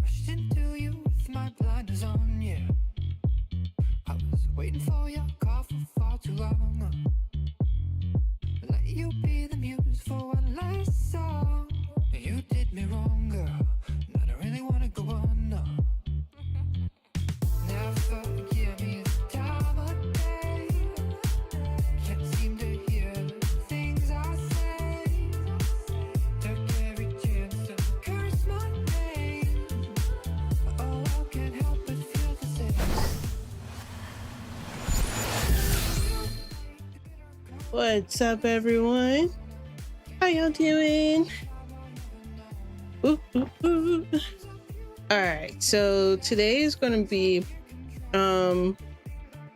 Rushed into you with my blinders on, yeah. I was waiting for your call for far too long. Let you be the muse for one last song. You did me wrong, girl, and I don't really wanna go on, no. Never give me the time of day. Can't seem to hear the things I say. Took every chance to curse my name. Oh, I can't help but feel the same. What's up, everyone? How y'all doing? Ooh, ooh, ooh. All right, so today is going to be, maybe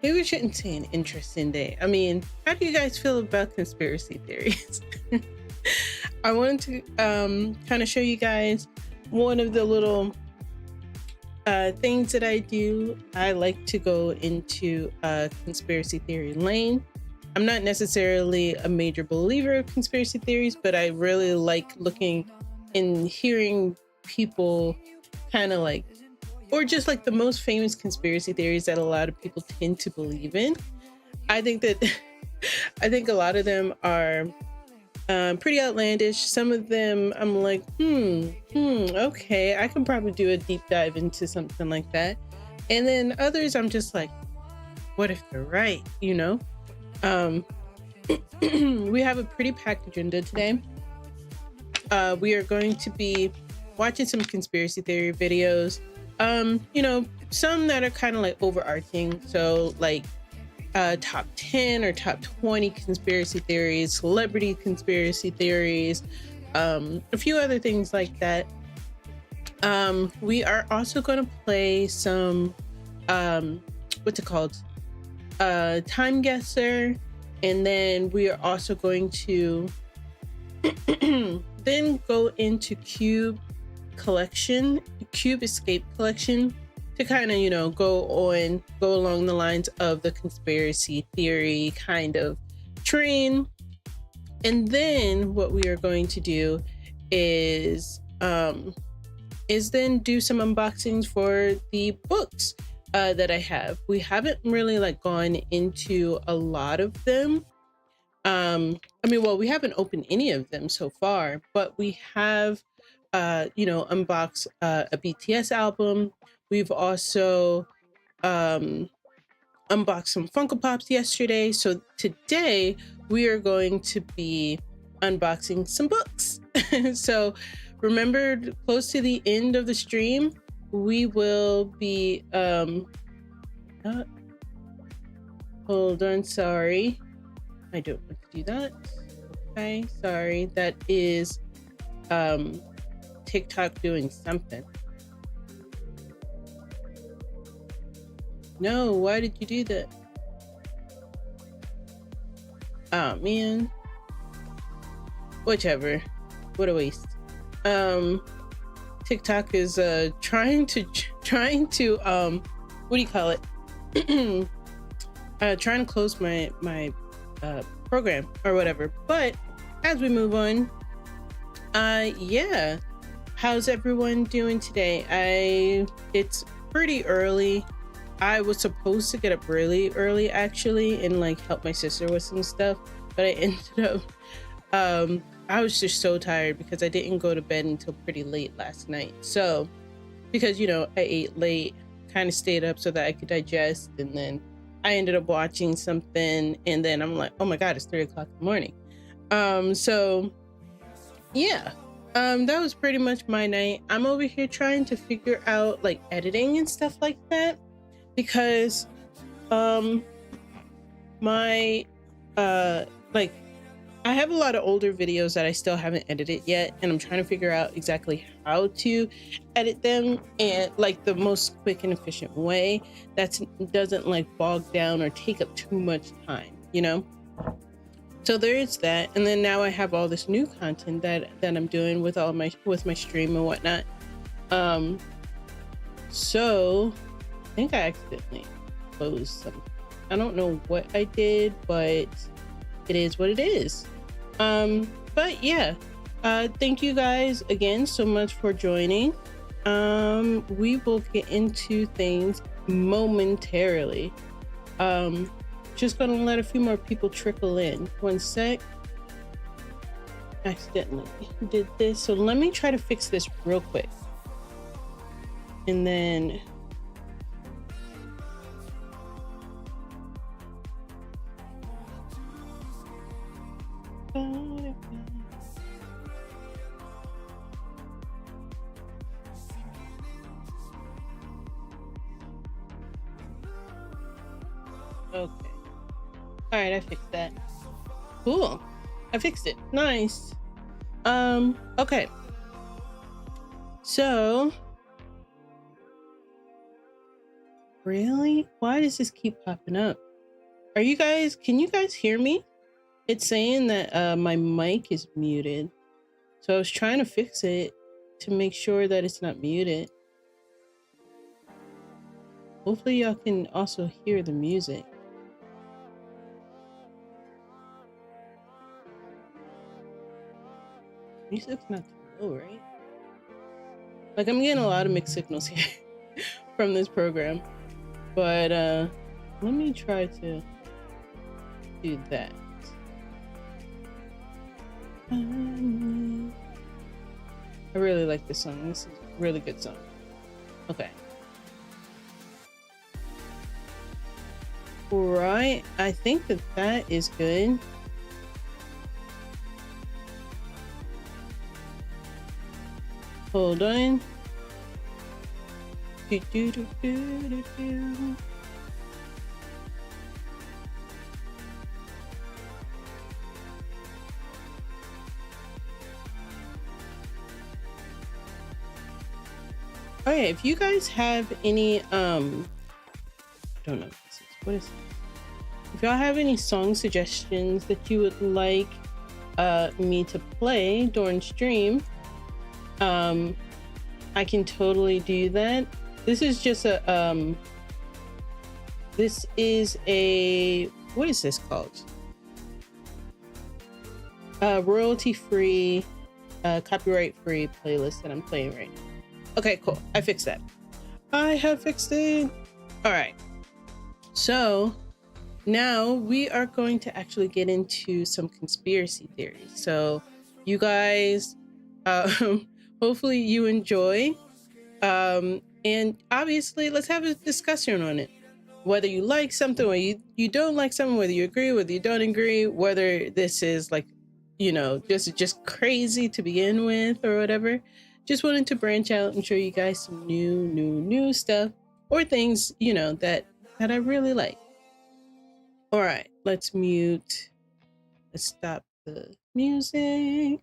we shouldn't say an interesting day. I mean, how do you guys feel about conspiracy theories? I wanted to kind of show you guys one of the little things that I do. I like to go into conspiracy theory lane. I'm not necessarily a major believer of conspiracy theories, but I really like looking and hearing people kind of like, or just like the most famous conspiracy theories that a lot of people tend to believe in. I think a lot of them are pretty outlandish. Some of them I'm like, okay, I can probably do a deep dive into something like that. And then others I'm just like, what if they're right, you know? We have a pretty packed agenda today. We are going to be watching some conspiracy theory videos. You know, some that are kind of like overarching. So like top 10 or top 20 conspiracy theories, celebrity conspiracy theories, a few other things like that. We are also going to play some, what's it called? TimeGuesser, and then we are also going to then go into Cube Escape Collection to kind of, you know, go along the lines of the conspiracy theory kind of train. And then what we are going to do is then do some unboxings for the books that I have. We haven't really like gone into a lot of them. We haven't opened any of them so far, but we have, unboxed a BTS album. We've also unboxed some Funko Pops yesterday. So today we are going to be unboxing some books. So remember, close to the end of the stream, we will be hold on, sorry, I don't want to do that. Okay, sorry, that is TikTok doing something. No, why did you do that? Oh man, whichever, what a waste. TikTok is trying to what do you call it? Trying to close my program or whatever. But as we move on, yeah, how's everyone doing today? It's pretty early. I was supposed to get up really early actually and like help my sister with some stuff, but I ended up I was just so tired because I didn't go to bed until pretty late last night. So, because, you know, I ate late, kind of stayed up so that I could digest. And then I ended up watching something. And then I'm like, oh my God, it's 3 o'clock in the morning. So, yeah, that was pretty much my night. I'm over here trying to figure out like editing and stuff like that. Because, I have a lot of older videos that I still haven't edited yet, and I'm trying to figure out exactly how to edit them and like the most quick and efficient way that doesn't like bog down or take up too much time, you know? So there is that. And then now I have all this new content that I'm doing with my stream and whatnot. So I think I accidentally closed something. I don't know what I did, but it is what it is. But yeah, thank you guys again so much for joining. We will get into things momentarily. Um, just gonna let a few more people trickle in. One sec. Accidentally did this, so let me try to fix this real quick, and then okay. All right, I fixed that. Cool. I fixed it. Nice. Okay. So, really? Why does this keep popping up? Can you guys hear me? It's saying that my mic is muted. So I was trying to fix it to make sure that it's not muted. Hopefully y'all can also hear the music. Music's not too low, right? Like, I'm getting a lot of mixed signals here from this program. But let me try to do that. I really like this song. This is a really good song. Okay. All right. I think that is good. Hold on. Do, do, do, do, do, do. Okay, if you guys have any I don't know what is this? If y'all have any song suggestions that you would like me to play during stream, I can totally do that. This is just a this is a, what is this called? Royalty free, copyright free playlist that I'm playing right now. Okay, cool. I fixed that. I have fixed it. All right. So now we are going to actually get into some conspiracy theories. So you guys, hopefully you enjoy. And obviously, let's have a discussion on it. Whether you like something or you don't like something, whether you agree, whether you don't agree, whether this is like, you know, just crazy to begin with or whatever. Just wanted to branch out and show you guys some new stuff or things, you know, that I really like. All right, let's mute. Let's stop the music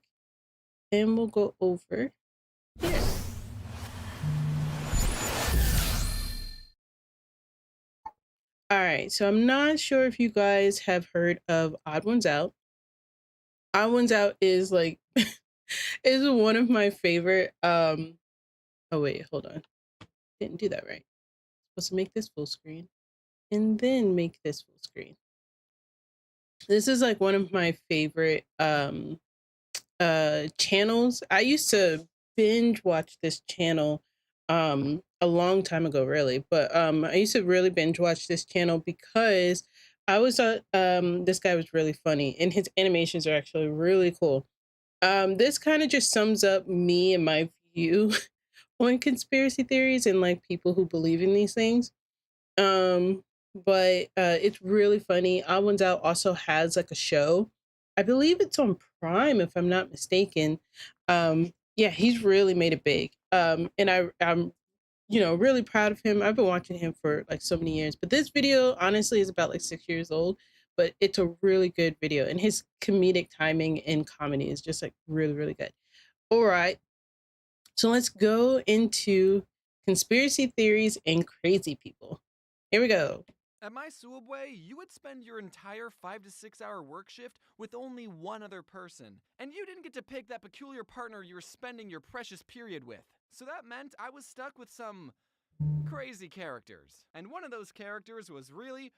and we'll go over here. All right, so I'm not sure if you guys have heard of Odd Ones Out. Odd Ones Out is like is one of my favorite oh wait, hold on. Didn't do that right. Supposed to make this full screen and then make this full screen. This is like one of my favorite channels. I used to binge watch this channel a long time ago, really, but I used to really binge watch this channel because I was this guy was really funny and his animations are actually really cool. This kind of just sums up me and my view on conspiracy theories and like people who believe in these things. But it's really funny. Odd Ones Out also has like a show. I believe it's on Prime, if I'm not mistaken. Yeah, he's really made it big. And I'm, you know, really proud of him. I've been watching him for like so many years. But this video, honestly, is about like 6 years old. But it's a really good video, and his comedic timing and comedy is just like really, really good. All right, so let's go into conspiracy theories and crazy people. Here we go. At my Subway, you would spend your entire 5 to 6 hour work shift with only one other person, and you didn't get to pick that peculiar partner you were spending your precious period with. So that meant I was stuck with some crazy characters. And one of those characters was really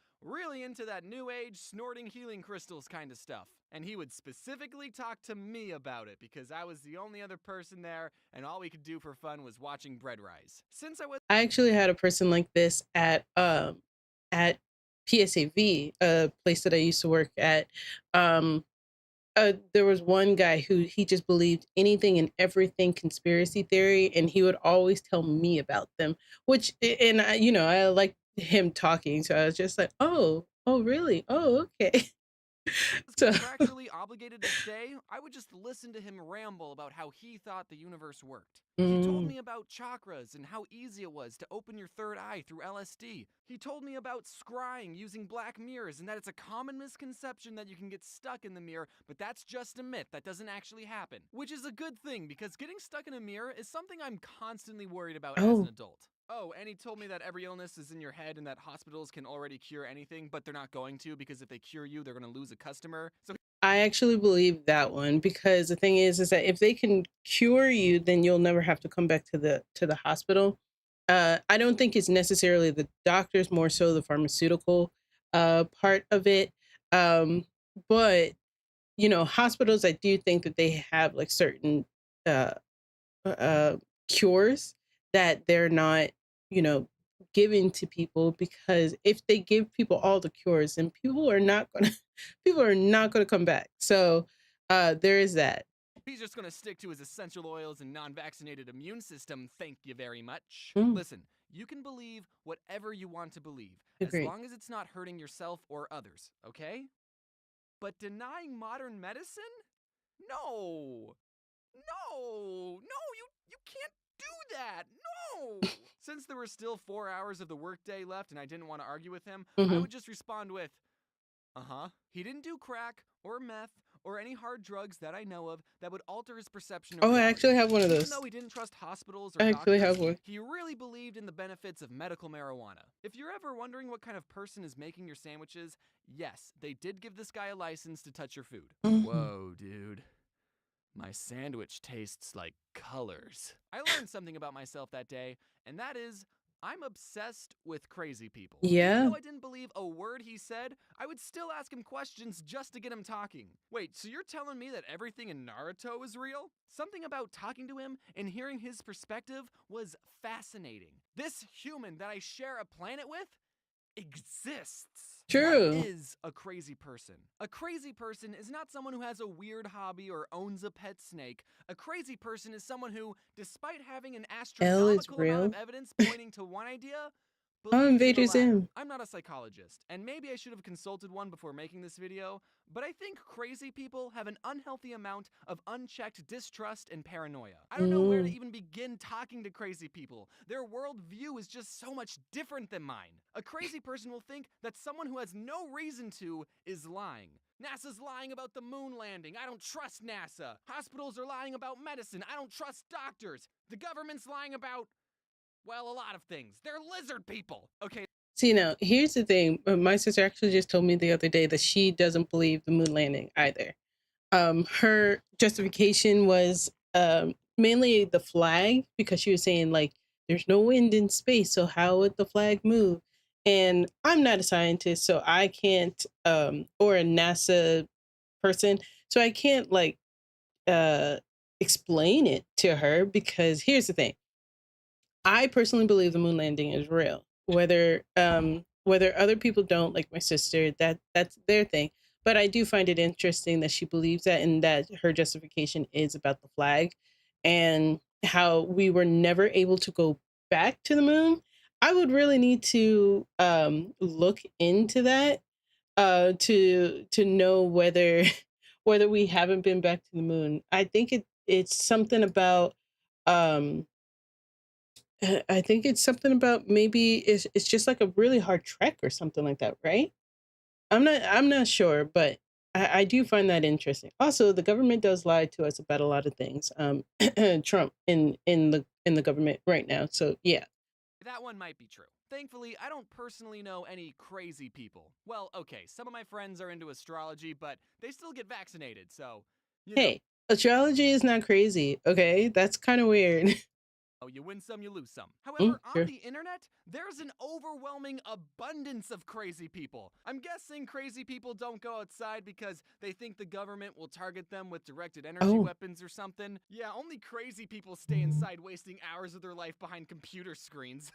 into that new age snorting healing crystals kind of stuff. And he would specifically talk to me about it because I was the only other person there and all we could do for fun was watching bread rise. Since I was I actually had a person like this at PSAV, a place that I used to work at. There was one guy who he just believed anything and everything conspiracy theory, and he would always tell me about them. Which, and I, I liked him talking, so I was just like, oh, really? Oh, okay. So, contractually obligated to stay, I would just listen to him ramble about how he thought the universe worked. He told me about chakras and how easy it was to open your third eye through LSD. He told me about scrying using black mirrors and that it's a common misconception that you can get stuck in the mirror, but that's just a myth. That doesn't actually happen. Which is a good thing because getting stuck in a mirror is something I'm constantly worried about as an adult. Oh, and he told me that every illness is in your head and that hospitals can already cure anything, but they're not going to because if they cure you, they're going to lose a customer. So I actually believe that one because the thing is that if they can cure you, then you'll never have to come back to the hospital. I don't think it's necessarily the doctors, more so the pharmaceutical part of it. But hospitals, I do think that they have like certain uh, cures that they're not, you know, giving to people, because if they give people all the cures, then people are not gonna people are not gonna come back. So there is that. he's just going to stick to his essential oils and non-vaccinated immune system, thank you very much. Mm, Listen, you can believe whatever you want to believe, as agreed. long as it's not hurting yourself or others, okay? But denying modern medicine? No! You can't do that! No! Since there were still 4 hours of the workday left and I didn't want to argue with him, I Hmm. would just respond with, he didn't do crack or meth or any hard drugs that I know of that would alter his perception of Oh, I reality. actually have one of Even those. though he didn't trust hospitals or I actually doctors, have one. he really believed in the benefits of medical marijuana. If you're ever wondering what kind of person is making your sandwiches, yes, they did give this guy a license to touch your food. Mhm. Whoa, dude. My sandwich tastes like colors. I learned something about myself that day, and that is, I'm obsessed with crazy people. Even Yeah, though I didn't believe a word he said, I would still ask him questions just to get him talking. Wait, so you're telling me that everything in Naruto is real? Something about talking to him and hearing his perspective was fascinating. This human that I share a planet with exists. What true. is a crazy person? A crazy person is not someone who has a weird hobby or owns a pet snake. A crazy person is someone who, despite having an L is astronomical amount of real. evidence pointing to one idea, Oh, believes in the Invader's latter. in. I'm not a psychologist, and maybe I should have consulted one before making this video, but I think crazy people have an unhealthy amount of unchecked distrust and paranoia. I don't know where to Mm, even begin talking to crazy people. Their worldview is just so much different than mine. A crazy person will think that someone who has no reason to is lying. NASA's lying about the moon landing. I don't trust NASA. Hospitals are lying about medicine. I don't trust doctors. The government's lying about, well, a lot of things. They're lizard people. Okay. See, now here's the thing. My sister actually just told me the other day that she doesn't believe the moon landing either. Her justification was mainly the flag, because she was saying like there's no wind in space, so how would the flag move? And I'm not a scientist, so I can't, or a NASA person, so I can't like uh explain it to her, because here's the thing. I personally believe the moon landing is real. Whether other people don't, like my sister, that's their thing. But I do find it interesting that she believes that, and that her justification is about the flag and how we were never able to go back to the moon. I would really need to look into that to know whether whether we haven't been back to the moon. I think it's something about um I think it's something about, maybe it's just like a really hard trek or something like that, right? I'm not sure, but I do find that interesting. Also, the government does lie to us about a lot of things. Trump in the government right now. So yeah. That one might be true. Thankfully, I don't personally know any crazy people. Well, okay, some of my friends are into astrology, but they still get vaccinated, so, you know. Hey, astrology is not crazy, okay? That's kind of weird. You win some, you lose some. However, on Sure. the internet, there's an overwhelming abundance of crazy people. I'm guessing crazy people don't go outside because they think the government will target them with directed energy weapons or something. Yeah, only crazy people stay inside wasting hours of their life behind computer screens.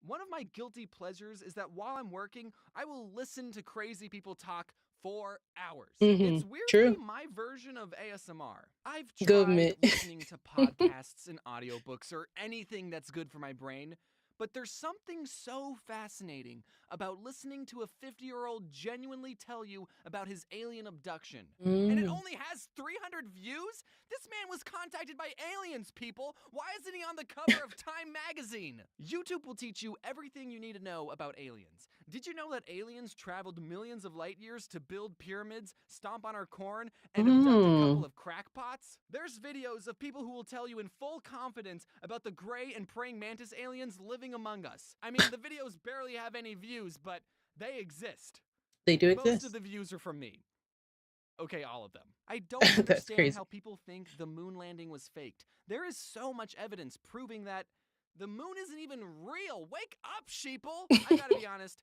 One of my guilty pleasures is that while I'm working, I will listen to crazy people talk for hours. It's weirdly True. my version of ASMR. I've Go tried admit. listening to podcasts and audiobooks or anything that's good for my brain, but there's something so fascinating about listening to a 50-year-old genuinely tell you about his alien abduction. And it only has 300 views? This man was contacted by aliens, people! Why isn't he on the cover of Time magazine? YouTube will teach you everything you need to know about aliens. Did you know that aliens traveled millions of light years to build pyramids, stomp on our corn, and abduct a couple of crackpots? There's videos of people who will tell you in full confidence about the gray and praying mantis aliens living among us. I mean, the videos barely have any views, but they exist. They do Most exist. of the views are from me. Okay, all of them. I don't That's understand crazy. how people think the moon landing was faked. There is so much evidence proving that the moon isn't even real. Wake up, sheeple! I gotta be honest,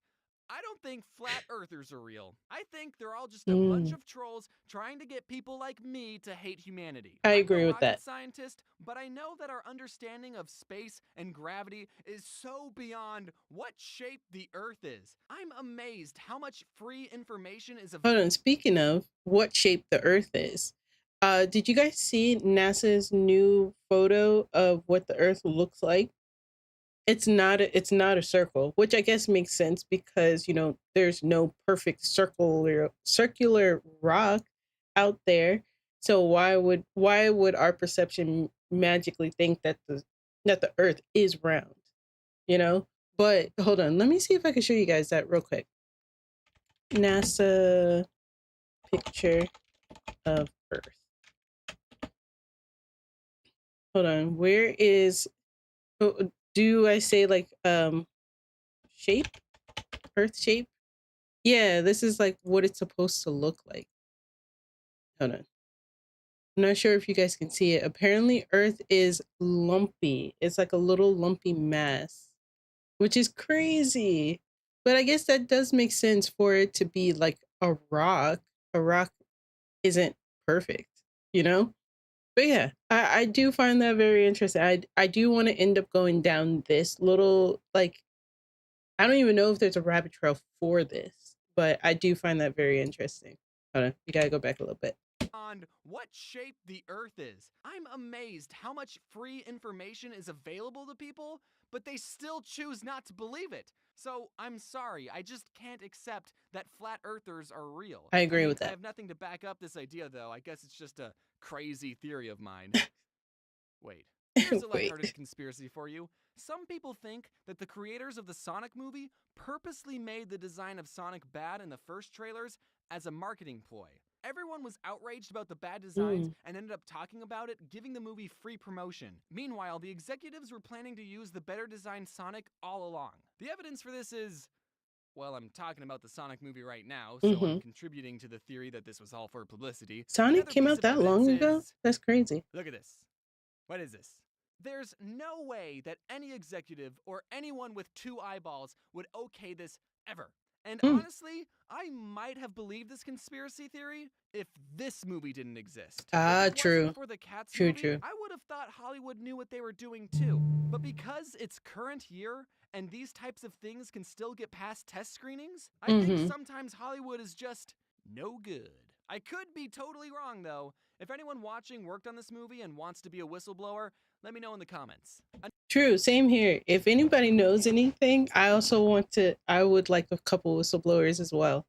I don't think flat earthers are real. I think they're all just a bunch of trolls trying to get people like me to hate humanity. I I'm agree no with rocket that. scientist, but I know that our understanding of space and gravity is so beyond what shape the Earth is. I'm amazed how much free information is Hold available. on. Speaking of what shape the Earth is, did you guys see NASA's new photo of what the Earth looks like? It's not a circle, which I guess makes sense because there's no perfect circular rock out there. So why would our perception magically think that the Earth is round? You know. But hold on, let me see if I can show you guys that real quick. NASA picture of Earth. Hold on, where is? Do I say like shape? Earth shape? Yeah, this is like what it's supposed to look like. Hold on. I'm not sure if you guys can see it. Apparently, Earth is lumpy. It's like a little lumpy mass, which is crazy. But I guess that does make sense for it to be like a rock. A rock isn't perfect, you know? But yeah, I do find that very interesting. I do want to end up going down this little, like, I don't even know if there's a rabbit trail for this, but I do find that very interesting. Hold on, you gotta go back a little bit. On what shape the Earth is. I'm amazed how much free information is available to people, but they still choose not to believe it. So I'm sorry, I just can't accept that flat earthers are real. I agree mean, with I that. have nothing to back up this idea, though. I guess it's just a crazy theory of mine. Wait. Here's a Wait. lighthearted conspiracy for you. Some people think that the creators of the Sonic movie purposely made the design of Sonic bad in the first trailers as a marketing ploy. Everyone was outraged about the bad designs and ended up talking about it, giving the movie free promotion. Meanwhile, the executives were planning to use the better designed Sonic all along. The evidence for this is, well, I'm talking about the Sonic movie right now, so I'm contributing to the theory that this was all for publicity. Sonic Another came piece out of that evidence long ago? is, That's crazy. look at this. What is this? There's no way that any executive or anyone with two eyeballs would okay this ever. And honestly, I might have believed this conspiracy theory if this movie didn't exist. If it True. wasn't for the Cats movie, I would have thought Hollywood knew what they were doing too. But because it's current year and these types of things can still get past test screenings, I think sometimes Hollywood is just no good. I could be totally wrong though. If anyone watching worked on this movie and wants to be a whistleblower, let me know in the comments. True, same here. If anybody knows anything, I would like a couple whistleblowers as well.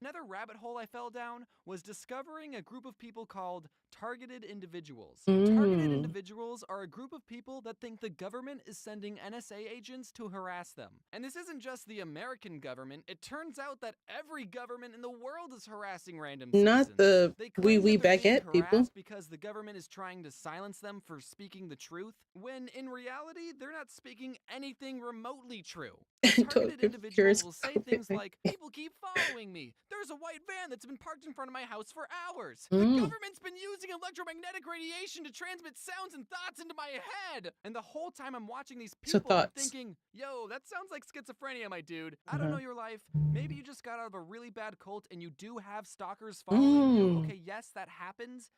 Another rabbit hole I fell down was discovering a group of people called targeted individuals. Targeted individuals are a group of people that think the government is sending NSA agents to harass them. And this isn't just the American government. It turns out that every government in the world is harassing random citizens. Not the They claim that they're being baguette people. harassed because the government is trying to silence them for speaking the truth, when in reality, they're not speaking anything remotely true. A targeted individual will say things like, people keep following me, There's a white van that's been parked in front of my house for hours. Mm. The government's been using electromagnetic radiation to transmit sounds and thoughts into my head. And the whole time I'm watching these So people, I'm thoughts. thinking, yo, that sounds like schizophrenia, my dude. I don't know your life. Maybe you just got out of a really bad cult and you do have stalkers following you. Okay, yes, that happens.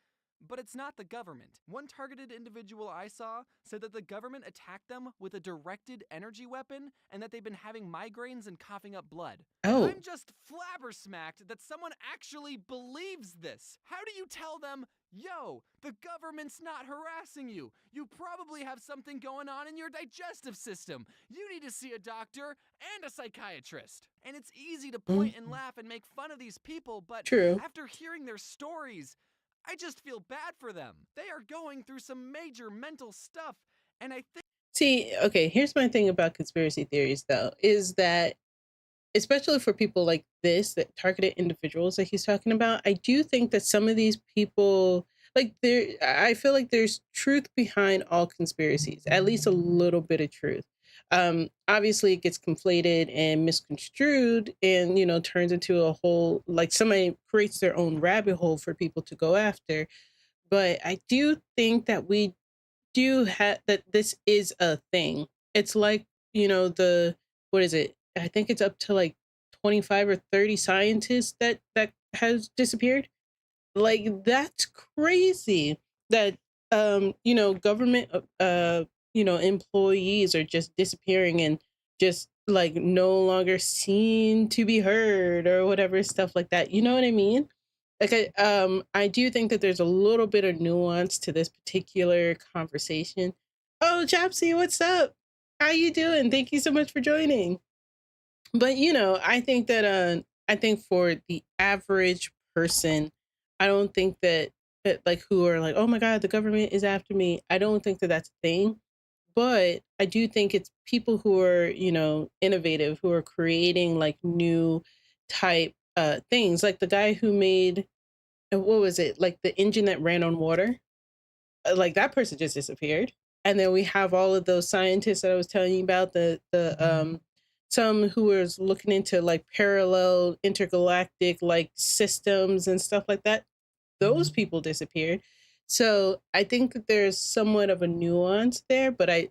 But it's not the government. One targeted individual I saw said that the government attacked them with a directed energy weapon and that they've been having migraines and coughing up blood. Oh. And I'm just flabbergasted that someone actually believes this. How do you tell them, yo, the government's not harassing you? You probably have something going on in your digestive system. You need to see a doctor and a psychiatrist. And it's easy to point and laugh and make fun of these people, but True. after hearing their stories, I just feel bad for them. They are going through some major mental stuff, and I think... See, okay, here's my thing about conspiracy theories, though, is that, especially for people like this, that targeted individuals that he's talking about, I do think that some of these people, like, I feel like there's truth behind all conspiracies, at least a little bit of truth. Obviously, it gets conflated and misconstrued and, turns into a whole, like, somebody creates their own rabbit hole for people to go after. But I do think that we do have that this is a thing. It's like, what is it? I think it's up to like 25 or 30 scientists that has disappeared. Like, that's crazy that government employees are just disappearing and just like no longer seen to be heard or whatever, stuff like that. You know what I mean? Like, I do think that there's a little bit of nuance to this particular conversation. Oh, Chapsy, what's up? How you doing? Thank you so much for joining. But I think that I think for the average person, I don't think that like, who are like, oh my God, the government is after me. I don't think that that's a thing. But I do think it's people who are, innovative, who are creating like new type things. Like the guy who made, what was it? Like the engine that ran on water. Like that person just disappeared. And then we have all of those scientists that I was telling you about, the some who was looking into like parallel intergalactic like systems and stuff like that. Those people disappeared. So I think that there's somewhat of a nuance there, but I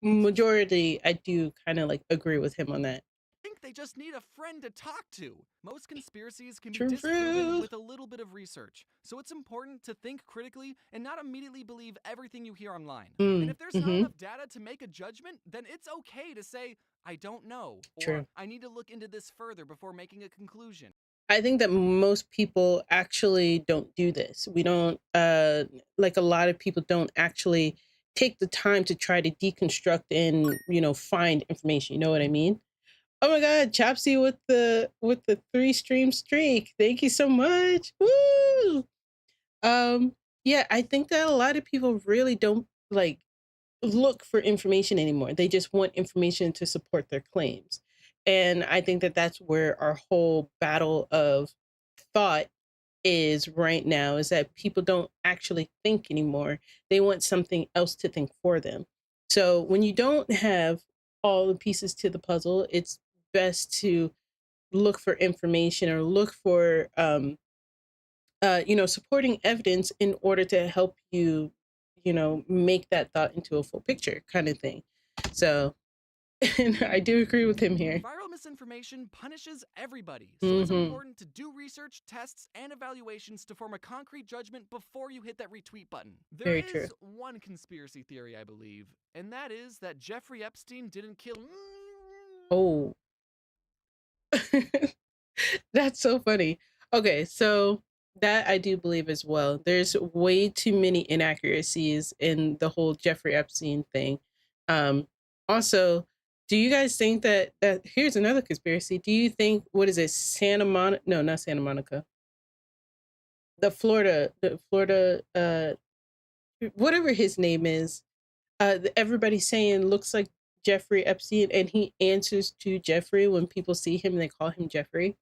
do kind of like agree with him on that. I think they just need a friend to talk to. Most conspiracies can be True. disproven with a little bit of research. So it's important to think critically and not immediately believe everything you hear online. And if there's not enough data to make a judgment, then it's okay to say, I don't know, or True. I need to look into this further before making a conclusion. I think that most people actually don't do this. We don't, like a lot of people don't actually take the time to try to deconstruct and, find information. You know what I mean? Oh my God, Chapsy with the 3-stream streak. Thank you so much. Woo! Yeah, I think that a lot of people really don't like look for information anymore. They just want information to support their claims. And I think that that's where our whole battle of thought is right now, is that people don't actually think anymore. They want something else to think for them. So when you don't have all the pieces to the puzzle, it's best to look for information or look for supporting evidence in order to help you make that thought into a full picture kind of thing. So and I do agree with him here. Viral misinformation punishes everybody, so it's important to do research, tests, and evaluations to form a concrete judgment before you hit that retweet button. There is one conspiracy theory, I believe, and that is that Jeffrey Epstein didn't kill... Oh. That's so funny. Okay, so that I do believe as well. There's way too many inaccuracies in the whole Jeffrey Epstein thing. Also, do you guys think that here's another conspiracy? Do you think, what is it, Santa Monica? No, not Santa Monica. The Florida, whatever his name is. Everybody's saying looks like Jeffrey Epstein, and he answers to Jeffrey when people see him and they call him Jeffrey.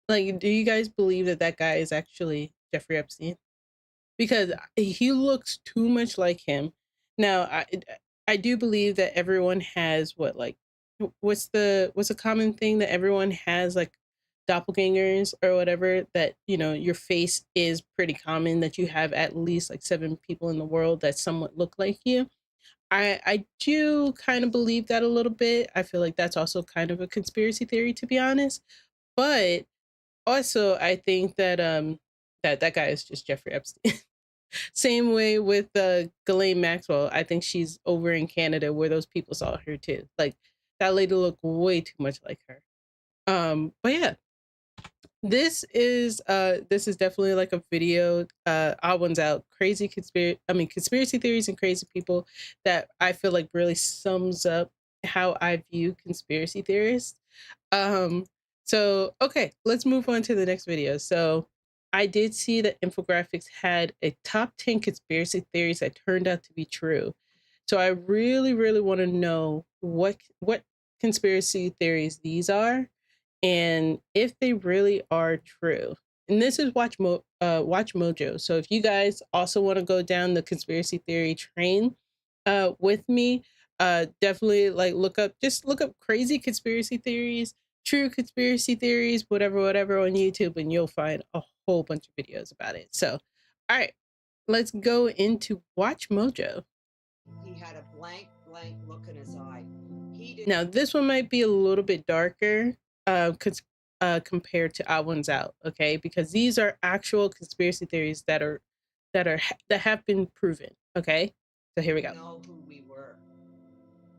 Like, do you guys believe that that guy is actually Jeffrey Epstein? Because he looks too much like him. Now, I do believe that everyone has what's a common thing that everyone has, like doppelgangers or whatever, that your face is pretty common, that you have at least like 7 people in the world that somewhat look like you. I do kind of believe that a little bit. I feel like that's also kind of a conspiracy theory, to be honest. But also I think that that guy is just Jeffrey Epstein. Same way with Ghislaine Maxwell. I think she's over in Canada where those people saw her too. Like that lady looked way too much like her. But yeah, this is definitely like a video. Odd ones out, conspiracy theories and crazy people, that I feel like really sums up how I view conspiracy theorists. Um, so okay, let's move on to the next video. So I did see that infographics had a top 10 conspiracy theories that turned out to be true. So I really, really want to know what conspiracy theories these are, and if they really are true. And this is Watch Mojo. So if you guys also want to go down the conspiracy theory train with me, definitely like look up crazy conspiracy theories, true conspiracy theories, whatever on YouTube, and you'll find a whole bunch of videos about it. So, all right, let's go into Watch Mojo. He had a blank look in his eye. Now, this one might be a little bit darker compared to Odd Ones Out, okay? Because these are actual conspiracy theories that have been proven, okay? So here we go. Know who we were.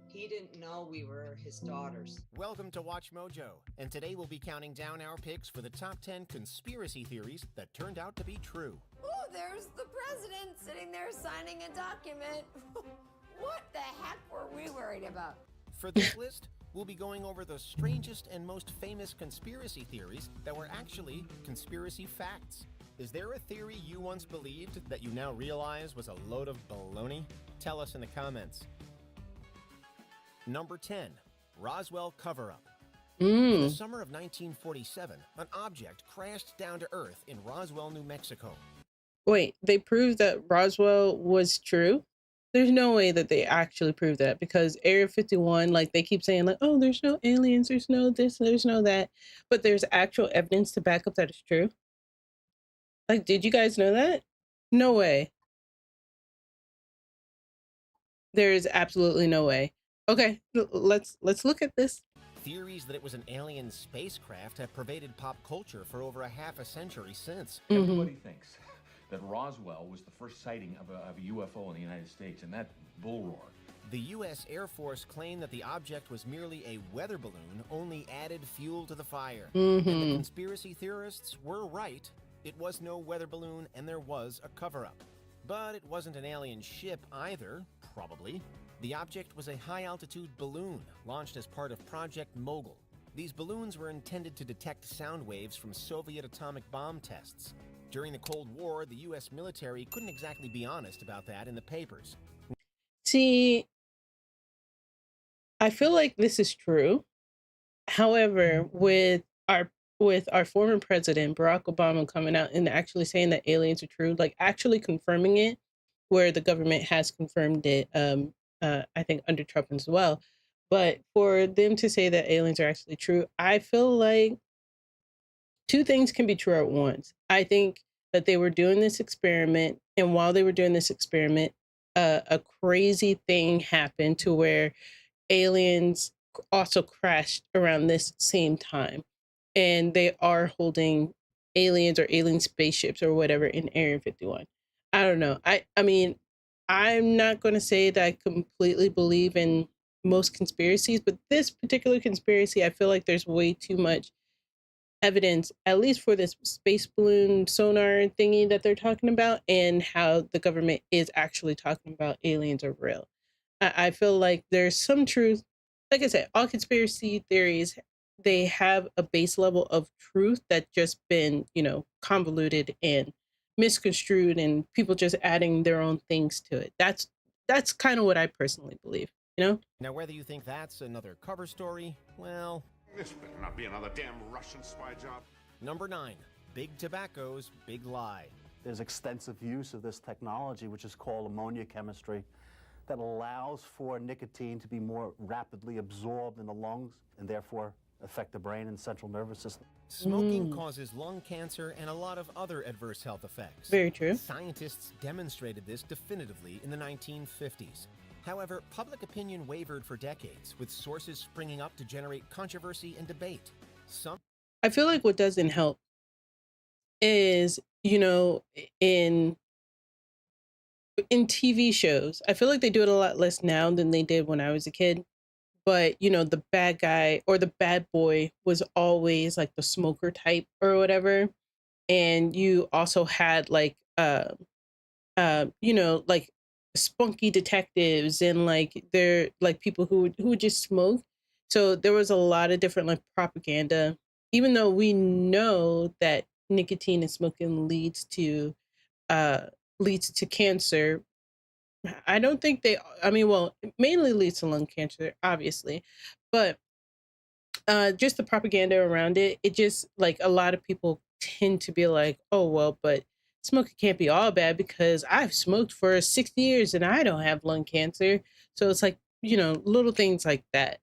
He didn't know we were his daughters. Welcome to Watch Mojo, and today we'll be counting down our picks for the top 10 conspiracy theories that turned out to be true. Oh, there's the president sitting there signing a document. What the heck were we worried about? For this list, we'll be going over the strangest and most famous conspiracy theories that were actually conspiracy facts. Is there a theory you once believed that you now realize was a load of baloney? Tell us in the comments. Number 10, Roswell cover-up. In the summer of 1947, an object crashed down to Earth in Roswell, New Mexico. Wait, they proved that Roswell was true? There's no way that they actually proved that, because Area 51, like they keep saying like, oh, there's no aliens, there's no this, there's no that, but there's actual evidence to back up that it's true. Like, did you guys know that? No way. There is absolutely no way. Okay, let's look at this. Theories that it was an alien spacecraft have pervaded pop culture for over a half a century since. Everybody thinks that Roswell was the first sighting of a UFO in the United States, and that bull roar. The U.S. Air Force claimed that the object was merely a weather balloon, only added fuel to the fire. And the conspiracy theorists were right. It was no weather balloon, and there was a cover-up. But it wasn't an alien ship either, probably. The object was a high-altitude balloon launched as part of Project Mogul. These balloons were intended to detect sound waves from Soviet atomic bomb tests. During the Cold War, the U.S. military couldn't exactly be honest about that in the papers. See, I feel like this is true. However, with our former president, Barack Obama, coming out and actually saying that aliens are true, like actually confirming it, where the government has confirmed it, I think under Trump as well. But for them to say that aliens are actually true, I feel like two things can be true at once. I think that they were doing this experiment, and while they were doing this experiment, a crazy thing happened to where aliens also crashed around this same time, and they are holding aliens or alien spaceships or whatever in Area 51. I don't know. I mean, I'm not going to say that I completely believe in most conspiracies, but this particular conspiracy, I feel like there's way too much evidence, at least for this space balloon sonar thingy that they're talking about, and how the government is actually talking about aliens are real. I feel like there's some truth. Like I said, all conspiracy theories, they have a base level of truth that just been, convoluted and misconstrued, and people just adding their own things to it. That's kind of what I personally believe, Now, whether you think that's another cover story, well... This better not be another damn Russian spy job. Number 9, Big Tobacco's Big Lie. There's extensive use of this technology, which is called ammonia chemistry. that allows for nicotine to be more rapidly absorbed in the lungs and therefore affect the brain and central nervous system. Smoking causes lung cancer and a lot of other adverse health effects. Very true. Scientists demonstrated this definitively in the 1950s. However, public opinion wavered for decades, with sources springing up to generate controversy and debate. I feel like what doesn't help is, you know, in TV shows, I feel like they do it a lot less now than they did when I was a kid. But, you know, the bad guy or the bad boy was always like the smoker type or whatever. And you also had like, you know, like spunky detectives and like they're like people who would just smoke. So there was a lot of different like propaganda, even though we know that nicotine and smoking leads to cancer. I don't think I mean, well, it mainly leads to lung cancer, obviously, but just the propaganda around it, it just like a lot of people tend to be like, oh, well, but smoking can't be all bad because I've smoked for 60 years and I don't have lung cancer. So it's like, you know, little things like that.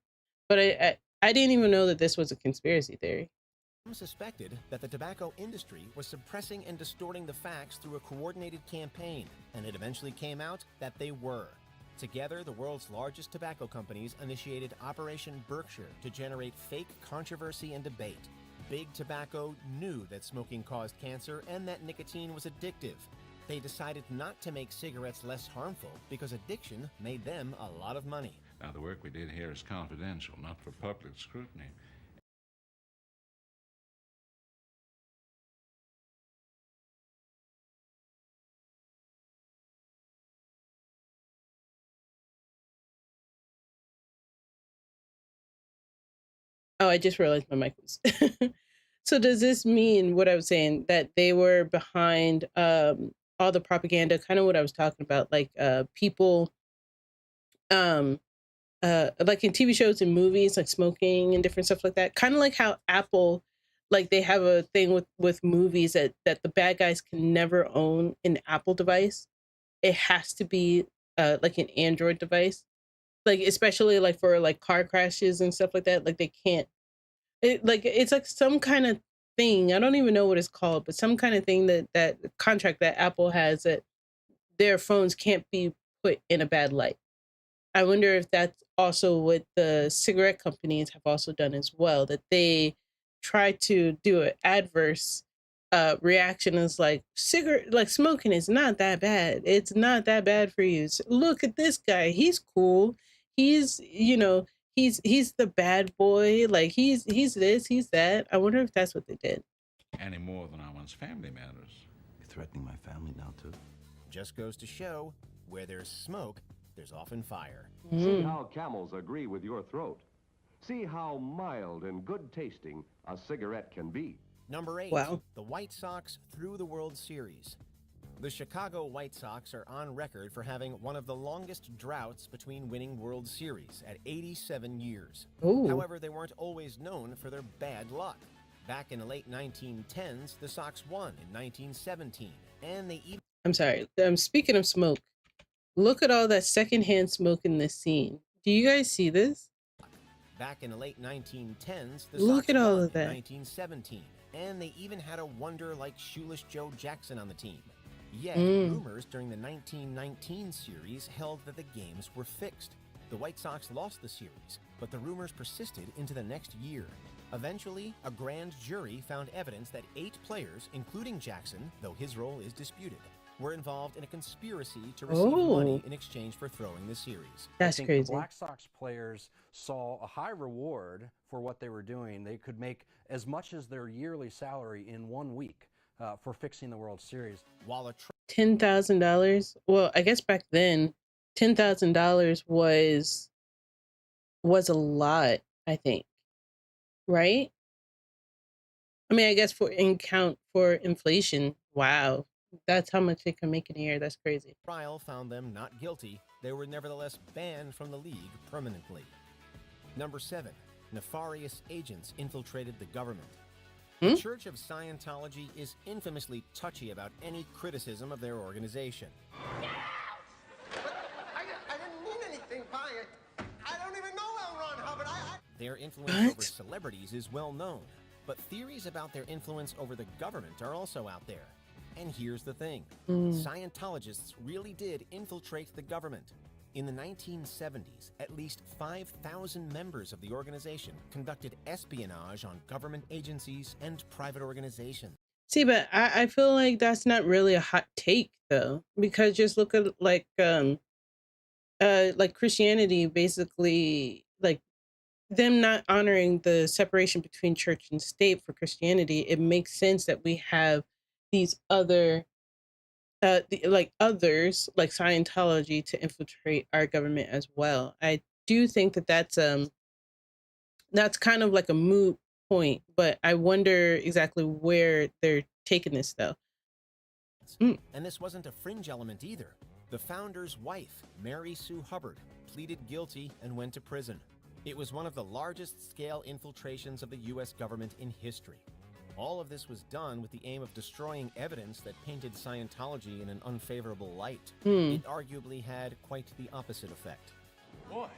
But I didn't even know that this was a conspiracy theory. Some suspected that the tobacco industry was suppressing and distorting the facts through a coordinated campaign, and it eventually came out that they were. Together, the world's largest tobacco companies initiated Operation Berkshire to generate fake controversy and debate. Big Tobacco knew that smoking caused cancer and that nicotine was addictive. They decided not to make cigarettes less harmful because addiction made them a lot of money. Now, the work we did here is confidential, not for public scrutiny. Oh, I just realized my mic was. So does this mean what I was saying, that they were behind all the propaganda, kind of what I was talking about, like people like in TV shows and movies, like smoking and different stuff like that. Kind of like how Apple, like they have a thing with movies that the bad guys can never own an Apple device. It has to be like an Android device. Like especially like for like car crashes and stuff like that. Like they can't. It's like some kind of thing. I don't even know what it's called, but some kind of thing that contract that Apple has that their phones can't be put in a bad light. I wonder if that's also what the cigarette companies have also done as well, that they try to do an adverse reaction is like smoking is not that bad. It's not that bad for you. So look at this guy. He's cool. He's, you know, he's the bad boy. Like he's this, he's that. I wonder if that's what they did. Any more than on one's family matters. You're threatening my family now, too. Just goes to show, where there's smoke, there's often fire. See how camels agree with your throat. See how mild and good tasting a cigarette can be. Number 8, Wow. The White Sox through the World Series. The Chicago White Sox are on record for having one of the longest droughts between winning World Series at 87 years. Ooh. However, they weren't always known for their bad luck. Back in the late 1910s, the Sox won in 1917, and they even... I'm sorry. Speaking of smoke, look at all that secondhand smoke in this scene. Do you guys see this? Back in the late 1910s, the Look Sox at all won of that. in 1917, and they even had a wonder like Shoeless Joe Jackson on the team. Yet, rumors during the 1919 series held that the games were fixed. The White Sox lost the series, but the rumors persisted into the next year. Eventually, a grand jury found evidence that 8 players, including Jackson, though his role is disputed, were involved in a conspiracy to receive money in exchange for throwing the series. That's I think crazy. the Black Sox players saw a high reward for what they were doing. They could make as much as their yearly salary in 1 week for fixing the World Series. While a $10,000. Well, I guess back then, $10,000 was a lot. I think, right? I mean, I guess for inflation. Wow, that's how much they can make in a year. That's crazy. trial found them not guilty, they were nevertheless banned from the league permanently. Number 7, nefarious agents infiltrated the government. The Church of Scientology is infamously touchy about any criticism of their organization. I didn't Their influence over celebrities is well known, but theories about their influence over the government are also out there. And here's the thing. Scientologists really did infiltrate the government. In the 1970s, at least 5,000 members of the organization conducted espionage on government agencies and private organizations. See, but I feel like that's not really a hot take though, because just look at like Christianity, basically, like them not honoring the separation between church and state for Christianity. It makes sense that we have these other others like Scientology to infiltrate our government as well. I do think that that's kind of like a moot point, but I wonder exactly where they're taking this though. And this wasn't a fringe element either. The founder's wife, Mary Sue Hubbard, pleaded guilty and went to prison. It was one of the largest scale infiltrations of the U.S. government in history. All of this was done with the aim of destroying evidence that painted Scientology in an unfavorable light. It arguably had quite the opposite effect. Boy,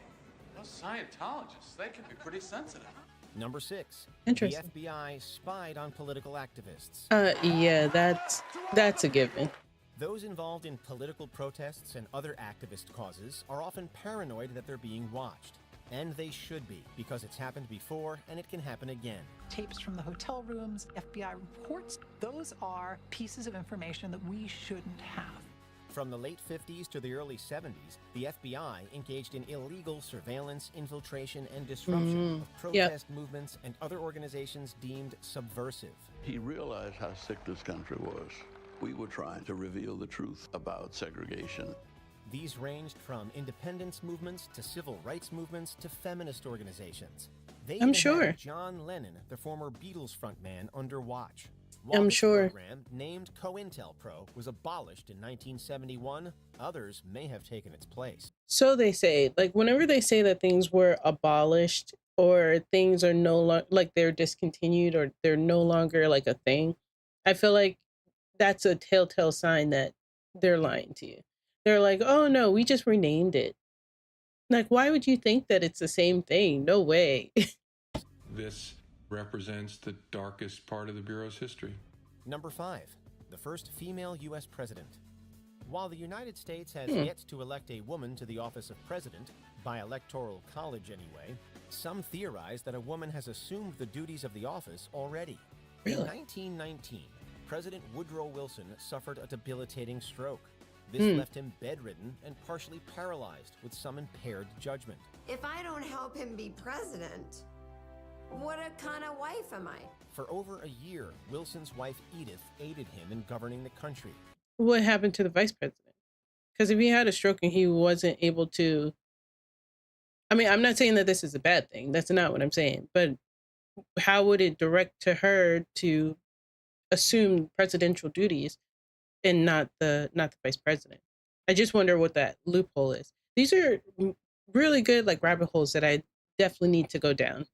those Scientologists, they can be pretty sensitive. Number 6. Interesting. The FBI spied on political activists. Yeah, that's a given. Those involved in political protests and other activist causes are often paranoid that they're being watched. And they should be, because it's happened before and it can happen again. Tapes from the hotel rooms, FBI reports, those are pieces of information that we shouldn't have. From the late 50s to the early 70s, the FBI engaged in illegal surveillance, infiltration, and disruption of protest movements and other organizations deemed subversive. He realized how sick this country was. We were trying to reveal the truth about segregation. These ranged from independence movements to civil rights movements to feminist organizations. They I'm even sure. had John Lennon, the former Beatles frontman, under watch. I'm While this sure. program, named COINTELPRO, was abolished in 1971, others may have taken its place. So they say, like whenever they say that things were abolished or things are no longer like they're discontinued or they're no longer like a thing, I feel like that's a telltale sign that they're lying to you. They're like, oh no, we just renamed it. Like, why would you think that it's the same thing? No way. This represents the darkest part of the Bureau's history. Number 5, the first female U.S. president. While the United States has yet to elect a woman to the office of president, by electoral college anyway, some theorize that a woman has assumed the duties of the office already. Really? In 1919, President Woodrow Wilson suffered a debilitating stroke. This left him bedridden and partially paralyzed with some impaired judgment. If I don't help him be president, what a kind of wife am I? For over a year, Wilson's wife Edith aided him in governing the country. What happened to the vice president? Because if he had a stroke and he wasn't able to, I mean, I'm not saying that this is a bad thing. That's not what I'm saying. But how would it direct to her to assume presidential duties and not the vice president? I just wonder what that loophole is. These are really good like rabbit holes that I definitely need to go down.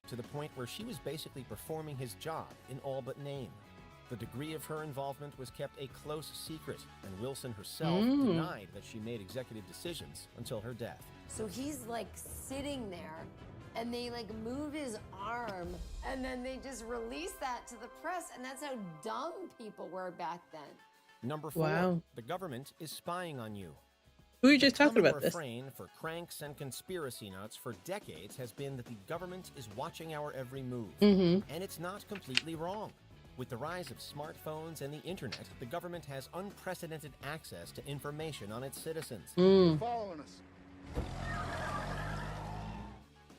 To the point where she was basically performing his job in all but name. The degree of her involvement was kept a close secret, and Wilson herself denied that she made executive decisions until her death. So he's like sitting there and they like move his arm and then they just release that to the press, and that's how dumb people were back then. Number 4, Wow. the government is spying on you. We were just talking The about this. refrain for cranks and conspiracy nuts for decades has been that the government is watching our every move. And it's not completely wrong. With the rise of smartphones and the internet, the government has unprecedented access to information on its citizens. Following us.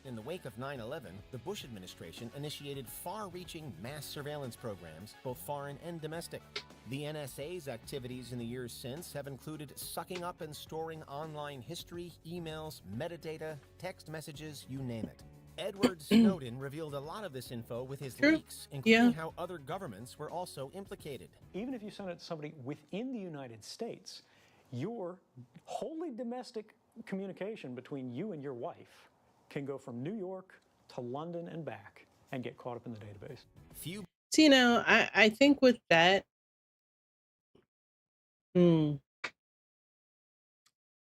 In the wake of 9/11, the Bush administration initiated far-reaching mass surveillance programs, both foreign and domestic. The NSA's activities in the years since have included sucking up and storing online history, emails, metadata, text messages, you name it. Edward Snowden revealed a lot of this info with his leaks, including how other governments were also implicated. Even if you send it to somebody within the United States, your wholly domestic communication between you and your wife can go from New York to London and back and get caught up in the database. See, now, I think with that, hold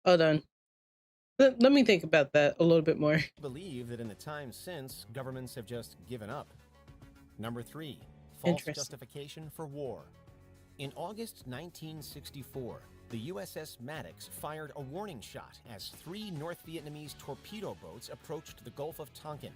on. Let me think about that a little bit more. I believe that in the time since, governments have just given up. Number 3, false justification for war. In August 1964, the USS Maddox fired a warning shot as 3 North Vietnamese torpedo boats approached the Gulf of Tonkin.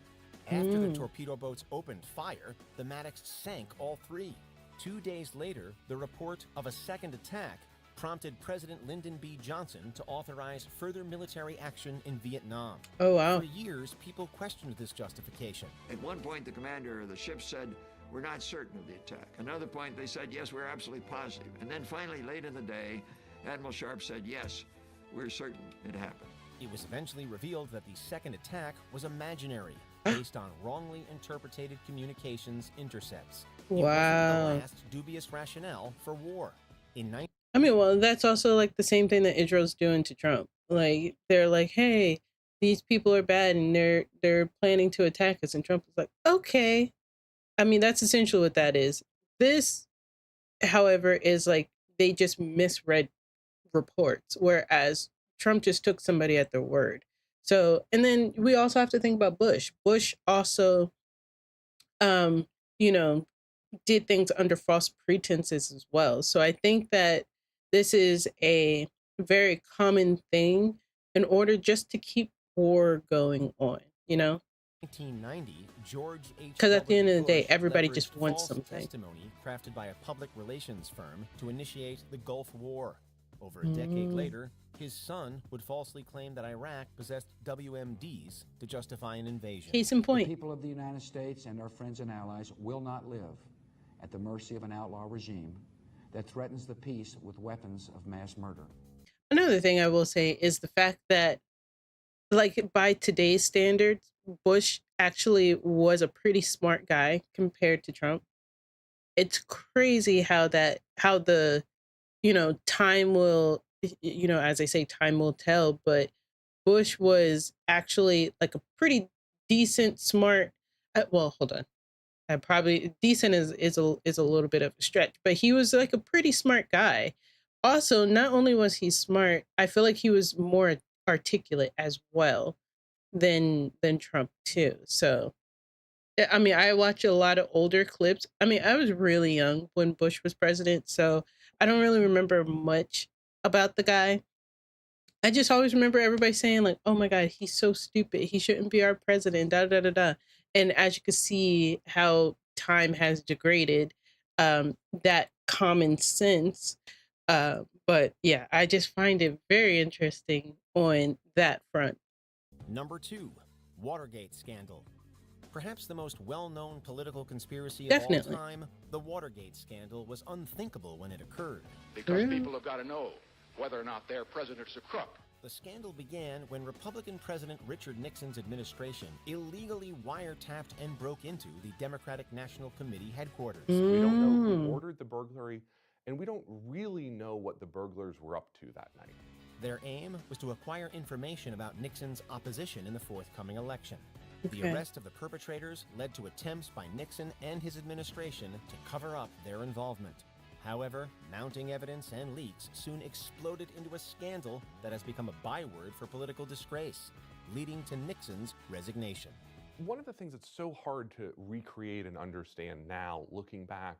After the torpedo boats opened fire, the Maddox sank all 3. 2 days later, the report of a second attack prompted President Lyndon B. Johnson to authorize further military action in Vietnam. Oh, wow. For years, people questioned this justification. At one point, the commander of the ship said, "We're not certain of the attack." Another point, they said, "Yes, we're absolutely positive." And then finally, late in the day, Admiral Sharp said, "Yes, we're certain it happened." It was eventually revealed that the second attack was imaginary, based on wrongly interpreted communications intercepts. It wasn't the last dubious rationale for war. I mean, well, that's also like the same thing that Israel's doing to Trump. Like, they're like, hey, these people are bad and they're planning to attack us. And Trump is like, okay. I mean, that's essentially what that is. This, however, is like they just misread reports, whereas Trump just took somebody at their word. So, and then we also have to think about Bush. Bush also, you know, did things under false pretenses as well. So I think that this is a very common thing in order just to keep war going on, you know? 1990, George H. Because at the end of the day, Bush everybody leveraged just wants false something. testimony crafted by a public relations firm to initiate the Gulf War. Over a decade later, his son would falsely claim that Iraq possessed WMDs to justify an invasion. Case in point. The people of the United States and our friends and allies will not live at the mercy of an outlaw regime that threatens the peace with weapons of mass murder. Another thing I will say is the fact that, like, by today's standards, Bush actually was a pretty smart guy compared to Trump. It's crazy how the, you know, time will, you know, as I say, time will tell, but Bush was actually like a pretty decent, smart, well, hold on. Probably decent is a little bit of a stretch, but he was like a pretty smart guy. Also, not only was he smart, I feel like he was more articulate as well than Trump too. So, I mean, I watch a lot of older clips. I mean, I was really young when Bush was president, so I don't really remember much about the guy. I just always remember everybody saying like, "Oh my God, he's so stupid. He shouldn't be our president." Da da da da. And as you can see, how time has degraded that common sense. But yeah, I just find it very interesting on that front. Number 2, Watergate scandal. Perhaps the most well-known political conspiracy of all time, the Watergate scandal was unthinkable when it occurred. Because people have got to know whether or not their president's a crook. The scandal began when Republican President Richard Nixon's administration illegally wiretapped and broke into the Democratic National Committee headquarters. We don't know who ordered the burglary, and we don't really know what the burglars were up to that night. Their aim was to acquire information about Nixon's opposition in the forthcoming election. Okay. The arrest of the perpetrators led to attempts by Nixon and his administration to cover up their involvement. However, mounting evidence and leaks soon exploded into a scandal that has become a byword for political disgrace, leading to Nixon's resignation. One of the things that's so hard to recreate and understand now, looking back,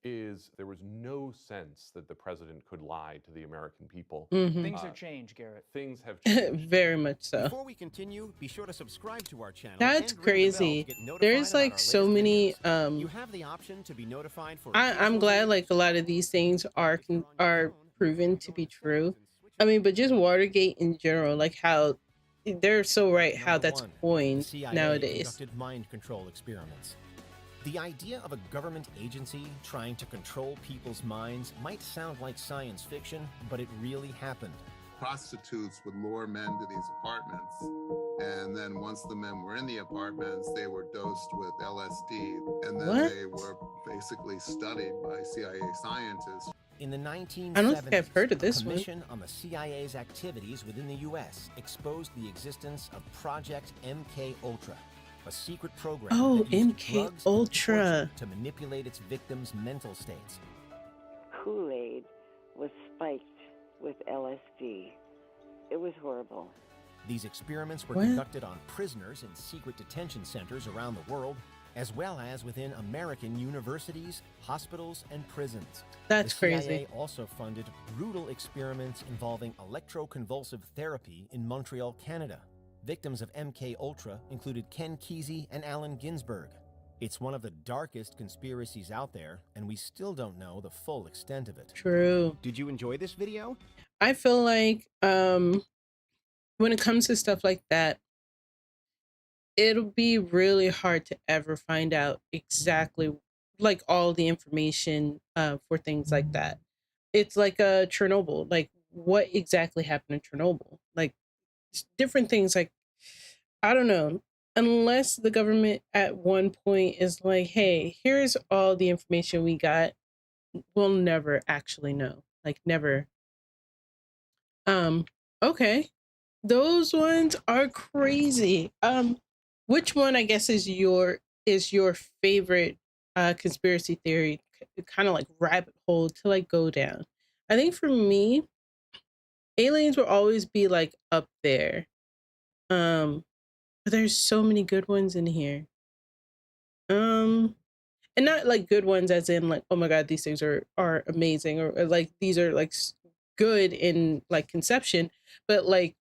is there was no sense that the president could lie to the American people. Things have changed, Garrett. Things have changed. Very much so. Before we continue, be sure to subscribe to our channel. That's crazy. There's like so many you have the option to be notified for I'm glad like a lot of these things are proven to be true. I mean, but just Watergate in general, like how they're so right how that's coined nowadays. Conducted mind control experiments. The idea of a government agency trying to control people's minds might sound like science fiction, but it really happened. Prostitutes would lure men to these apartments, and then once the men were in the apartments, they were dosed with LSD, and then they were basically studied by CIA scientists. In the 1970s, I don't think I've heard of this a one. commission on the CIA's activities within the U.S. exposed the existence of Project MK Ultra, a secret program that used drugs and torture to manipulate its victims' mental states. Kool-Aid was spiked with LSD. It was horrible. These experiments were What? conducted on prisoners in secret detention centers around the world, as well as within American universities, hospitals, and prisons. That's the CIA crazy. also funded brutal experiments involving electroconvulsive therapy in Montreal, Canada. Victims of MK Ultra included Ken Kesey and Allen Ginsberg. It's one of the darkest conspiracies out there, and we still don't know the full extent of it. True. Did you enjoy this video? I feel like when it comes to stuff like that, it'll be really hard to ever find out exactly like all the information for things like that. It's like Chernobyl. Like what exactly happened in Chernobyl? Like different things like I don't know. Unless the government at one point is like, hey, here's all the information we got, we'll never actually know. Like never. Okay. Those ones are crazy. Which one I guess is your favorite conspiracy theory kind of like rabbit hole to like go down? I think for me, aliens will always be like up there. But there's so many good ones in here. And not like good ones as in like, oh my god, these things are amazing or like these are like good in like conception, but like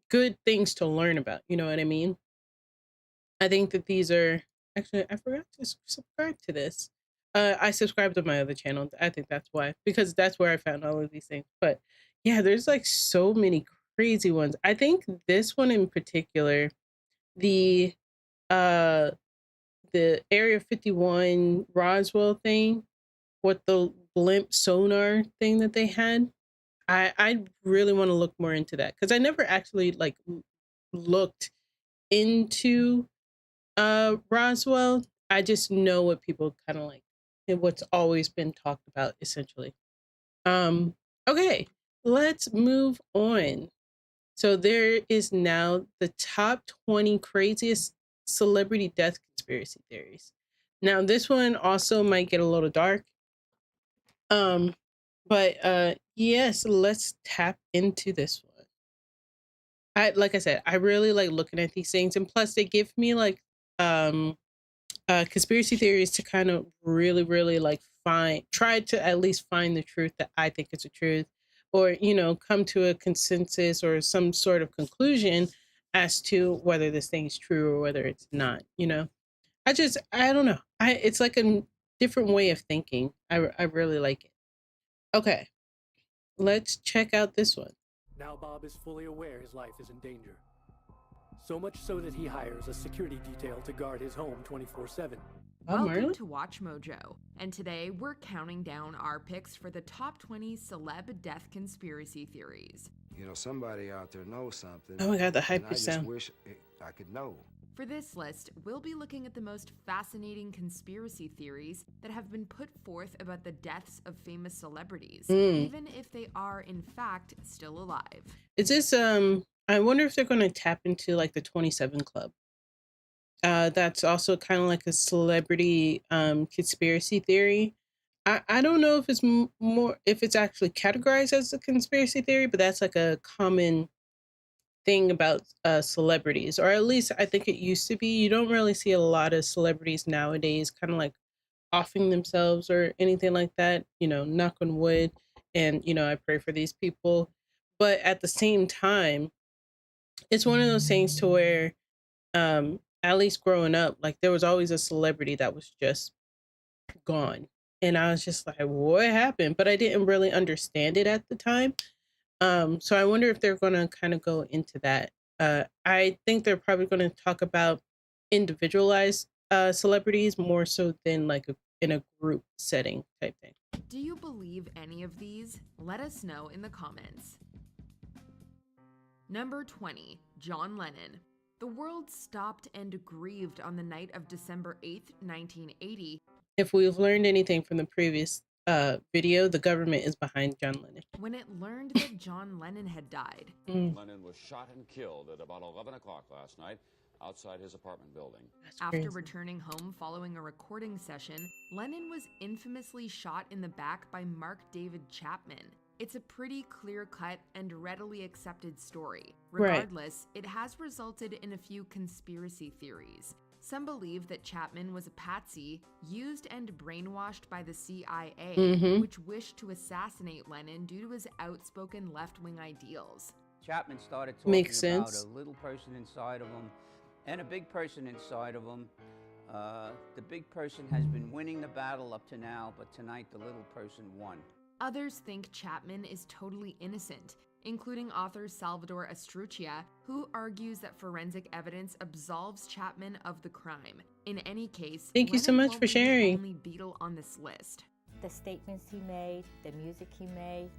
good things to learn about, you know what I mean? I think that these are actually I forgot to subscribe to this. I subscribed to my other channel. I think that's why, because that's where I found all of these things. But yeah, there's like so many crazy ones. I think this one in particular, the Area 51 Roswell thing with the blimp sonar thing that they had. I really want to look more into that because I never actually like looked into Roswell. I just know what people kind of like and what's always been talked about essentially. Okay, let's move on. So there is now the top 20 craziest celebrity death conspiracy theories. Now this one also might get a little dark. But yes, let's tap into this one. Like I said, I really like looking at these things, and plus they give me like conspiracy theories to kind of really like try to at least find the truth that I think is the truth, or you know, come to a consensus or some sort of conclusion as to whether this thing is true or whether it's not, you know. I don't know. It's like a different way of thinking. I really like it. Okay. Let's check out this one. Now Bob is fully aware his life is in danger. So much so that he hires a security detail to guard his home 24/7. Welcome to Watch Mojo, and today we're counting down our picks for the top 20 celeb death conspiracy theories. You know, somebody out there knows something. Oh my god, the hype and I is just sound. wish I could know. For this list, we'll be looking at the most fascinating conspiracy theories that have been put forth about the deaths of famous celebrities, even if they are in fact still alive. Is this I wonder if they're going to tap into like the 27 Club. That's also kind of like a celebrity conspiracy theory. I don't know if it's more if it's actually categorized as a conspiracy theory, but that's like a common thing about celebrities, or at least I think it used to be. You don't really see a lot of celebrities nowadays kind of like offing themselves or anything like that, you know, knock on wood, and you know, I pray for these people. But at the same time, it's one of those things to where at least growing up, like there was always a celebrity that was just gone, and I was just like, what happened? But I didn't really understand it at the time. So I wonder if they're going to kind of go into that. I think they're probably going to talk about individualized celebrities more so than like in a group setting type thing. Do you believe any of these? Let us know in the comments. Number 20, John Lennon. The world stopped and grieved on the night of December 8th, 1980. If we've learned anything from the previous video, the government is behind John Lennon. When it learned that John Lennon had died. Lennon was shot and killed at about 11 o'clock last night outside his apartment building. After returning home following a recording session, Lennon was infamously shot in the back by Mark David Chapman. it's a pretty clear-cut and readily accepted story. Right. Regardless, it has resulted in a few conspiracy theories. Some believe that Chapman was a patsy, used and brainwashed by the CIA, which wished to assassinate Lennon due to his outspoken left-wing ideals. Chapman started talking Makes about sense. a little person inside of him and a big person inside of him. The big person has been winning the battle up to now, but tonight the little person won. Others think Chapman is totally innocent, including author Salvador Astruccia, who argues that forensic evidence absolves Chapman of the crime. In any case, Thank you so Lennon much won't for be sharing. the only Beatle on this list. The statements he made, the music he made,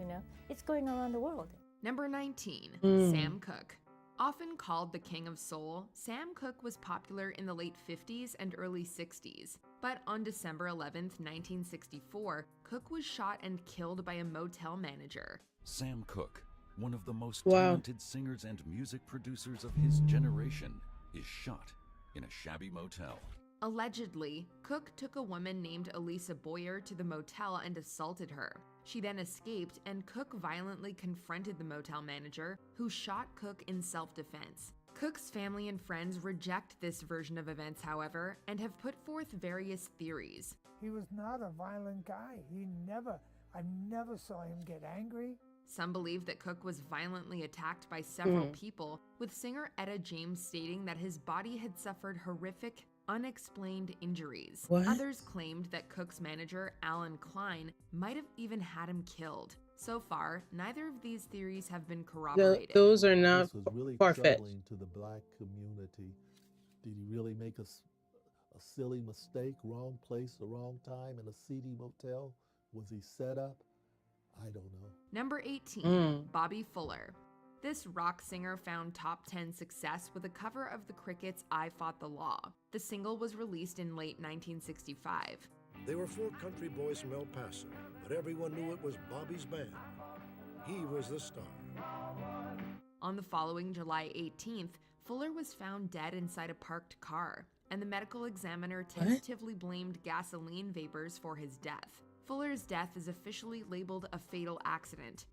it's going around the world. Number 19, Sam Cooke. Often called the King of Soul, Sam Cooke was popular in the late 50s and early 60s. But on December 11th, 1964, Cooke was shot and killed by a motel manager. Sam Cooke, one of the most Wow. talented singers and music producers of his generation, is shot in a shabby motel. Allegedly, Cooke took a woman named Elisa Boyer to the motel and assaulted her. She then escaped, and Cooke violently confronted the motel manager, who shot Cooke in self-defense. Cooke's family and friends reject this version of events, however, and have put forth various theories. He was not a violent guy. I never saw him get angry. Some believe that Cooke was violently attacked by several people, with singer Etta James stating that his body had suffered horrific, unexplained injuries. What? Others claimed that Cooke's manager, Alan Klein, might have even had him killed. So far, neither of these theories have been corroborated. Those are not This was really far-fetched. troubling to the black community. Did he really make a silly mistake, wrong place, the wrong time in a seedy motel? Was he set up? I don't know. Number 18, Bobby Fuller. This rock singer found top 10 success with a cover of the Crickets' I Fought the Law. The single was released in late 1965. They were four country boys from El Paso, but everyone knew it was Bobby's band. He was the star. On the following July 18th, Fuller was found dead inside a parked car, and the medical examiner tentatively blamed gasoline vapors for his death. Fuller's death is officially labeled a fatal accident.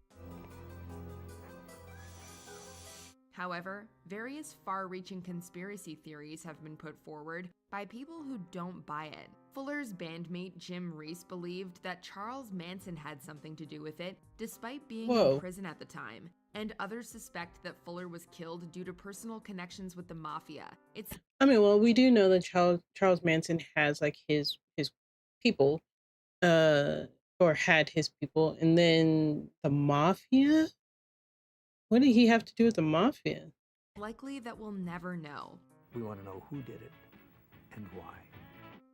However, various far-reaching conspiracy theories have been put forward by people who don't buy it. Fuller's bandmate Jim Reese believed that Charles Manson had something to do with it, despite being in prison at the time, and others suspect that Fuller was killed due to personal connections with the mafia. We do know that Charles Manson has like his people, or had his people, and then the mafia. What did he have to do with the mafia? Likely that we'll never know. We want to know who did it and why.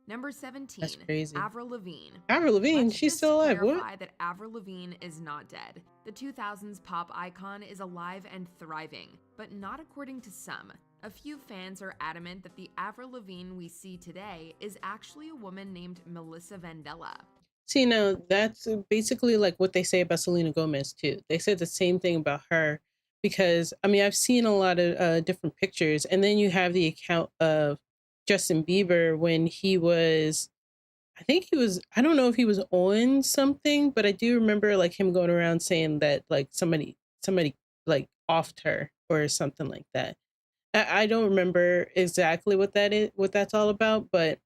Number 17, That's crazy. Avril Lavigne. Avril Lavigne, Let's she's just still alive. clarify What? that Avril Lavigne is not dead. The 2000s pop icon is alive and thriving, but not according to some. A few fans are adamant that the Avril Lavigne we see today is actually a woman named Melissa Vandella. See, now that's basically like what they say about Selena Gomez too. They said the same thing about her because I've seen a lot of different pictures, and then you have the account of Justin Bieber when he was, I don't know if he was on something, but I do remember like him going around saying that like somebody like offed her or something like that. I don't remember exactly what that's all about, but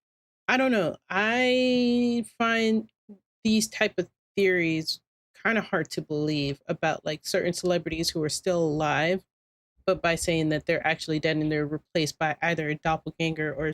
I don't know. I find these type of theories kind of hard to believe about like certain celebrities who are still alive, but by saying that they're actually dead and they're replaced by either a doppelganger or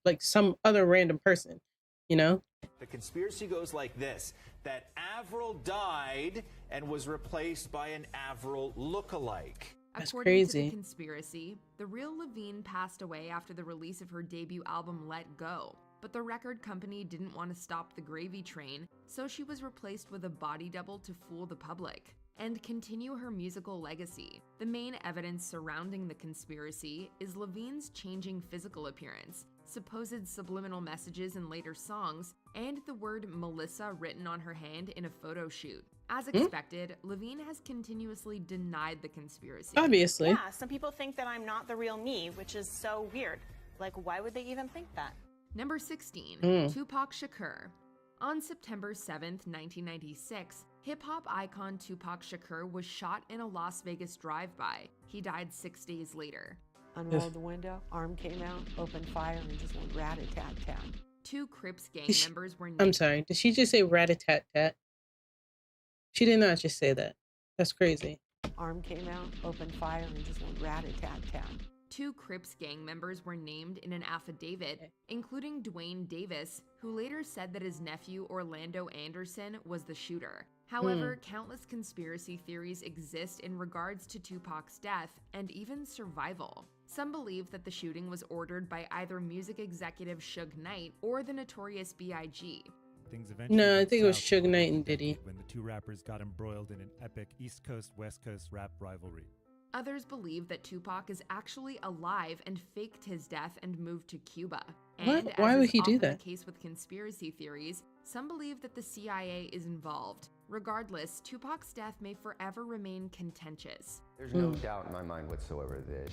like some other random person, The conspiracy goes like this, that Avril died and was replaced by an Avril lookalike. That's According crazy. to the conspiracy, the real Lavigne passed away after the release of her debut album Let Go. But the record company didn't want to stop the gravy train, so she was replaced with a body double to fool the public and continue her musical legacy. The main evidence surrounding the conspiracy is Lavigne's changing physical appearance, supposed subliminal messages in later songs, and the word Melissa written on her hand in a photo shoot. As expected, Lavigne has continuously denied the conspiracy. Obviously. Yeah, some people think that I'm not the real me, which is so weird. Like, why would they even think that? Number 16, Tupac Shakur. On September 7th, 1996, hip-hop icon Tupac Shakur was shot in a Las Vegas drive-by. He died 6 days later. Unrolled the window, arm came out, opened fire, and just went rat-a-tat-tat. 2 Crips gang members were I'm named. sorry. Did she just say rat-a-tat-tat? She did not just say that. That's crazy. Arm came out, opened fire, and just went rat-a-tat-tat. 2 Crips gang members were named in an affidavit, including Dwayne Davis, who later said that his nephew Orlando Anderson was the shooter. However, countless conspiracy theories exist in regards to Tupac's death and even survival. Some believe that the shooting was ordered by either music executive Suge Knight or the Notorious B.I.G. No, I think it was Suge Knight and Diddy. When the two rappers got embroiled in an epic East Coast-West Coast rap rivalry. Others believe that Tupac is actually alive and faked his death and moved to Cuba. And Why as would is he do often that? the case with conspiracy theories, some believe that the CIA is involved. Regardless, Tupac's death may forever remain contentious. There's no doubt in my mind whatsoever that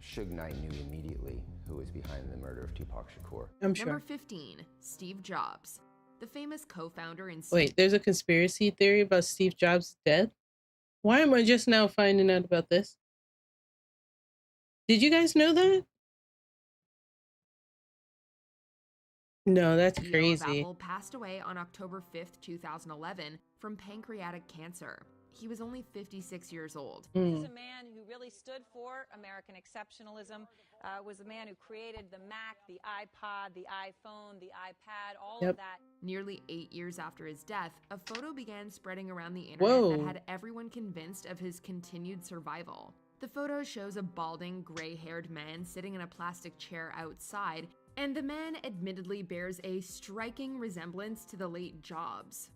Suge Knight knew immediately who was behind the murder of Tupac Shakur. I'm sure. Number 15, Steve Jobs. The famous co-founder and Wait, there's a conspiracy theory about Steve Jobs' death? Why am I just now finding out about this? Did you guys know that? No, that's CEO of crazy. Apple passed away on October 5th, 2011 from pancreatic cancer. He was only 56 years old. He's a man who really stood for American exceptionalism, was a man who created the Mac, the iPod, the iPhone, the iPad, all of that. Nearly 8 years after his death, a photo began spreading around the internet that had everyone convinced of his continued survival. The photo shows a balding, gray-haired man sitting in a plastic chair outside, and the man admittedly bears a striking resemblance to the late Jobs.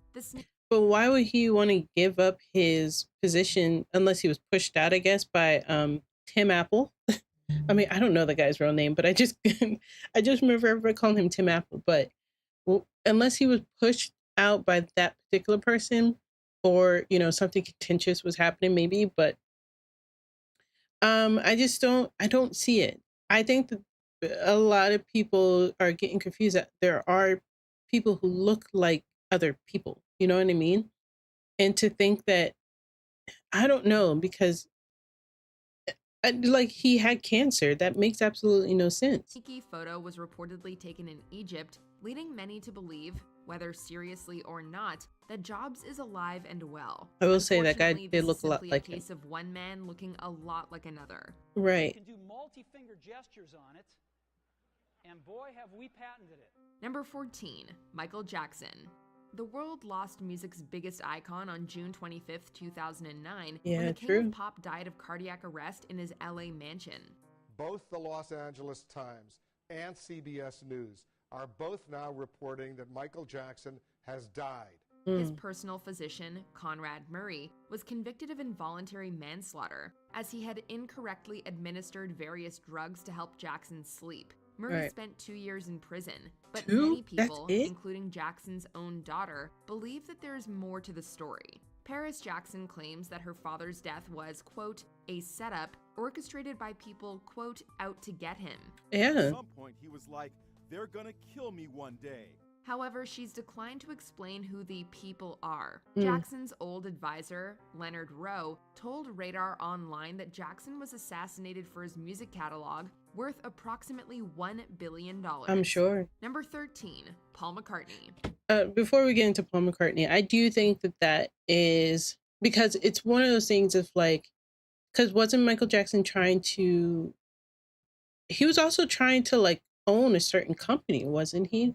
But why would he want to give up his position unless he was pushed out, I guess, by Tim Apple? I mean, I don't know the guy's real name, but I just remember everybody calling him Tim Apple. But unless he was pushed out by that particular person, or something contentious was happening, maybe. But I don't see it. I think that a lot of people are getting confused that there are people who look like other people. You know what I mean? And to think that, I don't know, because like he had cancer, that makes absolutely no sense. The photo was reportedly taken in Egypt, leading many to believe, whether seriously or not, that Jobs is alive and well. I will say that guy did look a lot like him. It's a case of one man looking a lot like another. Right. You can do multi-finger gestures on it, and boy, have we patented it. Number 14, Michael Jackson. The world lost music's biggest icon on June 25th, 2009, when the king of pop died of cardiac arrest in his LA mansion. Both the Los Angeles Times and CBS News are both now reporting that Michael Jackson has died. His personal physician, Conrad Murray, was convicted of involuntary manslaughter as he had incorrectly administered various drugs to help Jackson sleep. Murray spent 2 years in prison, but many people, including Jackson's own daughter, believe that there is more to the story. Paris Jackson claims that her father's death was, quote, a setup orchestrated by people, quote, out to get him. Yeah. At some point, he was like, they're gonna kill me one day. However, she's declined to explain who the people are. Jackson's old advisor, Leonard Rowe, told Radar Online that Jackson was assassinated for his music catalog, worth approximately $1 billion. I'm sure. Number 13, Paul McCartney. Before we get into Paul McCartney, I do think that is because it's one of those things of like, because wasn't Michael Jackson he was also trying to like own a certain company, wasn't he?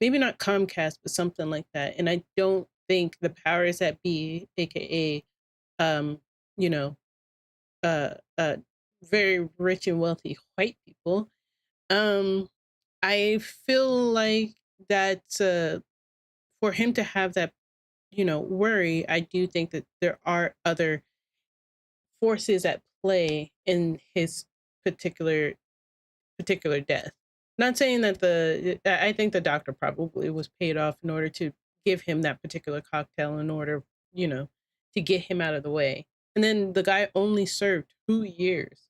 Maybe not Comcast, but something like that. And I don't think the powers that be, aka, very rich and wealthy white people, I feel like that for him to have that, worry, I do think that there are other forces at play in his particular death. Not saying that I think the doctor probably was paid off in order to give him that particular cocktail in order, to get him out of the way. And then the guy only served 2 years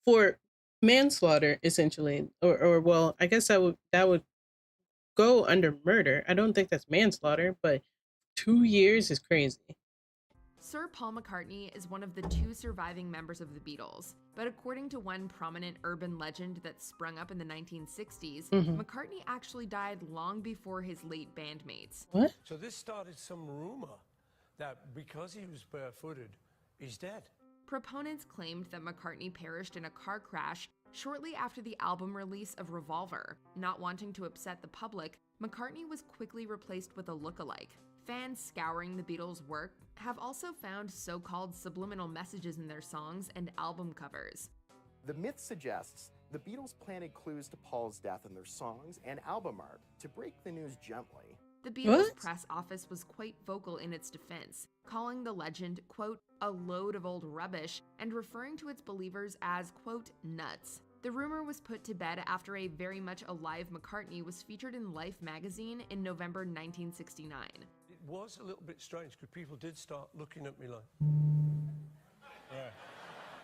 for manslaughter, essentially, or well, I guess that would go under murder. I don't think that's manslaughter, but 2 years is crazy. Sir Paul McCartney is one of the 2 surviving members of the Beatles, but according to one prominent urban legend that sprung up in the 1960s, McCartney actually died long before his late bandmates. What? So this started some rumor that because he was barefooted, he's dead. Proponents claimed that McCartney perished in a car crash shortly after the album release of Revolver. Not wanting to upset the public, McCartney was quickly replaced with a lookalike. Fans scouring the Beatles' work have also found so-called subliminal messages in their songs and album covers. The myth suggests the Beatles planted clues to Paul's death in their songs and album art to break the news gently. The Beatles' press office was quite vocal in its defense, calling the legend, quote, a load of old rubbish, and referring to its believers as, quote, nuts. The rumor was put to bed after a very much alive McCartney was featured in Life magazine in November 1969. It was a little bit strange because people did start looking at me like, yeah.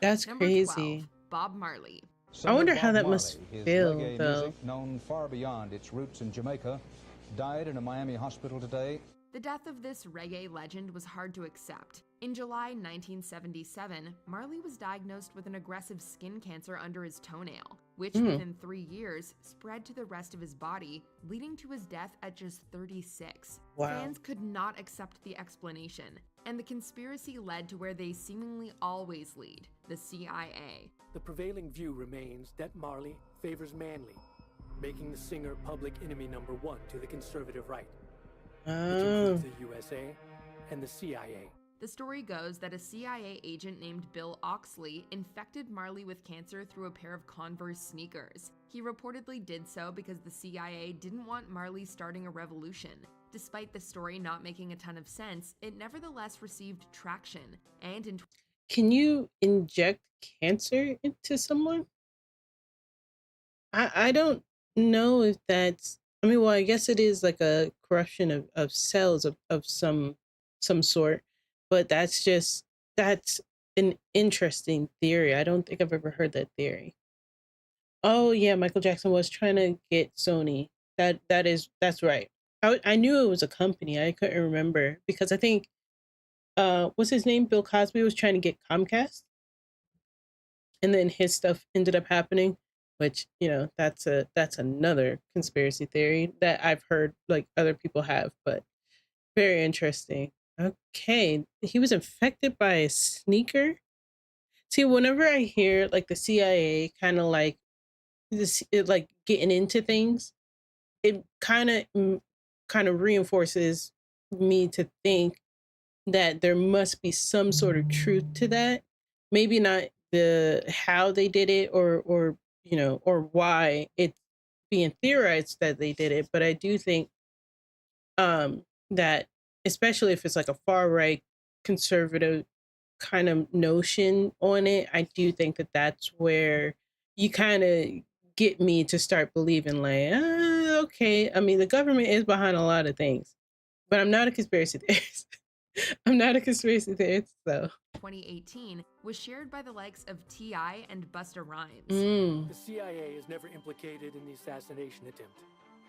That's Number crazy. 12, Bob Marley. I wonder how that must feel, though. Music, known far beyond its roots in Jamaica, died in a Miami hospital today. The death of this reggae legend was hard to accept. In July 1977, Marley was diagnosed with an aggressive skin cancer under his toenail, which within 3 years spread to the rest of his body, leading to his death at just 36. Wow. Fans could not accept the explanation, and the conspiracy led to where they seemingly always lead, the CIA. The prevailing view remains that Marley favors Manley, making the singer public enemy number 1 to the conservative right, which includes the USA and the CIA. The story goes that a CIA agent named Bill Oxley infected Marley with cancer through a pair of Converse sneakers. He reportedly did so because the CIA didn't want Marley starting a revolution. Despite the story not making a ton of sense, it nevertheless received traction, and in Can you inject cancer into someone? I don't know if that's, I mean, well, I guess it is like a corruption of cells of some sort, but that's an interesting theory. I don't think I've ever heard that theory. Oh yeah, Michael Jackson was trying to get Sony. That's right. I knew it was a company. I couldn't remember because I think what's his name? Bill Cosby was trying to get Comcast, and then his stuff ended up happening, which, you know, that's another conspiracy theory that I've heard like other people have, but very interesting. Okay, he was infected by a sneaker. See, whenever I hear like the CIA kind of like this, like getting into things, it kind of reinforces me to think that there must be some sort of truth to that. Maybe not the how they did it or you know, or why it's being theorized that they did it, but I do think that especially if it's like a far right conservative kind of notion on it, I do think that that's where you kind of get me to start believing like, okay, I mean, the government is behind a lot of things, but I'm not a conspiracy theorist. I'm not a conspiracy theorist, so. 2018 was shared by the likes of T.I. and Busta Rhymes. The CIA is never implicated in the assassination attempt,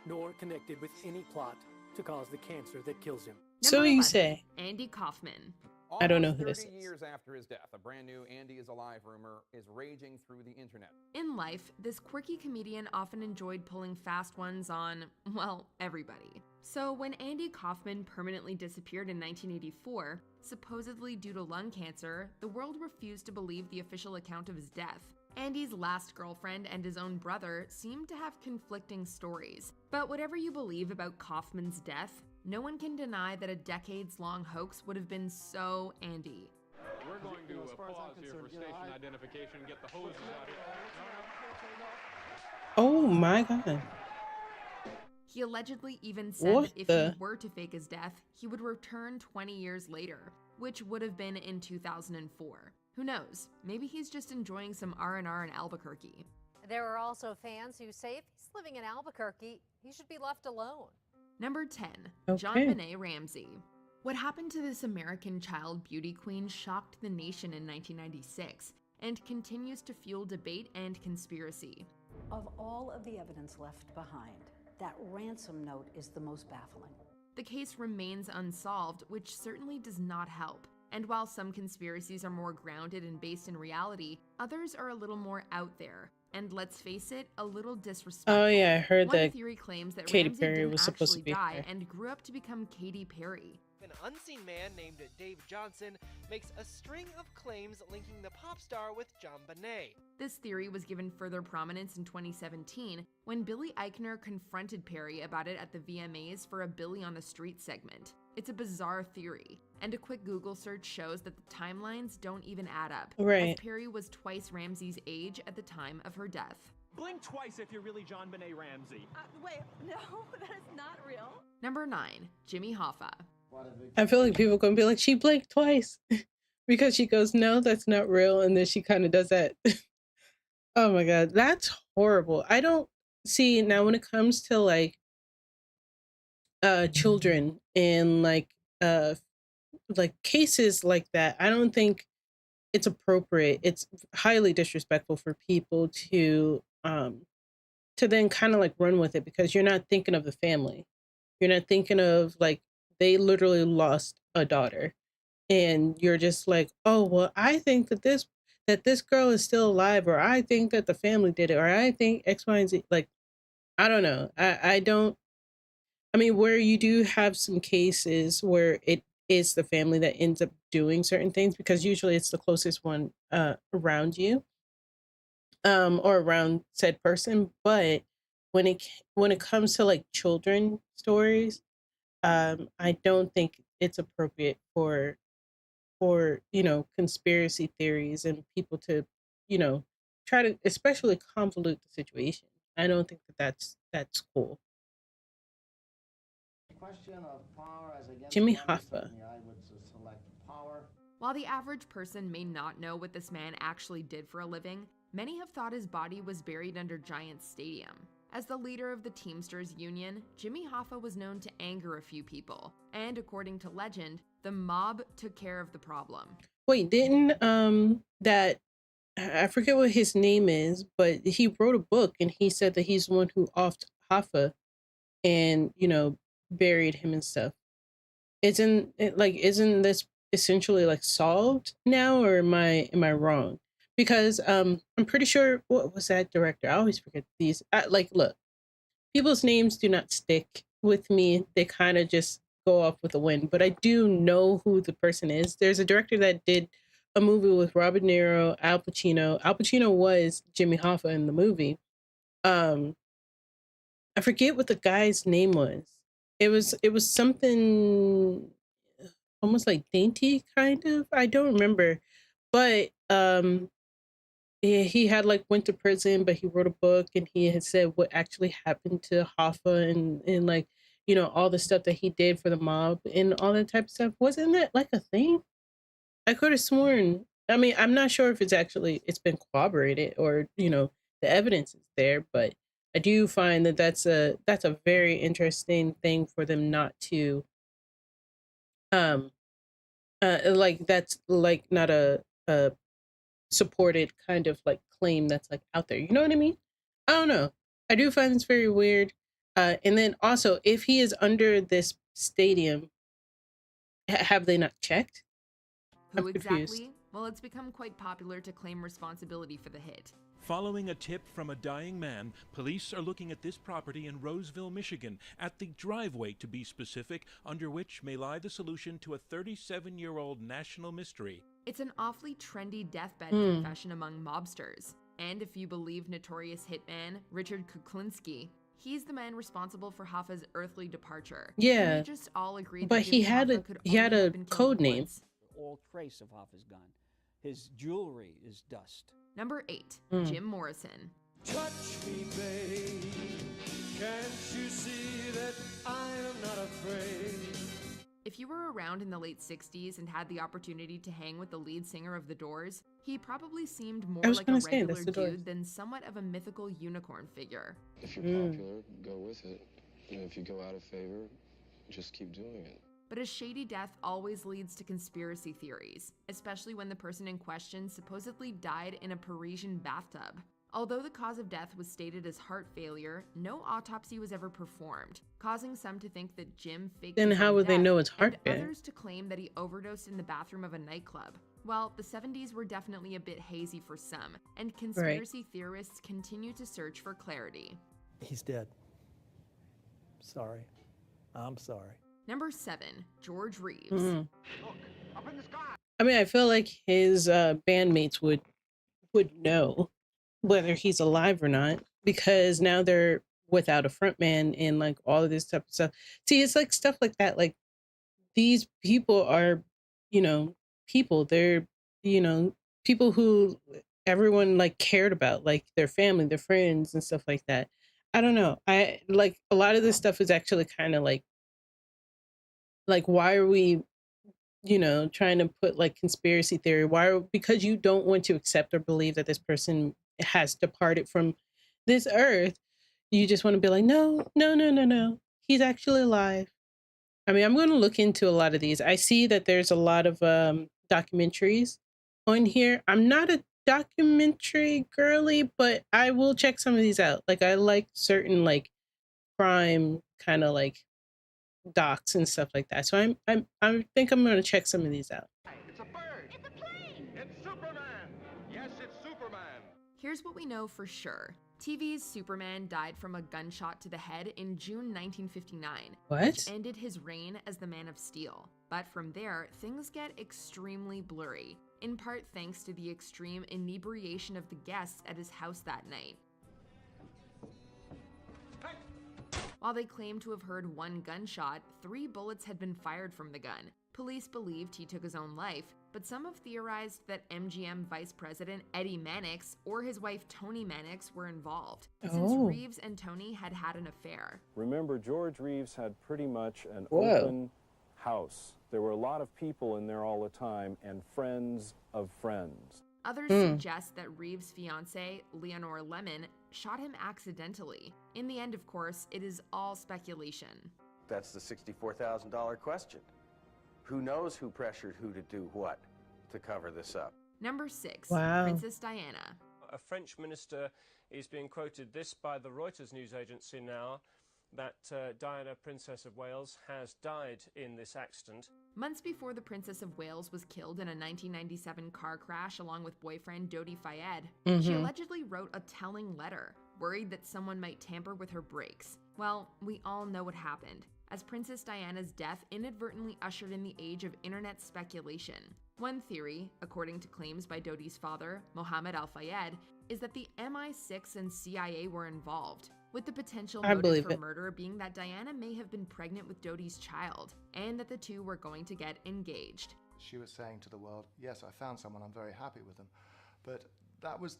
nor connected with any plot to cause the cancer that kills him. So you say. Andy Kaufman. I don't know who this is. 30 years after his death, a brand new Andy is alive rumor is raging through the internet. In life, this quirky comedian often enjoyed pulling fast ones on, well, everybody. So when Andy Kaufman permanently disappeared in 1984, supposedly due to lung cancer, the world refused to believe the official account of his death. Andy's last girlfriend and his own brother seemed to have conflicting stories. But whatever you believe about Kaufman's death, no one can deny that a decades-long hoax would have been so Andy. We're going to pause here for station identification, get the hoses out here. Oh my God. He allegedly even said that if he were to fake his death, he would return 20 years later, which would have been in 2004. Who knows? Maybe he's just enjoying some R&R in Albuquerque. There are also fans who say if he's living in Albuquerque, he should be left alone. Number 10, JonBenet Ramsey. What happened to this American child beauty queen shocked the nation in 1996 and continues to fuel debate and conspiracy. Of all of the evidence left behind, that ransom note is the most baffling. The case remains unsolved, which certainly does not help. And while some conspiracies are more grounded and based in reality, others are a little more out there. And let's face it, a little disrespectful. Oh yeah, I heard One that theory claims that Katy Ramsey Perry didn't was supposed to actually be die there. and grew up to become Katy Perry. An unseen man named Dave Johnson makes a string of claims linking the pop star with John Bonet. This theory was given further prominence in 2017 when Billy Eichner confronted Perry about it at the VMAs for a Billy on the Street segment. It's a bizarre theory, and a quick Google search shows that the timelines don't even add up, Right. as Perry was twice Ramsey's age at the time of her death. Blink twice if you're really John Bonet Ramsey. Wait, no, that is not real. Number 9, Jimmy Hoffa. I feel like people are gonna be like, she blinked twice. Because she goes, no, that's not real. And then she kind of does that. Oh my God, that's horrible. I don't see now when it comes to like children and like cases like that, I don't think it's appropriate. It's highly disrespectful for people to then kind of like run with it, because you're not thinking of the family. You're not thinking of like, they literally lost a daughter, and you're just like, oh well, I think that this girl is still alive, or I think that the family did it, or I think X, Y, and Z. Like, I don't know. I mean, where you do have some cases where it is the family that ends up doing certain things, because usually it's the closest one around you, or around said person. But when it comes to like children stories, I don't think it's appropriate for conspiracy theories and people to try to especially convolute the situation. I don't think that's cool. Question of power as against Jimmy one, Hoffa. certainly I would select power. While the average person may not know what this man actually did for a living, many have thought his body was buried under Giants Stadium. As the leader of the Teamsters Union, Jimmy Hoffa was known to anger a few people, and according to legend, the mob took care of the problem. Wait, didn't that I forget what his name is, but he wrote a book and he said that he's the one who offed Hoffa and buried him and stuff. Isn't this essentially like solved now, or am I wrong? Because I'm pretty sure, what was that director? I always forget these. Look, people's names do not stick with me. They kind of just go off with the wind. But I do know who the person is. There's a director that did a movie with Robert De Niro, Al Pacino. Al Pacino was Jimmy Hoffa in the movie. I forget what the guy's name was. It was something almost like dainty, kind of. I don't remember, but yeah, he had like went to prison, but he wrote a book and he had said what actually happened to Hoffa and like all the stuff that he did for the mob and all that type of stuff. Wasn't that like a thing? I could have sworn. I mean, I'm not sure if it's been corroborated or the evidence is there, but I do find that that's a very interesting thing for them not to like, that's like not a supported kind of like claim that's like out there. You know what I mean? I don't know. I do find this very weird. And then also, if he is under this stadium, have they not checked? Who exactly? Well, it's become quite popular to claim responsibility for the hit. Following a tip from a dying man, police are looking at this property in Roseville, Michigan, at the driveway to be specific, under which may lie the solution to a 37-year-old national mystery. It's an awfully trendy deathbed confession among mobsters. And if you believe notorious hitman Richard Kuklinski, he's the man responsible for Hoffa's earthly departure. Yeah, we just all agreed but that he had a code name. All trace of Hoffa's gone. His jewelry is dust. Number 8, Jim Morrison. Touch me, babe. Can't you see that I am not afraid? If you were around in the late 60s and had the opportunity to hang with the lead singer of The Doors, he probably seemed more like a regular dude than somewhat of a mythical unicorn figure. If you're popular, go with it. And if you go out of favor, just keep doing it. But a shady death always leads to conspiracy theories, especially when the person in question supposedly died in a Parisian bathtub. Although the cause of death was stated as heart failure, no autopsy was ever performed, causing some to think that Jim faked Then his how own would they death, know it's heart and failure? others to claim that he overdosed in the bathroom of a nightclub. Well, the 70s were definitely a bit hazy for some, and conspiracy theorists continue to search for clarity. He's dead. Sorry. I'm sorry. Number 7, George Reeves. Mhm. I mean, I feel like his bandmates would know whether he's alive or not, because now they're without a frontman and like all of this type of stuff. See, it's like stuff like that. Like these people are, you know, people. They're, you know, people who everyone like cared about, like their family, their friends, and stuff like that. I don't know. I like a lot of this stuff is actually kind of like why are we, you know, trying to put like conspiracy theory? Because you don't want to accept or believe that this person has departed from this earth. You just want to be like, no, no, no, no, no. He's actually alive. I mean, I'm going to look into a lot of these. I see that there's a lot of documentaries on here. I'm not a documentary girly, but I will check some of these out. Like I like certain like crime kind of like docs and stuff like that. So I think I'm going to check some of these out. It's a bird. It's a plane. It's Superman. Yes, it's Superman. Here's what we know for sure. TV's Superman died from a gunshot to the head in June 1959, which ended his reign as the Man of Steel. But from there, things get extremely blurry, in part thanks to the extreme inebriation of the guests at his house that night. While they claimed to have heard one gunshot, 3 bullets had been fired from the gun. Police believed he took his own life, but some have theorized that MGM Vice President Eddie Mannix or his wife Toni Mannix were involved, since Reeves and Toni had had an affair. Remember, George Reeves had pretty much an Whoa. open house. There were a lot of people in there all the time, and friends of friends. Others suggest that Reeves' fiancée, Leonore Lemon, shot him accidentally. In the end, of course, it is all speculation. That's the $64,000 question. Who knows who pressured who to do what to cover this up? Number 6, Wow. Princess Diana. A French minister is being quoted this by the Reuters news agency now, that Diana, Princess of Wales, has died in this accident. Months before the Princess of Wales was killed in a 1997 car crash along with boyfriend Dodi Fayed, she allegedly wrote a telling letter, worried that someone might tamper with her brakes. Well, we all know what happened, as Princess Diana's death inadvertently ushered in the age of internet speculation. One theory, according to claims by Dodi's father, Mohammed Al-Fayed, is that the MI6 and CIA were involved, with the potential motive for murder being that Diana may have been pregnant with Dodi's child, and that the two were going to get engaged. She was saying to the world, yes, I found someone, I'm very happy with them. But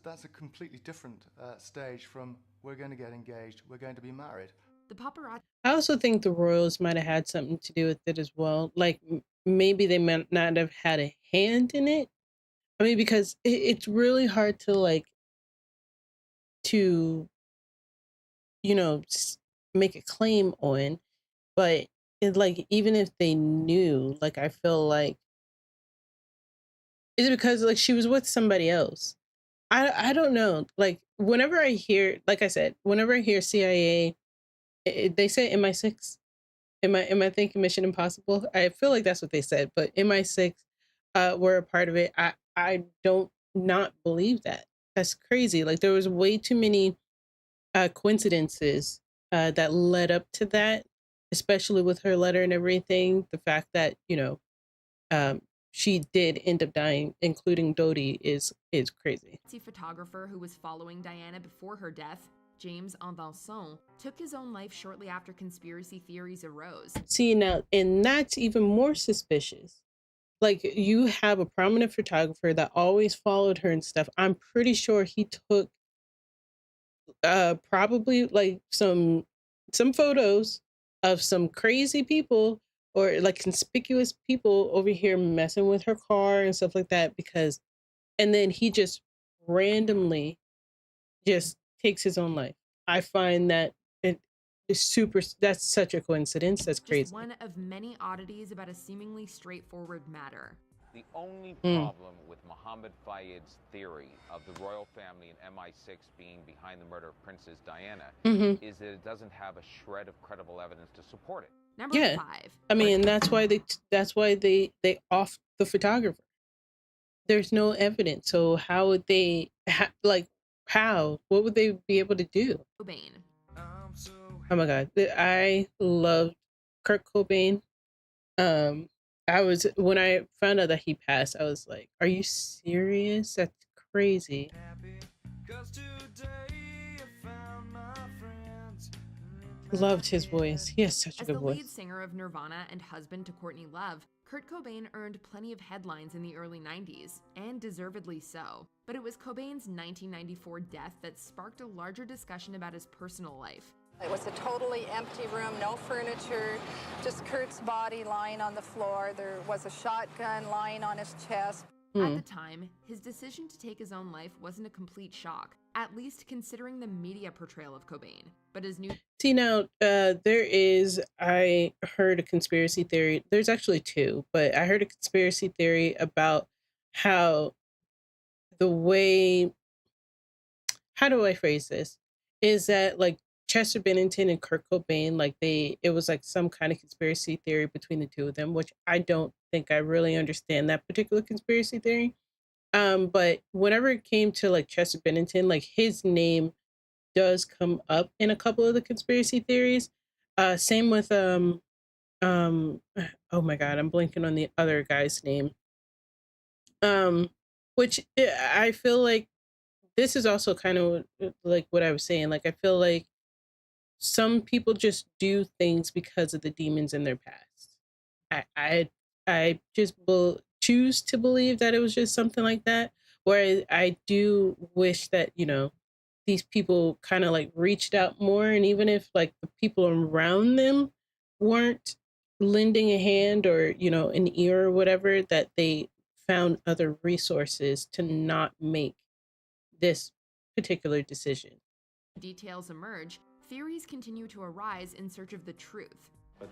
that's a completely different stage from we're going to get engaged, we're going to be married. The paparazzi. I also think the royals might have had something to do with it as well. Like maybe they might not have had a hand in it. I mean, because it's really hard to like you know, make a claim on, but it, like even if they knew, like I feel like, is it because like she was with somebody else? I don't know. Like whenever I hear, like I said, whenever I hear CIA, they say MI6. Am I thinking Mission Impossible? I feel like that's what they said, but MI6 were a part of it. I don't not believe that. That's crazy. Like there was way too many coincidences that led up to that, especially with her letter and everything. The fact that, you know, she did end up dying, including Dodi, is crazy. Photographer who was following Diana before her death, James Andanson, took his own life shortly after conspiracy theories arose. See, now, and that's even more suspicious. Like, you have a prominent photographer that always followed her and stuff. I'm pretty sure he took probably like some photos of some crazy people or like conspicuous people over here messing with her car and stuff like that, because and then he just randomly just takes his own life. I find that it is that's such a coincidence. That's crazy. Just one of many oddities about a seemingly straightforward matter. The only Mm. problem with Mohammed Fayed's theory of the royal family and MI6 being behind the murder of Princess Diana Mhm. is that it doesn't have a shred of credible evidence to support it. Number Yeah. 5. I mean, that's why they off the photographer. There's no evidence. So how would they how? What would they be able to do? Cobain. Oh my god. I loved Kurt Cobain. When I found out that he passed, I was like, "Are you serious? That's crazy." Loved his voice. He has such a As good the lead voice. singer of Nirvana and husband to Courtney Love, Kurt Cobain earned plenty of headlines in the early 90s, and deservedly so. But it was Cobain's 1994 death that sparked a larger discussion about his personal life. It was a totally empty room, no furniture, just Kurt's body lying on the floor. There was a shotgun lying on his chest. At the time, his decision to take his own life wasn't a complete shock, at least considering the media portrayal of Cobain. But his new See now, I heard a conspiracy theory. There's actually two, but I heard a conspiracy theory about how the way, how do I phrase this? Is that like Chester Bennington and Kurt Cobain, it was like some kind of conspiracy theory between the two of them, which I don't think I really understand that particular conspiracy theory. But whenever it came to like Chester Bennington, like his name does come up in a couple of the conspiracy theories. Same with um oh my god, I'm blanking on the other guy's name. Which I feel like this is also kind of like what I was saying. Like I feel like some people just do things because of the demons in their past. I just choose to believe that it was just something like that. Where I do wish that, these people kind of like reached out more, and even if like the people around them weren't lending a hand or, an ear or whatever, that they found other resources to not make this particular decision. details emerge, theories continue to arise in search of the truth. But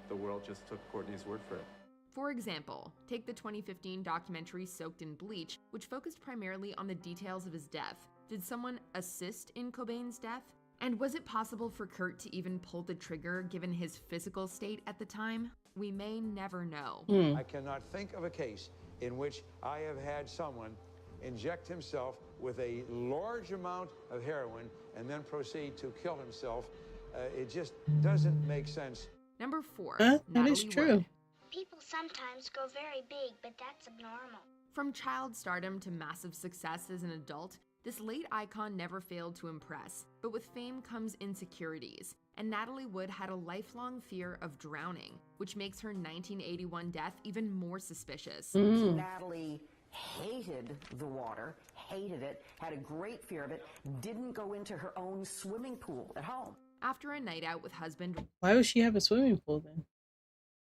the world just took Courtney's word for it. For example, take the 2015 documentary Soaked in Bleach, which focused primarily on the details of his death. Did someone assist in Cobain's death? And was it possible for Kurt to even pull the trigger given his physical state at the time? We may never know. I cannot think of a case in which I have had someone inject himself with a large amount of heroin and then proceed to kill himself. It just doesn't make sense. Number 4. That Natalie is true. Wood. People sometimes go very big, but that's abnormal. From child stardom to massive success as an adult, this late icon never failed to impress. But with fame comes insecurities, and Natalie Wood had a lifelong fear of drowning, which makes her 1981 death even more suspicious. Natalie hated the water, hated it, had a great fear of it, didn't go into her own swimming pool at home. After a night out with husband... Why would she have a swimming pool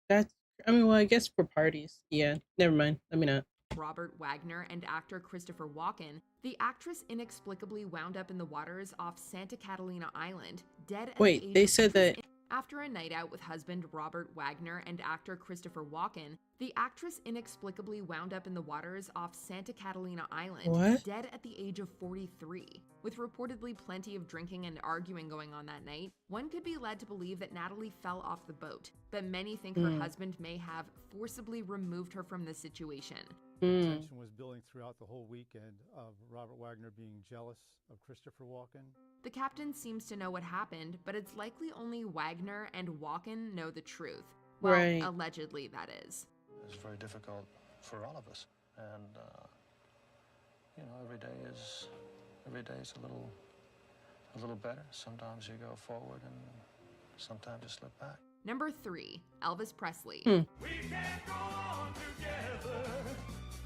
then? Well, I guess for parties. Yeah, never mind. Let me not. Robert Wagner and actor Christopher Walken, the actress inexplicably wound up in the waters off Santa Catalina Island, dead at the age Wait, they said that... After a night out with husband Robert Wagner and actor Christopher Walken, the actress inexplicably wound up in the waters off Santa Catalina Island, dead at the age of 43. With reportedly plenty of drinking and arguing going on that night, one could be led to believe that Natalie fell off the boat, but many think her husband may have forcibly removed her from the situation. Tension was building throughout the whole weekend of Robert Wagner being jealous of Christopher Walken. The captain seems to know what happened, but it's likely only Wagner and Walken know the truth. Well, right. Allegedly, that is. It's very difficult for all of us, and every day is a little better. Sometimes you go forward, and sometimes you slip back. Number 3, Elvis Presley. We can't go on together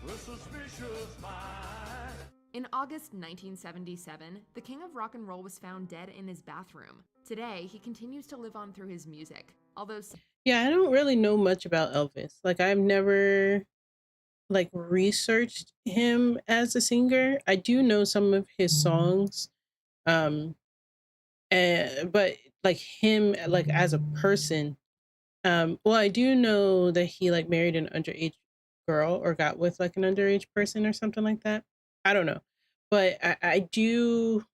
with suspicious minds. In August 1977, the king of rock and roll was found dead in his bathroom. Today, he continues to live on through his music, although... Yeah, I don't really know much about Elvis. Like, I've never, researched him as a singer. I do know some of his songs. But, him, as a person... well, I do know that he, married an underage girl or got with like an underage person or something like that. I don't know. But I do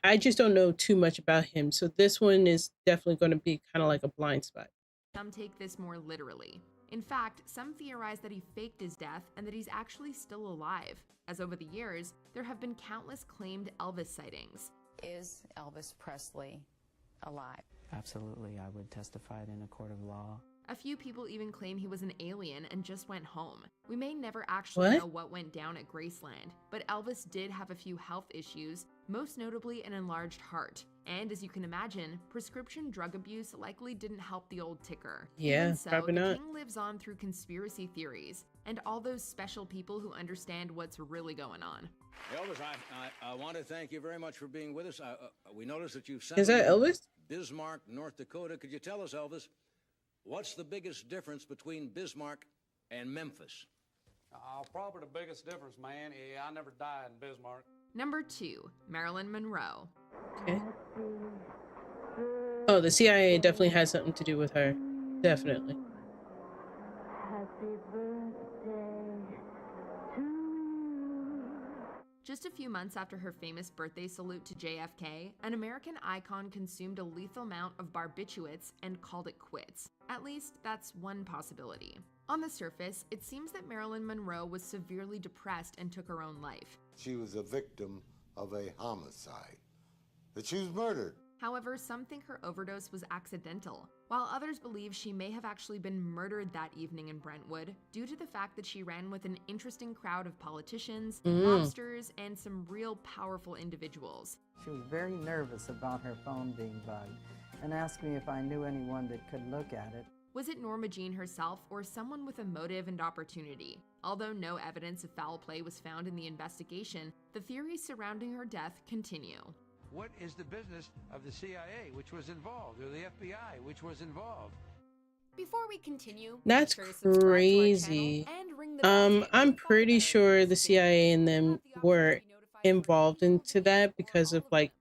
I just don't know too much about him. So this one is definitely going to be kind of like a blind spot. Some take this more literally. In fact, some theorize that he faked his death and that he's actually still alive, as over the years, there have been countless claimed Elvis sightings. Is Elvis Presley alive? Absolutely, I would testify it in a court of law. A few people even claim he was an alien and just went home. We may never actually know what went down at Graceland, but Elvis did have a few health issues, most notably an enlarged heart. And as you can imagine, prescription drug abuse likely didn't help the old ticker. Yeah, Even so, probably the not. king lives on through conspiracy theories and all those special people who understand what's really going on. Elvis, I want to thank you very much for being with us. We noticed that you've Is that Elvis? Bismarck, North Dakota. Could you tell us, Elvis, what's the biggest difference between Bismarck and Memphis? Probably the biggest difference, man. Yeah, I never died in Bismarck. Number 2, Marilyn Monroe. Okay. Oh, the CIA definitely has something to do with her. Definitely. Just a few months after her famous birthday salute to JFK, an American icon consumed a lethal amount of barbiturates and called it quits. At least, that's one possibility. On the surface, it seems that Marilyn Monroe was severely depressed and took her own life. She was a victim of a homicide, that she was murdered. However, some think her overdose was accidental, while others believe she may have actually been murdered that evening in Brentwood due to the fact that she ran with an interesting crowd of politicians, mobsters, and some real powerful individuals. She was very nervous about her phone being bugged and asked me if I knew anyone that could look at it. Was it Norma Jean herself or someone with a motive and opportunity? Although no evidence of foul play was found in the investigation, the theories surrounding her death continue. What is the business of the CIA, which was involved, or the FBI, which was involved? Before we continue, That's crazy. I'm pretty sure the CIA and them were involved into that because of like,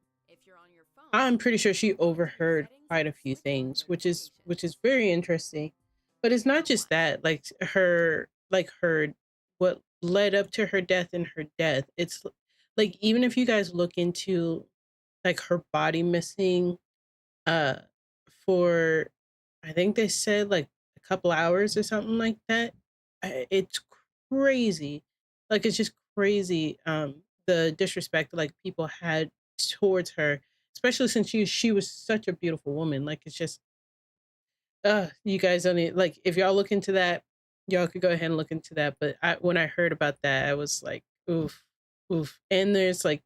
I'm pretty sure she overheard quite a few things, which is very interesting. But it's not just that, like her what led up to her death and her death. It's like, even if you guys look into like her body missing for, I think they said like a couple hours or something like that. It's crazy. Like, it's just crazy the disrespect like people had towards her, especially since she was such a beautiful woman. Like, it's just you guys only, like, if y'all look into that, y'all could go ahead and look into that. But when I heard about that, I was like, oof. And there's like,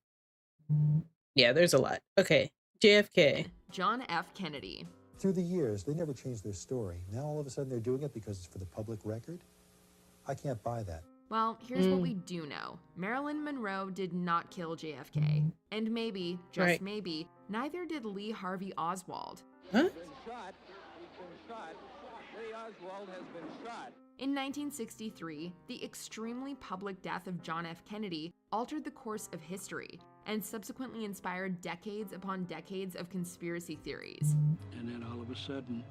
yeah, there's a lot. Okay, JFK. John F. Kennedy. Through the years, they never changed their story. Now all of a sudden they're doing it because it's for the public record? I can't buy that. Well, here's what we do know. Marilyn Monroe did not kill JFK. And maybe, just maybe, neither did Lee Harvey Oswald. Huh? He's been shot. Lee Oswald has been shot. In 1963, the extremely public death of John F. Kennedy altered the course of history and subsequently inspired decades upon decades of conspiracy theories. And then all of a sudden,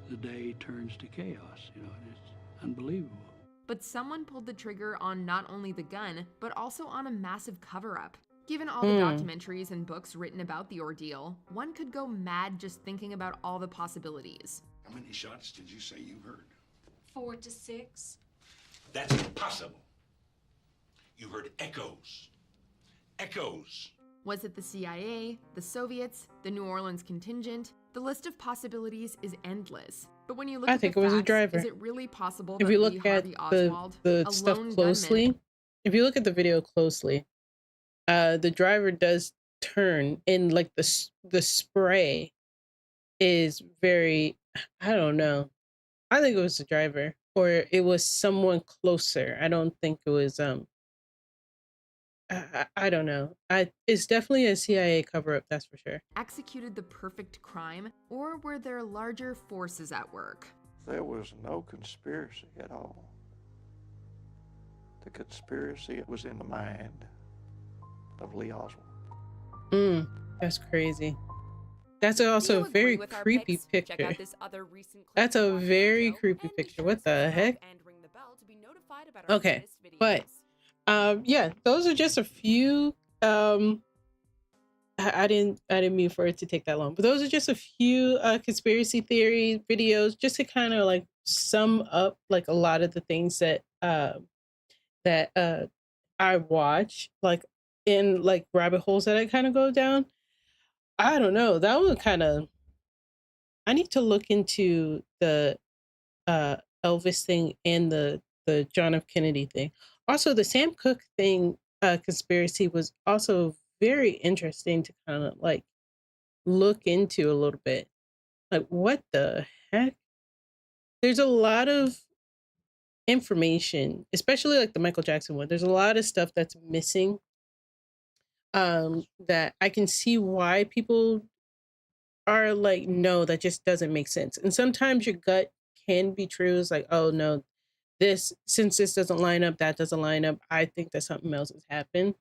the day turns to chaos. You know, it's unbelievable. But someone pulled the trigger on not only the gun, but also on a massive cover-up. Given all the documentaries and books written about the ordeal, one could go mad just thinking about all the possibilities. How many shots did you say you heard? 4 to 6. That's impossible. You heard echoes. Echoes. Was it the CIA, the Soviets, the New Orleans contingent? The list of possibilities is endless. But when you look I at think the it was a facts, driver. is it really possible If that you Lee look at Harvey Oswald, the a stuff lone closely, gunman, if you look at the video closely, the driver does turn, and like the spray is very, I don't know. I think it was the driver, or it was someone closer. I don't think it was I don't know. It's definitely a CIA cover-up, that's for sure. executed the perfect crime, or were there larger forces at work? There was no conspiracy at all. The conspiracy was in the mind of Lee Oswald. That's crazy. That's also a very with our creepy picks? Check picture. out this other recent clip That's a very creepy picture. What the heck? and ring the bell to be notified about our Okay, latest videos. but yeah, those are just a few. I didn't mean for it to take that long, but those are just a few conspiracy theory videos, just to kind of like sum up like a lot of the things that I watch, like in like rabbit holes that I kind of go down. I don't know. That one kind of, I need to look into the Elvis thing and the John F. Kennedy thing. Also, the Sam Cooke thing conspiracy was also very interesting to kind of like look into a little bit. Like, what the heck? There's a lot of information, especially like the Michael Jackson one. There's a lot of stuff that's missing. That I can see why people are like, no, that just doesn't make sense. And sometimes your gut can be true. It's like, oh no, since this doesn't line up, that doesn't line up, I think that something else has happened.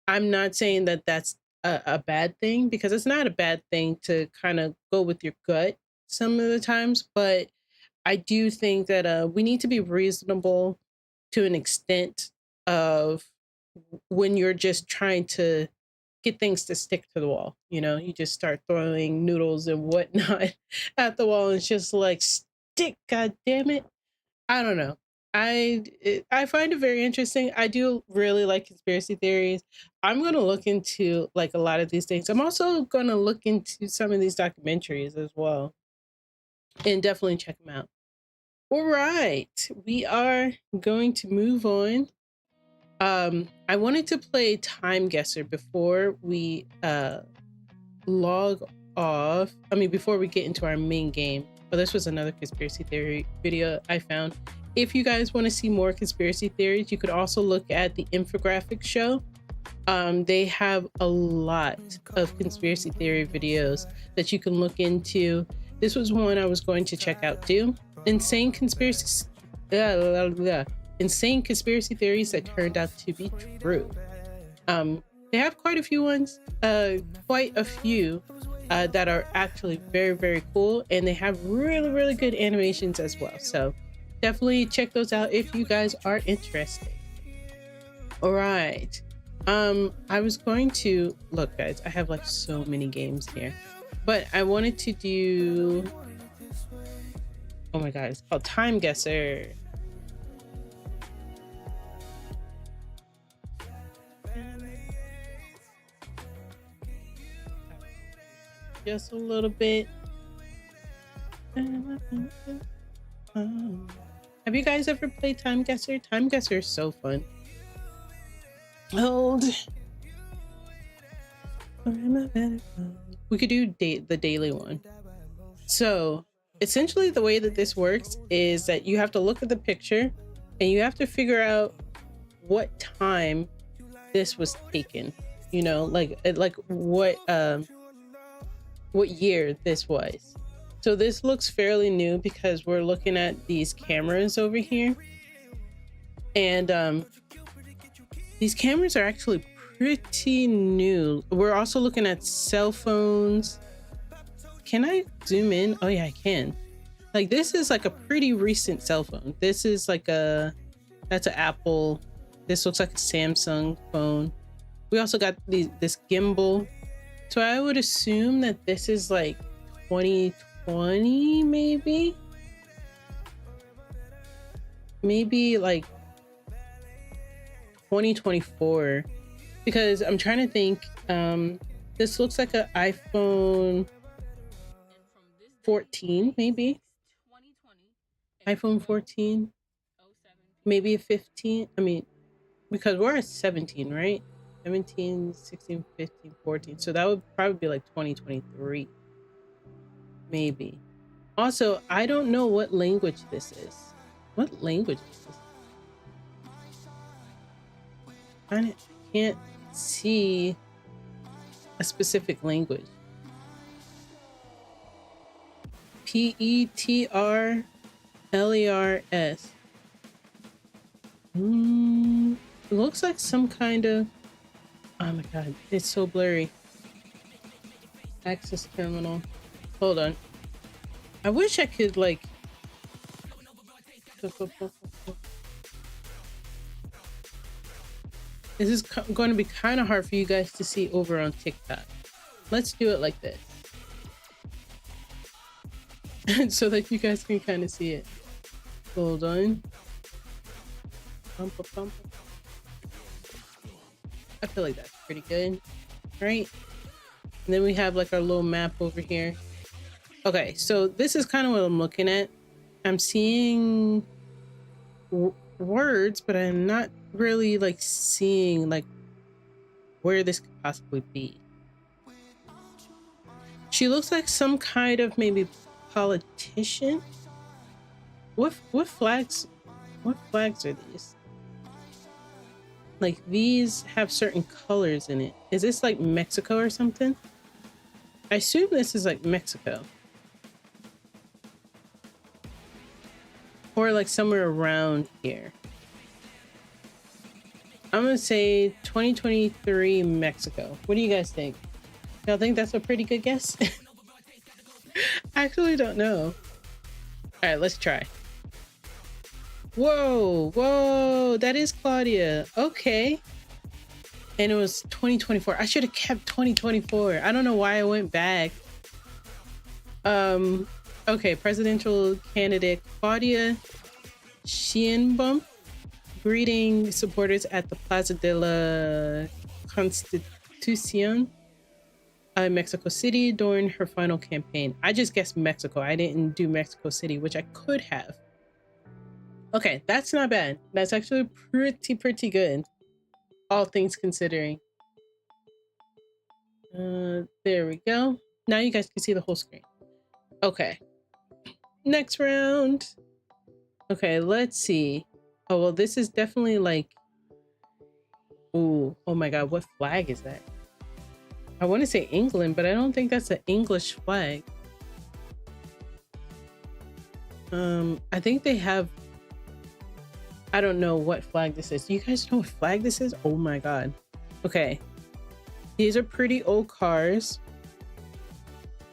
I'm not saying that that's a bad thing, because it's not a bad thing to kind of go with your gut some of the times, but I do think that we need to be reasonable to an extent of when you're just trying to get things to stick to the wall. You know, you just start throwing noodles and whatnot at the wall, and it's just like, stick, god damn it. I don't know. I find it very interesting. I do really like conspiracy theories. I'm gonna look into like a lot of these things. I'm also gonna look into some of these documentaries as well, and definitely check them out. All right, we are going to move on. I wanted to play TimeGuesser before we log off. I mean, before we get into our main game. But this was another conspiracy theory video I found. If you guys want to see more conspiracy theories, you could also look at the infographic show. They have a lot of conspiracy theory videos that you can look into. This was one I was going to check out too. Insane conspiracy theories that turned out to be true. They have quite a few ones, that are actually very, very cool, and they have really, really good animations as well. So definitely check those out if you guys are interested. All right. I was going to look, guys, I have like so many games here, but I wanted to do, oh my god, it's called TimeGuesser. Just a little bit. Have you guys ever played TimeGuesser? TimeGuesser is so fun. Hold. We could do the daily one. So essentially the way that this works is that you have to look at the picture and you have to figure out what time this was taken. You know, like what year this was. So this looks fairly new because we're looking at these cameras over here. And these cameras are actually pretty new. We're also looking at cell phones. Can I zoom in? Oh yeah, I can. Like, this is like a pretty recent cell phone. This is like that's an Apple. This looks like a Samsung phone. We also got this gimbal. So I would assume that this is like 2020, maybe like 2024, because I'm trying to think. This looks like an iPhone 14, maybe iPhone 14, maybe a 15. I mean, because we're at 17, right? 17, 16, 15, 14. So that would probably be like 2023. Maybe. Also, I don't know what language this is. What language is this? I can't see a specific language. Petrlers. It looks like some kind of, oh my god, it's so blurry. Access terminal. Hold on. I wish I could like. This is going to be kind of hard for you guys to see over on TikTok. Let's do it like this. So that you guys can kind of see it. Hold on. I feel like that's pretty good, right? And then we have like our little map over here. Okay, so this is kind of what I'm looking at. I'm seeing words, but I'm not really like seeing like where this could possibly be. She looks like some kind of maybe politician. What flags? What flags are these? Like these have certain colors in it. Is this like Mexico or something? I assume this is like Mexico. Or like somewhere around here. I'm gonna say 2023 Mexico. What do you guys think? Y'all think that's a pretty good guess? I actually don't know. All right, let's try. Whoa, whoa, that is Claudia. Okay. And it was 2024. I should have kept 2024. I don't know why I went back. Okay, presidential candidate Claudia Sheinbaum greeting supporters at the Plaza de la Constitucion, Mexico City during her final campaign. I just guessed Mexico. I didn't do Mexico City, which I could have. Okay, that's not bad. That's actually pretty good, all things considering. There we go. Now you guys can see the whole screen. Okay. Next round. Okay, let's see. Oh, well, this is definitely like... Ooh, oh my god, what flag is that? I want to say England, but I don't think that's an English flag. I think they have... I don't know what flag this is. Do you guys know what flag this is? Oh my god. Okay. These are pretty old cars.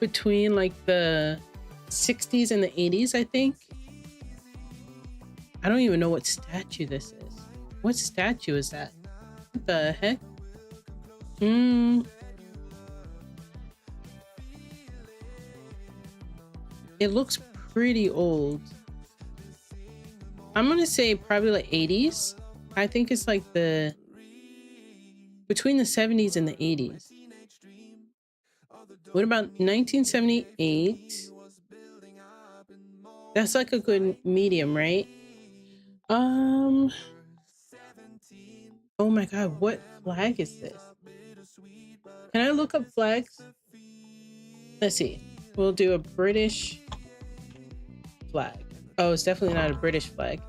Between like the 60s and the 80s, I think. I don't even know what statue this is. What statue is that? What the heck? It looks pretty old. I'm gonna say probably like 80s. I think it's like the between the 70s and the 80s. What about 1978? That's like a good medium, right? Oh my god, what flag is this? Can I look up flags? Let's see. We'll do a British flag. Oh, it's definitely not a British flag.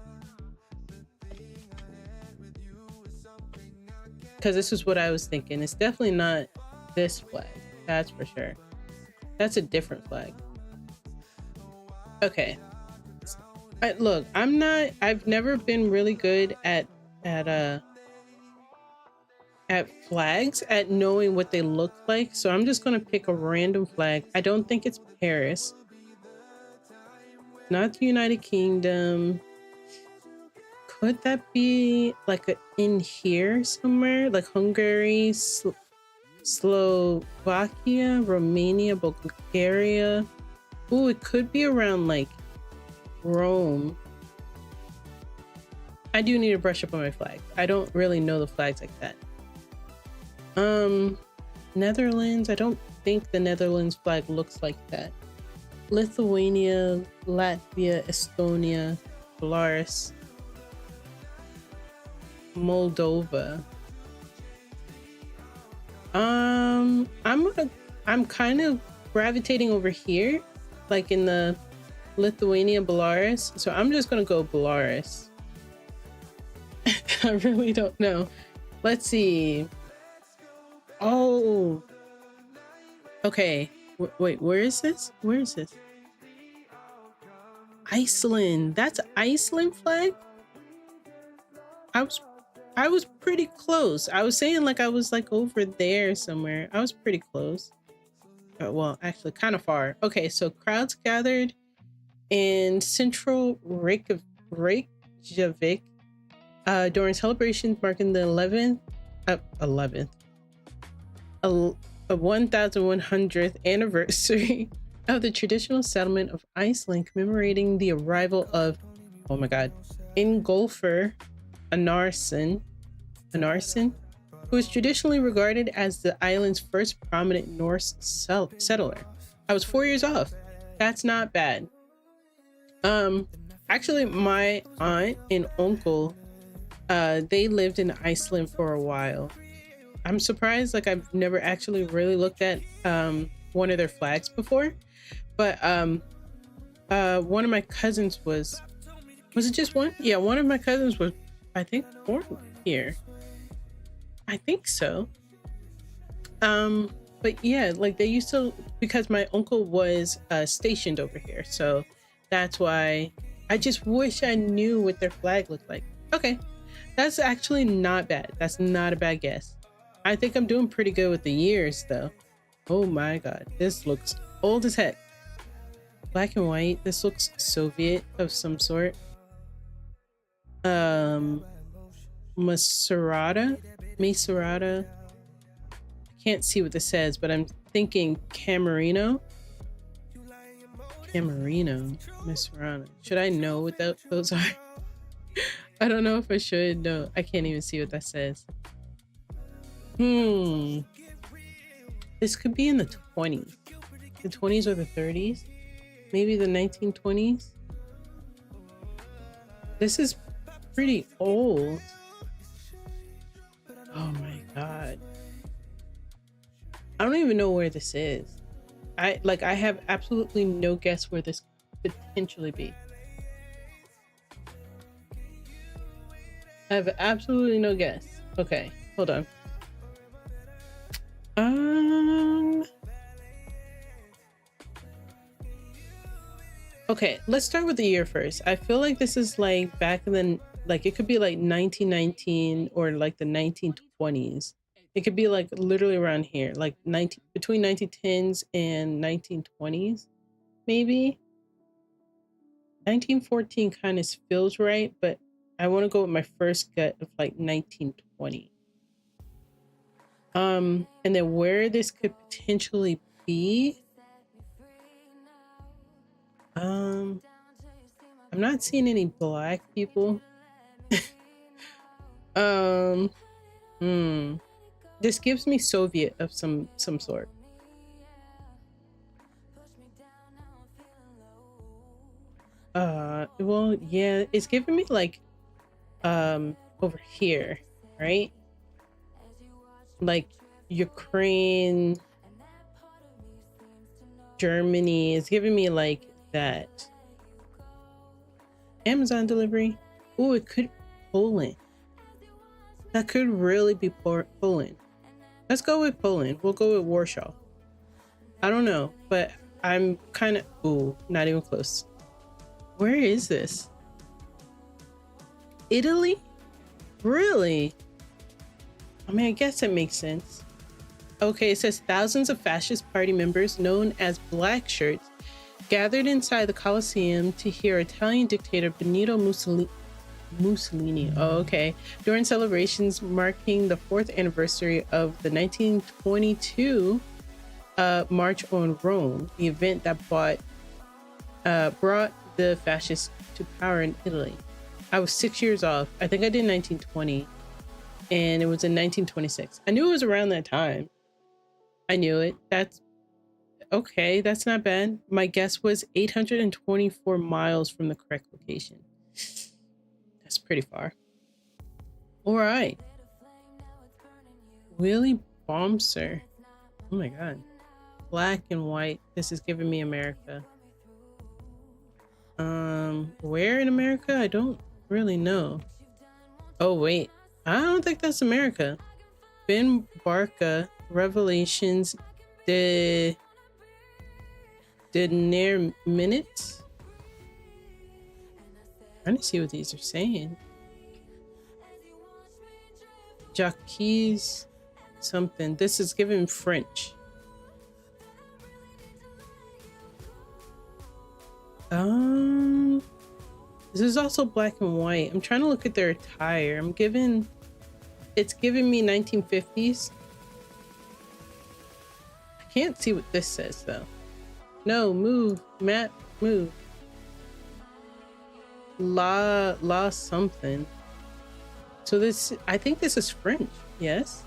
Because this is what I was thinking. It's definitely not this flag. That's for sure. That's a different flag. Okay. Look, I've never been really good at flags, at knowing what they look like. So I'm just going to pick a random flag. I don't think it's Paris. Not the United Kingdom. Could that be like in here somewhere? Like Hungary, Slovakia, Romania, Bulgaria. Ooh, it could be around like Rome. I do need to brush up on my flag. I don't really know the flags like that. Netherlands. I don't think the Netherlands flag looks like that. Lithuania, Latvia, Estonia, Belarus, Moldova. I'm kind of gravitating over here, like in the Lithuania, Belarus. So I'm just gonna go Belarus. I really don't know. Let's see. Oh, okay. Wait, where is this? Where is this? Iceland. That's Iceland flag? I was pretty close. I was saying like I was like over there somewhere. I was pretty close. well, actually kind of far. Okay, so crowds gathered in central Reykjavik during celebrations marking the 1100th anniversary of the traditional settlement of Iceland, commemorating the arrival of, oh my god, Ingolfur Anarsson, who is traditionally regarded as the island's first prominent Norse settler. I was 4 years off. That's not bad. Actually, my aunt and uncle, they lived in Iceland for a while. I'm surprised, like I've never actually really looked at one of their flags before, but one of my cousins was it just one? Yeah, one of my cousins was, I think, born here. I think so. But yeah, like they used to, because my uncle was stationed over here, so that's why. I just wish I knew what their flag looked like. Okay, that's actually not bad. That's not a bad guess. I think I'm doing pretty good with the years though. Oh my god, this looks old as heck. Black and white. This looks Soviet of some sort. Maserata. Can't see what this says, but I'm thinking Camerino. Maserata. Should I know what those are? I don't know if I should. No, I can't even see what that says. This could be in the 20s. The 20s or the 30s? Maybe the 1920s? This is pretty old. Oh my god. I don't even know where this is. I have absolutely no guess where this could potentially be. I have absolutely no guess. Okay, hold on. Okay, let's start with the year first. I feel like this is like back in the, like it could be like 1919 or like the 1920s. It could be like literally around here, like between 1910s and 1920s, maybe. 1914 kind of feels right, but I want to go with my first gut of like 1920. And then where this could potentially be, I'm not seeing any black people. This gives me Soviet of some sort. Well, yeah, it's giving me like over here, right? Like Ukraine, Germany is giving me like that. Amazon delivery. Oh, it could Poland. That could really be Poland. Let's go with Poland. We'll go with Warsaw. I don't know, but I'm kind of, ooh, not even close. Where is this? Italy? Really? I mean, I guess it makes sense. Okay, it says thousands of fascist party members known as Black Shirts gathered inside the Colosseum to hear Italian dictator Benito Mussolini. Oh, okay. During celebrations marking the 4th anniversary of the 1922 March on Rome, the event that brought the fascists to power in Italy. I was 6 years off. I think I did 1920, and it was in 1926. I knew it was around that time. I knew it. That's okay. That's not bad. My guess was 824 miles from the correct location. That's pretty far. All right. Willie Bombser. Oh my god. Black and white. This is giving me America. Where in America? I don't really know. Oh wait. I don't think that's America. Ben Barca, Revelations, the near minutes. Trying to see what these are saying. Jacques something. This is given French. This is also black and white. I'm trying to look at their attire. It's giving me 1950s. I can't see what this says though. No, move, Matt, move. La something. So this, I think this is French, yes?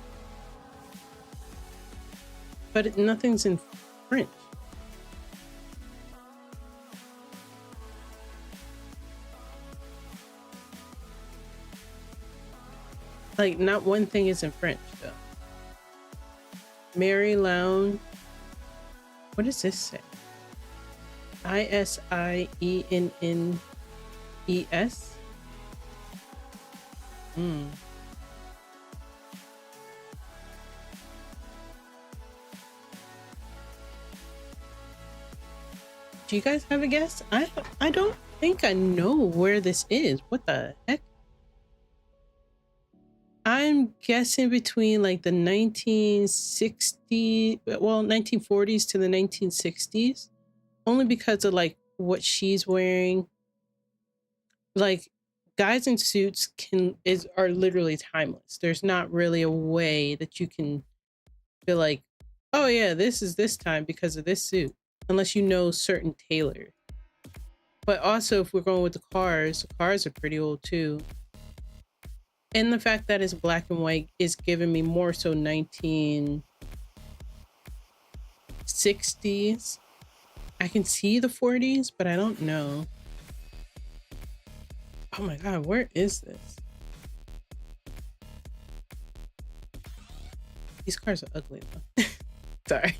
But nothing's in French. Like, not one thing is in French, though. Mary Lown. What does this say? ISIENNES? Do you guys have a guess? I don't think I know where this is. What the heck? I'm guessing between like the 1940s to the 1960s, only because of like what she's wearing. Like, guys in suits are literally timeless. There's not really a way that you can feel like, oh yeah, this is this time because of this suit, unless you know certain tailor. But also, if we're going with the cars are pretty old too. And the fact that it's black and white is giving me more so 1960s. I can see the 40s, but I don't know. Oh my God, where is this? These cars are ugly though. Sorry.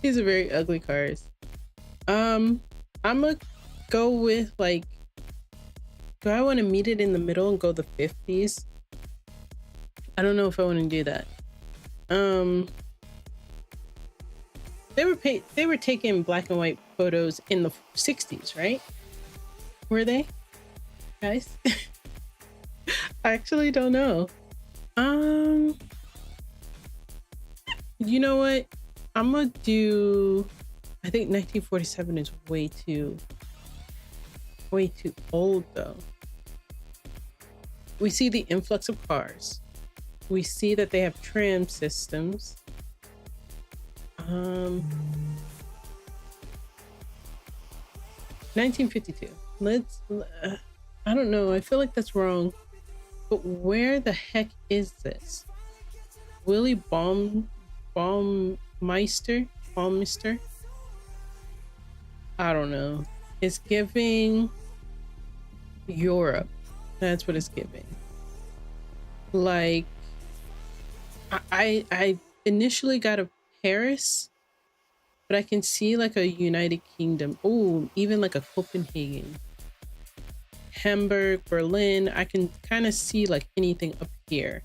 These are very ugly cars. I'm gonna go with like, do I want to meet it in the middle and go the 50s? I don't know if I want to do that. They were taking black and white photos in the 60s, right? Were they, guys? I actually don't know. You know what? I'm gonna do, I think 1947 is way too old though. We see the influx of cars. We see that they have tram systems. 1952. I don't know. I feel like that's wrong. But where the heck is this? Willy Baumeister? I don't know. It's giving Europe. That's what it's giving. Like, I initially got a Paris, but I can see like a United Kingdom. Oh, even like a Copenhagen, Hamburg, Berlin. I can kind of see like anything up here.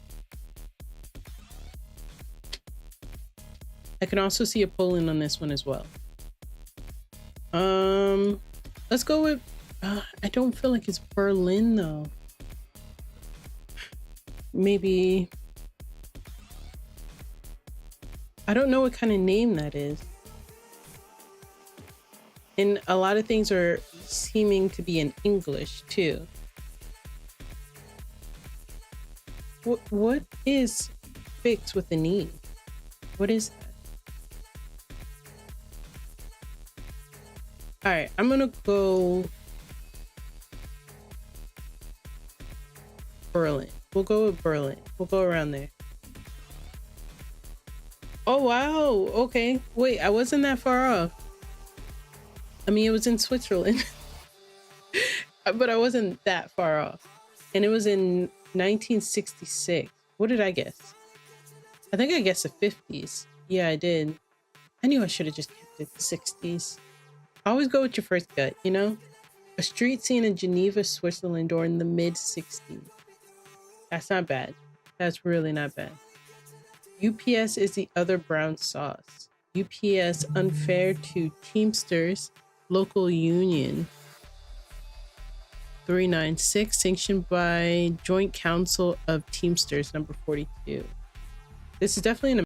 I can also see a Poland on this one as well. Let's go with, I don't feel like it's Berlin though. Maybe, I don't know what kind of name that is. And a lot of things are seeming to be in English too. What is fixed with the knee? What is that? All right, I'm gonna go Berlin. We'll go with Berlin. We'll go around there. Oh, wow. Okay. Wait, I wasn't that far off. I mean, it was in Switzerland, but I wasn't that far off. And it was in 1966. What did I guess? I think I guessed the 50s. Yeah, I did. I knew I should have just kept it the 60s. Always go with your first gut, you know? A street scene in Geneva, Switzerland during the mid-60s. That's not bad. That's really not bad. UPS is the other brown sauce. UPS unfair to Teamsters local union. 396 sanctioned by Joint Council of Teamsters number 42. This is definitely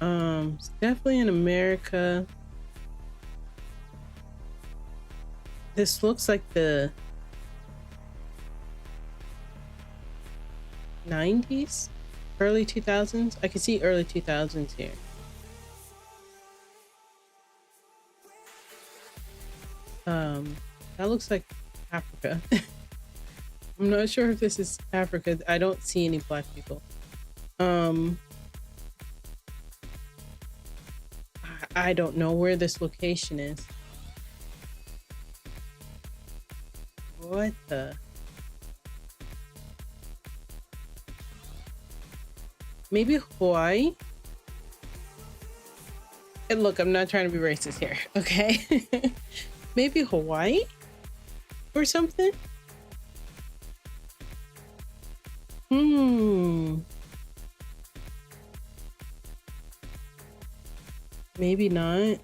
an definitely in America. This looks like the 90s, early 2000s. I can see early 2000s here. That looks like Africa. I'm not sure if this is Africa. I don't see any black people. I don't know where this location is. What the? Maybe Hawaii? And look, I'm not trying to be racist here, okay? Maybe Hawaii or something? Maybe not.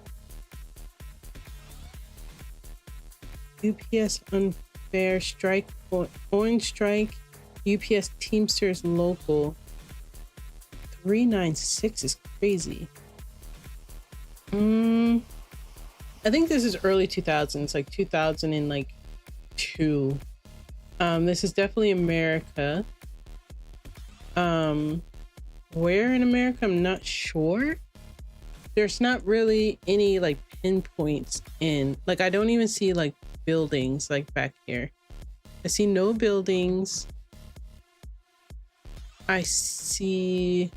UPS unfair strike, orange strike, UPS Teamsters local. 396 is crazy. I think this is early 2000s, like 2002. This is definitely America. Where in America? I'm not sure. There's not really any like pinpoints in, like I don't even see like buildings like back here. I see no buildings. I see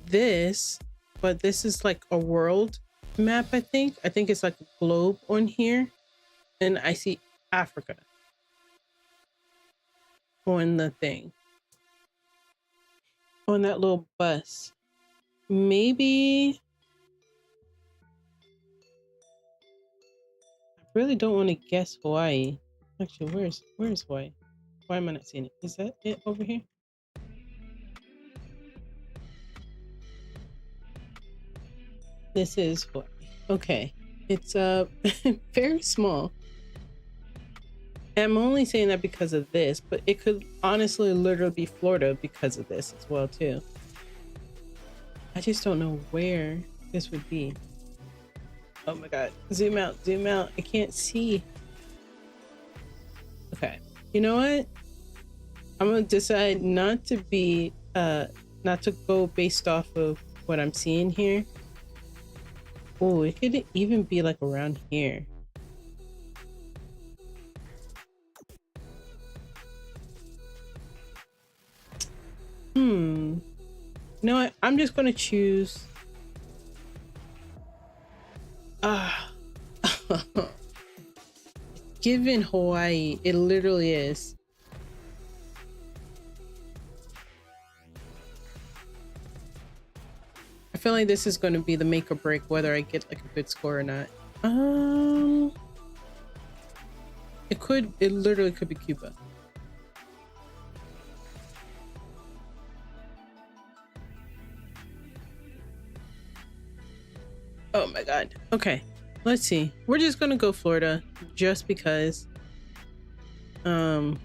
this, but this is like a world map, I think. I think it's like a globe on here. And I see Africa on the thing. On that little bus. Maybe... I really don't want to guess Hawaii. Actually, where's Hawaii? Why am I not seeing it? Is that it over here? This is Hawaii. Okay. It's very small. I'm only saying that because of this, but it could honestly literally be Florida because of this as well too. I just don't know where this would be. Oh my god. Zoom out, zoom out. I can't see. Okay. You know what? I'm gonna decide not to be not to go based off of what I'm seeing here. Oh, it could even be like around here. You know what? I'm just gonna choose given Hawaii, it literally is. I feel like this is going to be the make or break whether I get like a good score or not. It literally could be Cuba. Oh my god. Okay, let's see. We're just gonna go Florida just because. You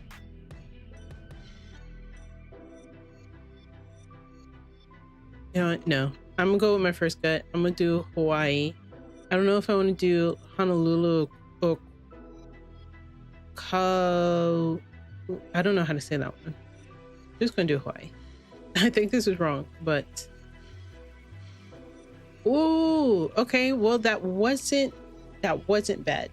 know what? No, I'm gonna go with my first gut. I'm gonna do Hawaii. I don't know if I want to do Honolulu or I don't know how to say that one. I'm just gonna do Hawaii. I think this is wrong, but ooh, okay. Well, that wasn't bad.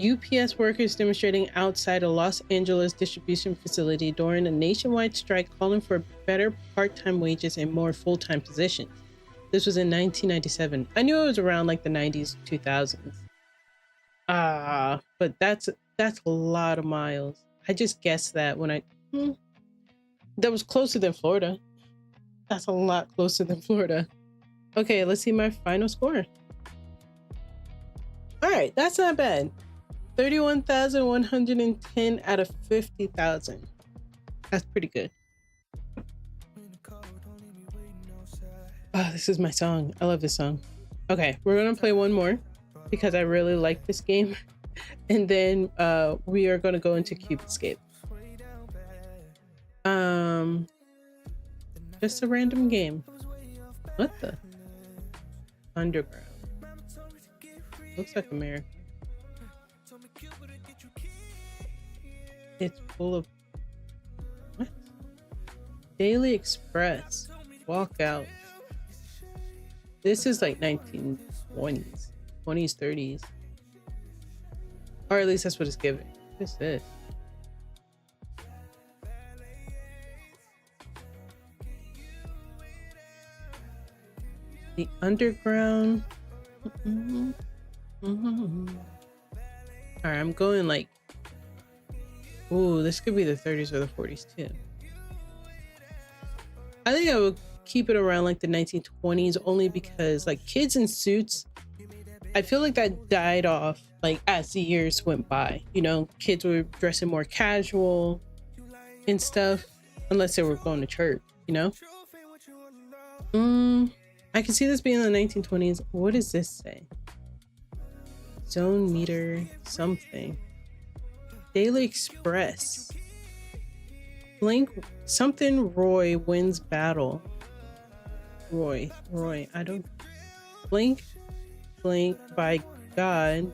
UPS workers demonstrating outside a Los Angeles distribution facility during a nationwide strike calling for better part-time wages and more full-time positions. This was in 1997. I knew it was around like the 90s, 2000s. But that's a lot of miles. I just guessed that when that was closer than Florida. That's a lot closer than Florida. Okay, let's see my final score. All right, that's not bad. 31,110 out of 50,000. That's pretty good. Oh, this is my song. I love this song. Okay, we're gonna play one more because I really like this game. And then we are gonna go into Cube Escape. Just a random game. What the? Underground. Looks like America. It's full of what? Daily Express. Walkout. This is like 1920s, 20s, 30s. Or at least that's what it's giving. What's this? The Underground. All right, I'm going like, ooh, this could be the 30s or the 40s too. I think I would keep it around like the 1920s only because like Kids in Suits, I feel like that died off like as the years went by. You know, kids were dressing more casual and stuff, unless they were going to church, you know? I can see this being in the 1920s. What does this say? Zone meter something. Daily Express. Blink something Roy wins battle. Roy, I don't. Blink by God.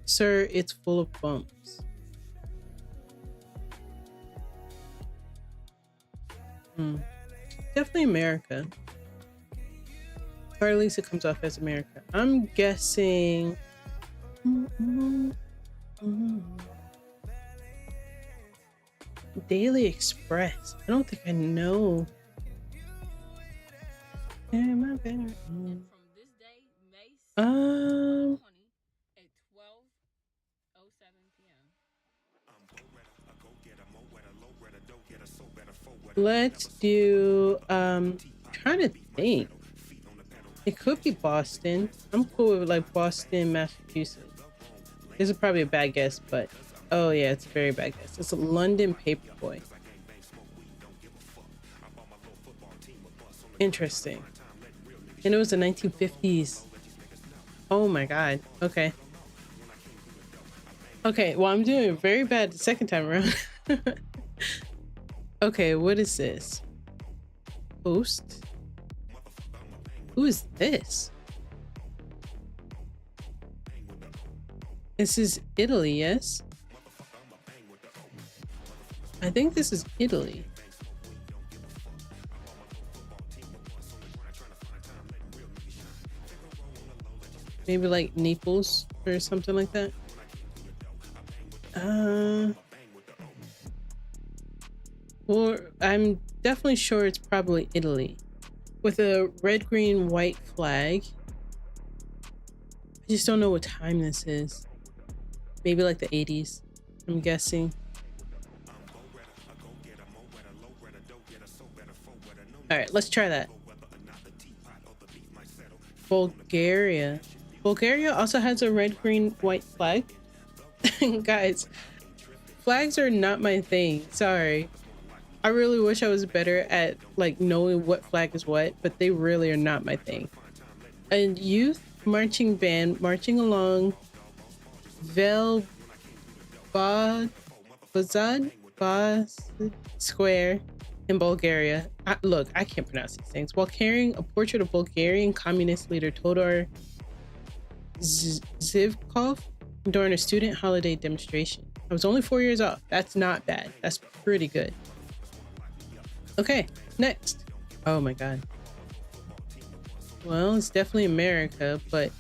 Sir, it's full of bumps. Definitely America. Or at least it comes off as America. I'm guessing. Daily Express. I don't think I know. Am I better? Let's do trying to think. It could be Boston. I'm cool with like Boston, Massachusetts. This is probably a bad guess, but oh yeah, it's a very bad guess. It's a London Paperboy. Interesting. And it was the 1950s. Oh my god. Okay. Okay, well I'm doing very bad the second time around. Okay, what is this? Post? Who is this? This is Italy, yes? I think this is Italy. Maybe like Naples or something like that. Well, I'm definitely sure it's probably Italy. With a red, green, white flag. I just don't know what time this is. Maybe like the 80s, I'm guessing. All right, let's try that. Bulgaria. Bulgaria also has a red, green, white flag. Guys, flags are not my thing. Sorry. I really wish I was better at like knowing what flag is what, but they really are not my thing. A youth marching band marching along Velbazad Square in Bulgaria. Look, I can't pronounce these things. While carrying a portrait of Bulgarian communist leader Todor Zivkov during a student holiday demonstration. I was only 4 years off. That's not bad. That's pretty good. Okay, next. Oh my god. Well, it's definitely America, but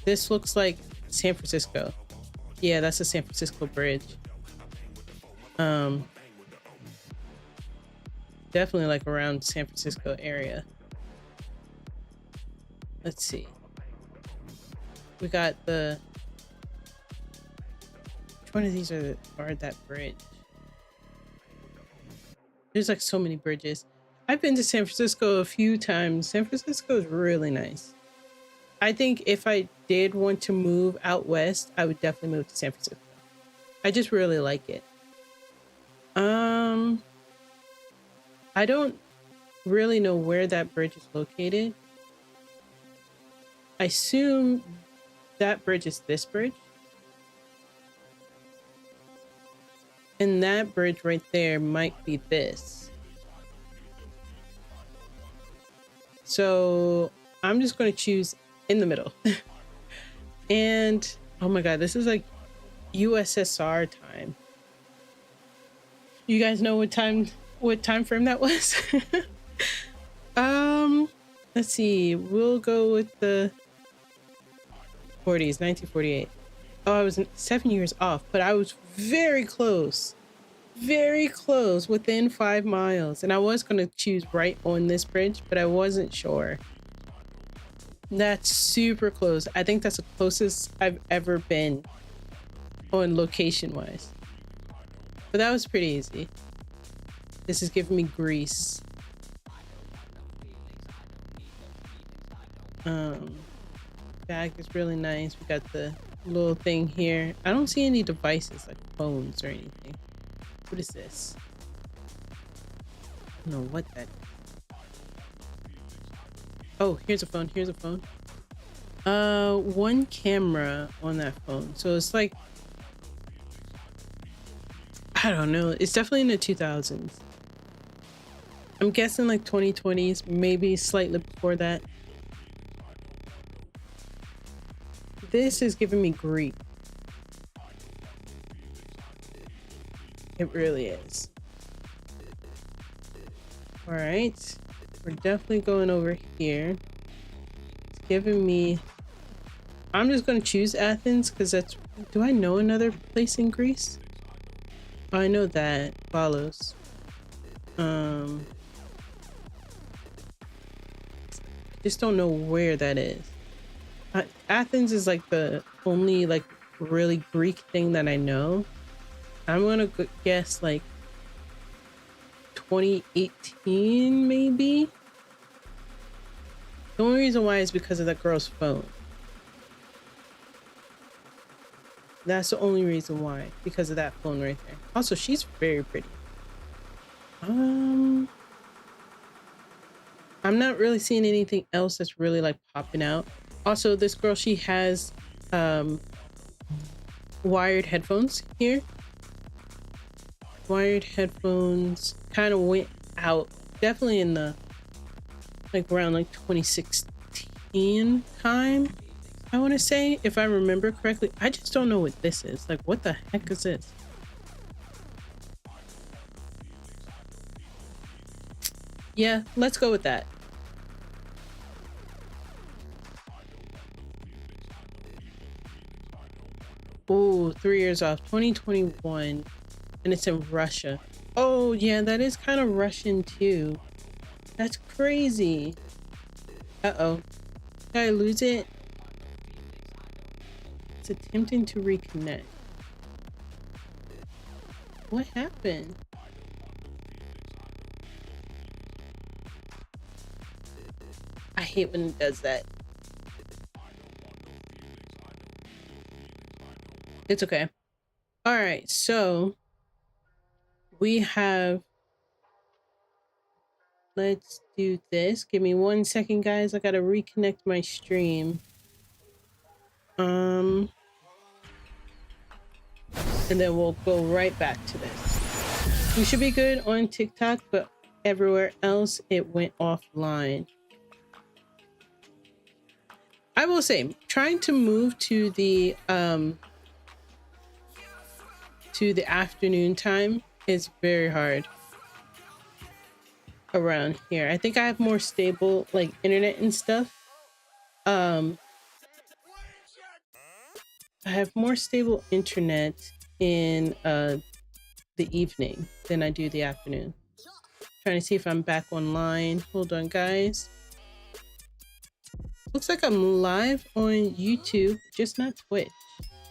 this looks like San Francisco. Yeah, that's the San Francisco Bridge. Definitely like around San Francisco area. Let's see. We got the... Which one of these are that bridge? There's like so many bridges. I've been to San Francisco a few times. San Francisco is really nice. I think if I did want to move out west, I would definitely move to San Francisco. I just really like it. I don't really know where that bridge is located. I assume that bridge is this bridge. And that bridge right there might be this. So I'm just going to choose in the middle. And oh my god, this is like USSR time. You guys know what time frame that was? Let's see. We'll go with the 40s, 1948. Oh, I was 7 years off, but I was very close. Very close, within 5 miles. And I was going to choose right on this bridge, but I wasn't sure. That's super close. I think that's the closest I've ever been on location-wise. But that was pretty easy. This is giving me Greece. Bag is really nice. We got the little thing here. I don't see any devices like phones or anything. What is this? I don't know what that is. Oh, here's a phone. Here's a phone. One camera on that phone. So it's like, I don't know. It's definitely in the 2000s. I'm guessing like 2020s, maybe slightly before that. This is giving me grief. It really is. All right. We're definitely going over here. It's giving me... I'm just going to choose Athens because that's... Do I know another place in Greece? Oh, I know that. Follows. Just don't know where that is. Athens is like the only like really Greek thing that I know. I'm gonna guess like 2018 maybe. The only reason why is because of that girl's phone. That's the only reason why, because of that phone right there. Also, she's very pretty. I'm not really seeing anything else that's really like popping out. Also, this girl, she has wired headphones here. Wired headphones kind of went out definitely in the like around like 2016 time, I want to say, if I remember correctly. I just don't know what this is. Like, what the heck is this? Yeah, let's go with that. Oh, 3 years off, 2021, and it's in Russia. Oh yeah, that is kind of Russian too. That's crazy. Uh-oh. Did I lose it? It's attempting to reconnect. What happened? I hate when it does that. It's okay. All right, so we have... Let's do this. Give me 1 second, guys. I gotta reconnect my stream. And then we'll go right back to this. We should be good on TikTok, but everywhere else it went offline. I will say, trying to move to the afternoon time is very hard around here. I think I have more stable like internet and stuff. I have more stable internet in the evening than I do the afternoon. Trying to see if I'm back online. Hold on, guys. Looks like I'm live on YouTube, just not Twitch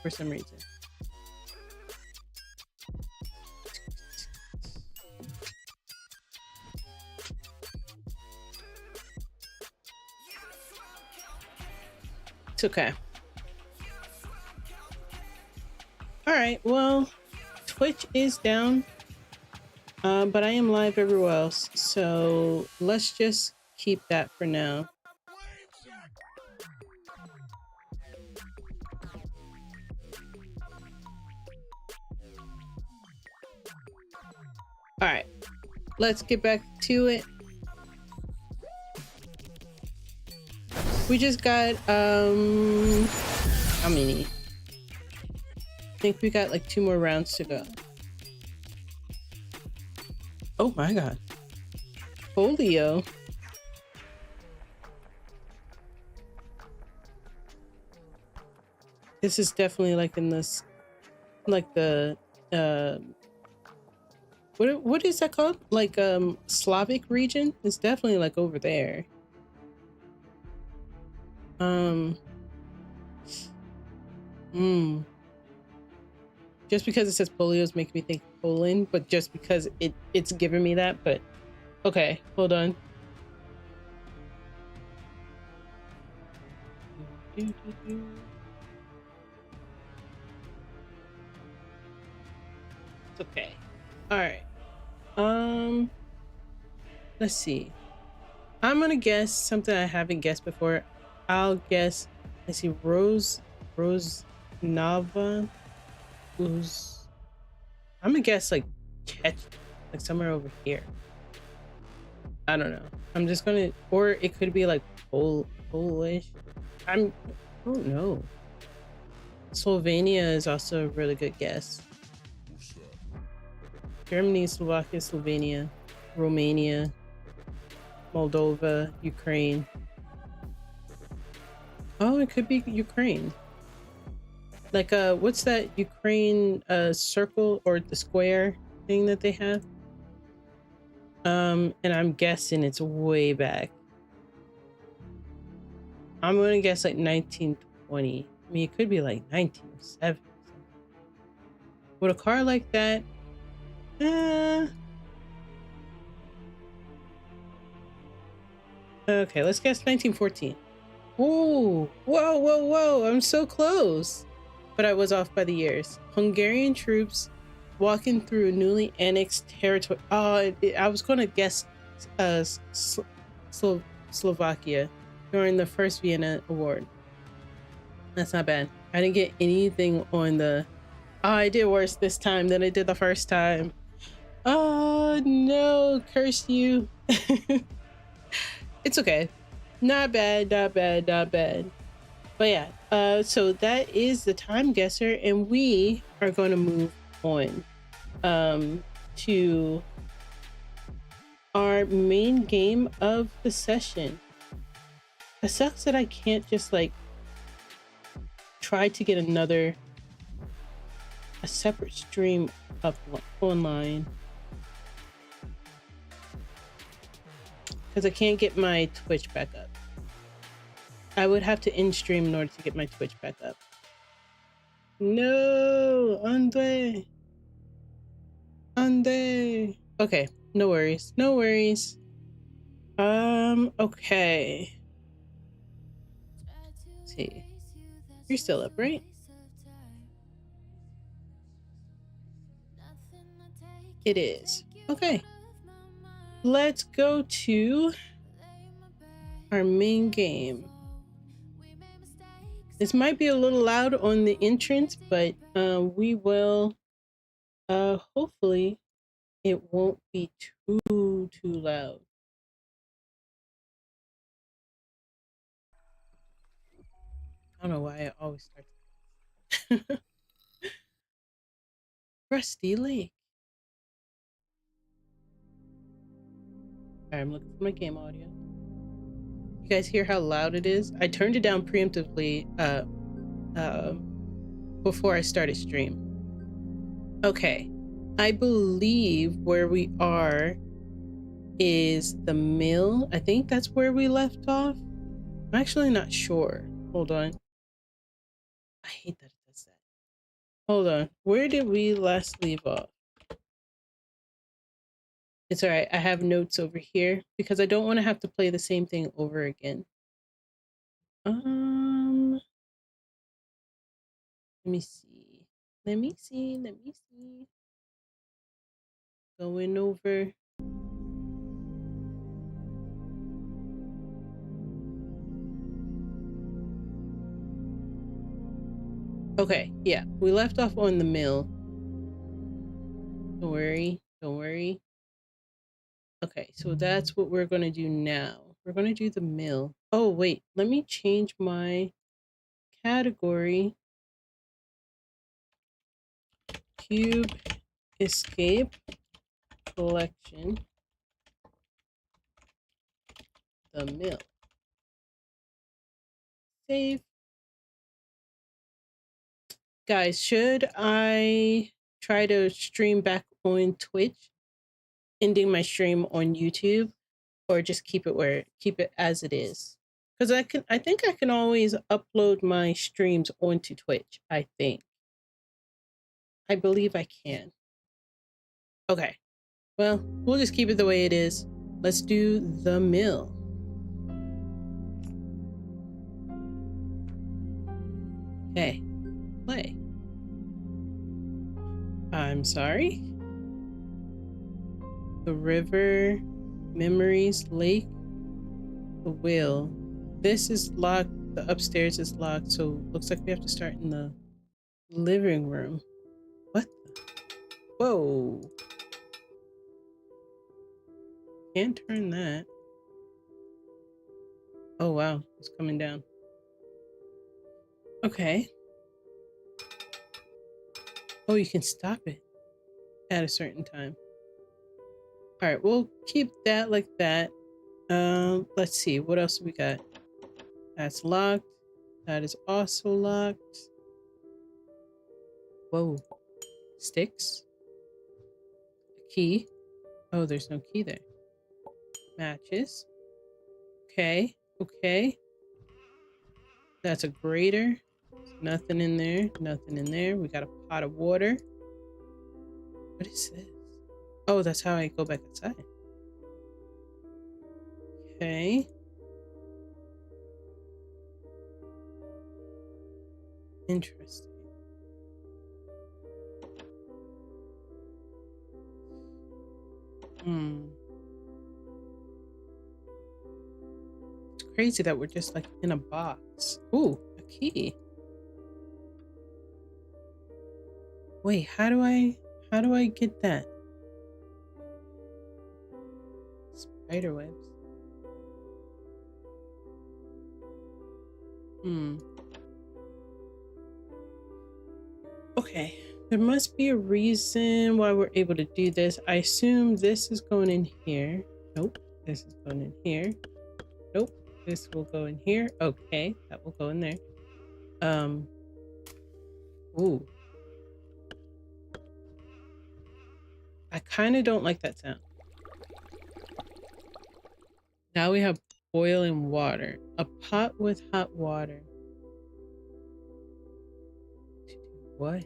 for some reason. It's okay. All right, well, Twitch is down, but I am live everywhere else, so let's just keep that for now. All right, let's get back to it. We just got how many? I think we got like 2 more rounds to go. Oh my god. Polio. This is definitely like in this, like the what is that called? Like Slavic region? It's definitely like over there. Just because it says polio's making me think Poland, but just because it's giving me that. But okay, hold on. It's okay. All right. Let's see. I'm gonna guess something I haven't guessed before. I'll guess. Let's see. Rose Nava. I'm gonna guess like Czech, like somewhere over here. I don't know. I'm just gonna, or it could be like Polish. I don't know. Slovenia is also a really good guess. Germany, Slovakia, Slovenia, Romania, Moldova, Ukraine. Oh, it could be Ukraine. Like what's that Ukraine circle or the square thing that they have? And I'm guessing it's way back. I'm gonna guess like 1920. I mean, it could be like 1907. With a car like that, okay, let's guess 1914. Ooh, whoa, I'm so close. But I was off by the years. Hungarian troops walking through newly annexed territory. Oh, I was going to guess Slovakia during the first Vienna Award. That's not bad. I didn't get anything on the... Oh, I did worse this time than I did the first time. Oh, no. Curse you. It's okay. Not bad. But yeah, so that is the time guesser, and we are going to move on to our main game of the session. It sucks that I can't just like try to get a separate stream up online, because I can't get my Twitch back up. I would have to end stream in order to get my Twitch back up. No, Andre. Okay, no worries. Okay. Let's see. You're still up, right? It is. Okay. Let's go to our main game. This might be a little loud on the entrance, but we will hopefully it won't be too loud. I don't know why I always start. Rusty Lake. Alright, I'm looking for my game audio. You guys hear how loud it is? I turned it down preemptively before I started stream. Okay, I believe where we are is the mill. I think that's where we left off. I'm actually not sure. Hold on. I hate that it does that. Hold on. Where did we last leave off? It's all right. I have notes over here because I don't want to have to play the same thing over again. Let me see. Going over. Okay, yeah, we left off on the mill. Don't worry. Okay, so that's what we're gonna do now. we're going to do the mill. Oh, wait, let me change my category. Cube Escape Collection. The mill. Save. Guys, should I try to stream back on Twitch, ending my stream on YouTube, or just keep it as it is? Because I think I can always upload my streams onto Twitch. I believe I can. Okay, well, we'll just keep it the way it is. Let's do the mill. Okay, play. I'm sorry. The river, memories, lake, the wheel. This is locked. The upstairs is locked, so looks like we have to start in the living room. What the? Whoa. Can't turn that. Oh wow, it's coming down. Okay. Oh, you can stop it at a certain time. All right, we'll keep that like that. Let's see, what else we got? That's locked. That is also locked. Whoa. Sticks. A key. Oh, there's no key there. Matches. Okay. Okay. That's a grater. Nothing in there. Nothing in there. We got a pot of water. What is this? Oh, that's how I go back outside. Okay. Interesting. It's crazy that we're just like in a box. Ooh, a key. Wait, how do I get that? Spider webs. Okay, there must be a reason why we're able to do this. I assume this is going in here. Nope, this is going in here. Nope, this will go in here. Okay, that will go in there. Ooh. I kind of don't like that sound. Now we have boiling water. A pot with hot water. What?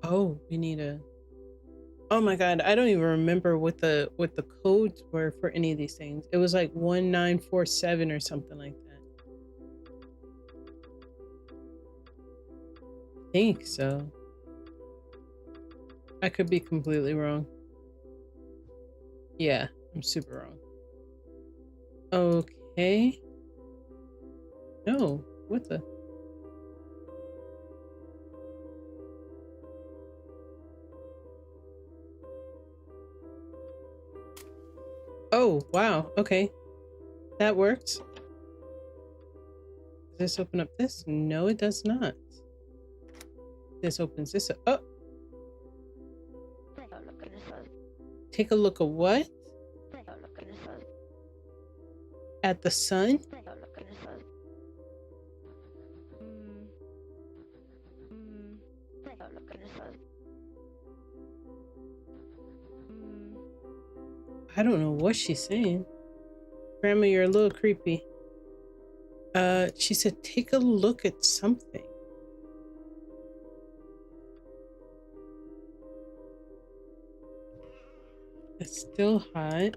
Oh, we need a... Oh my god, I don't even remember what the codes were for any of these things. It was like 1947 or something like that. I think so. I could be completely wrong. Yeah, I'm super wrong. Okay. No, what the? Oh, wow. Okay. That works. Does this open up this? No, it does not. This opens this up. Oh! Take a look at what? At the sun? I don't know what she's saying. Grandma, you're a little creepy. She said, take a look at something. It's still hot.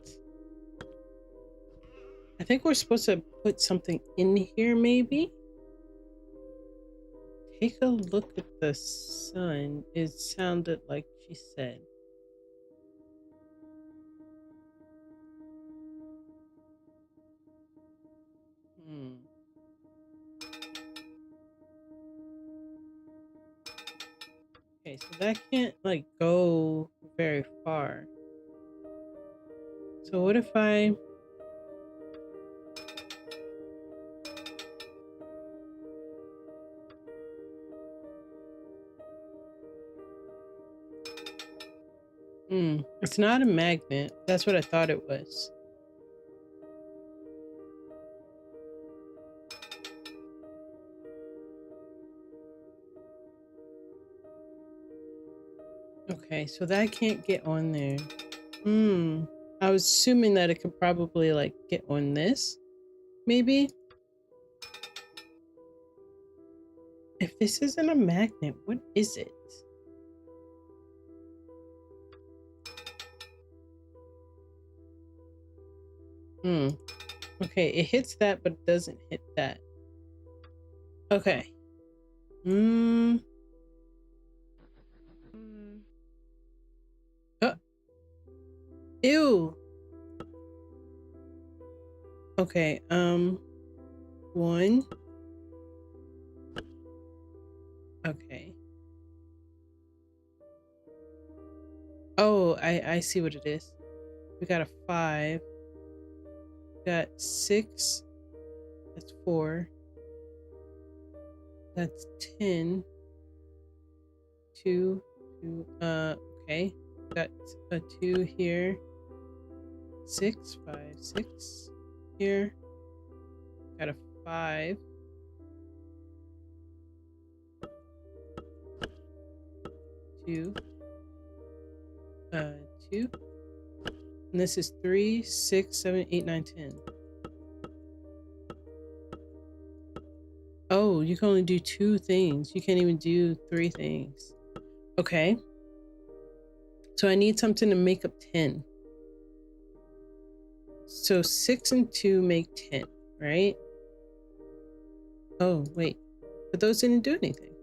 I think we're supposed to put something in here, maybe? Take a look at the sun. It sounded like she said. Okay, so that can't like go very far. So what if I it's not a magnet. That's what I thought it was. Okay, so that can't get on there. I was assuming that it could probably like get on this, maybe. If this isn't a magnet, what is it? Okay, it hits that, but it doesn't hit that. Okay. Ew. Okay, 1. Okay. Oh, I see what it is. We got a 5. We got 6. That's 4. That's 10. 2. Okay. Got a 2 here. 6, 5, 6 here. Got a 5. 2. 2. And this is 3, 6, 7, 8, 9, 10. Oh, you can only do 2 things. You can't even do 3 things. Okay. So I need something to make up 10. So 6 and 2 make 10, right? Oh, wait. But those didn't do anything.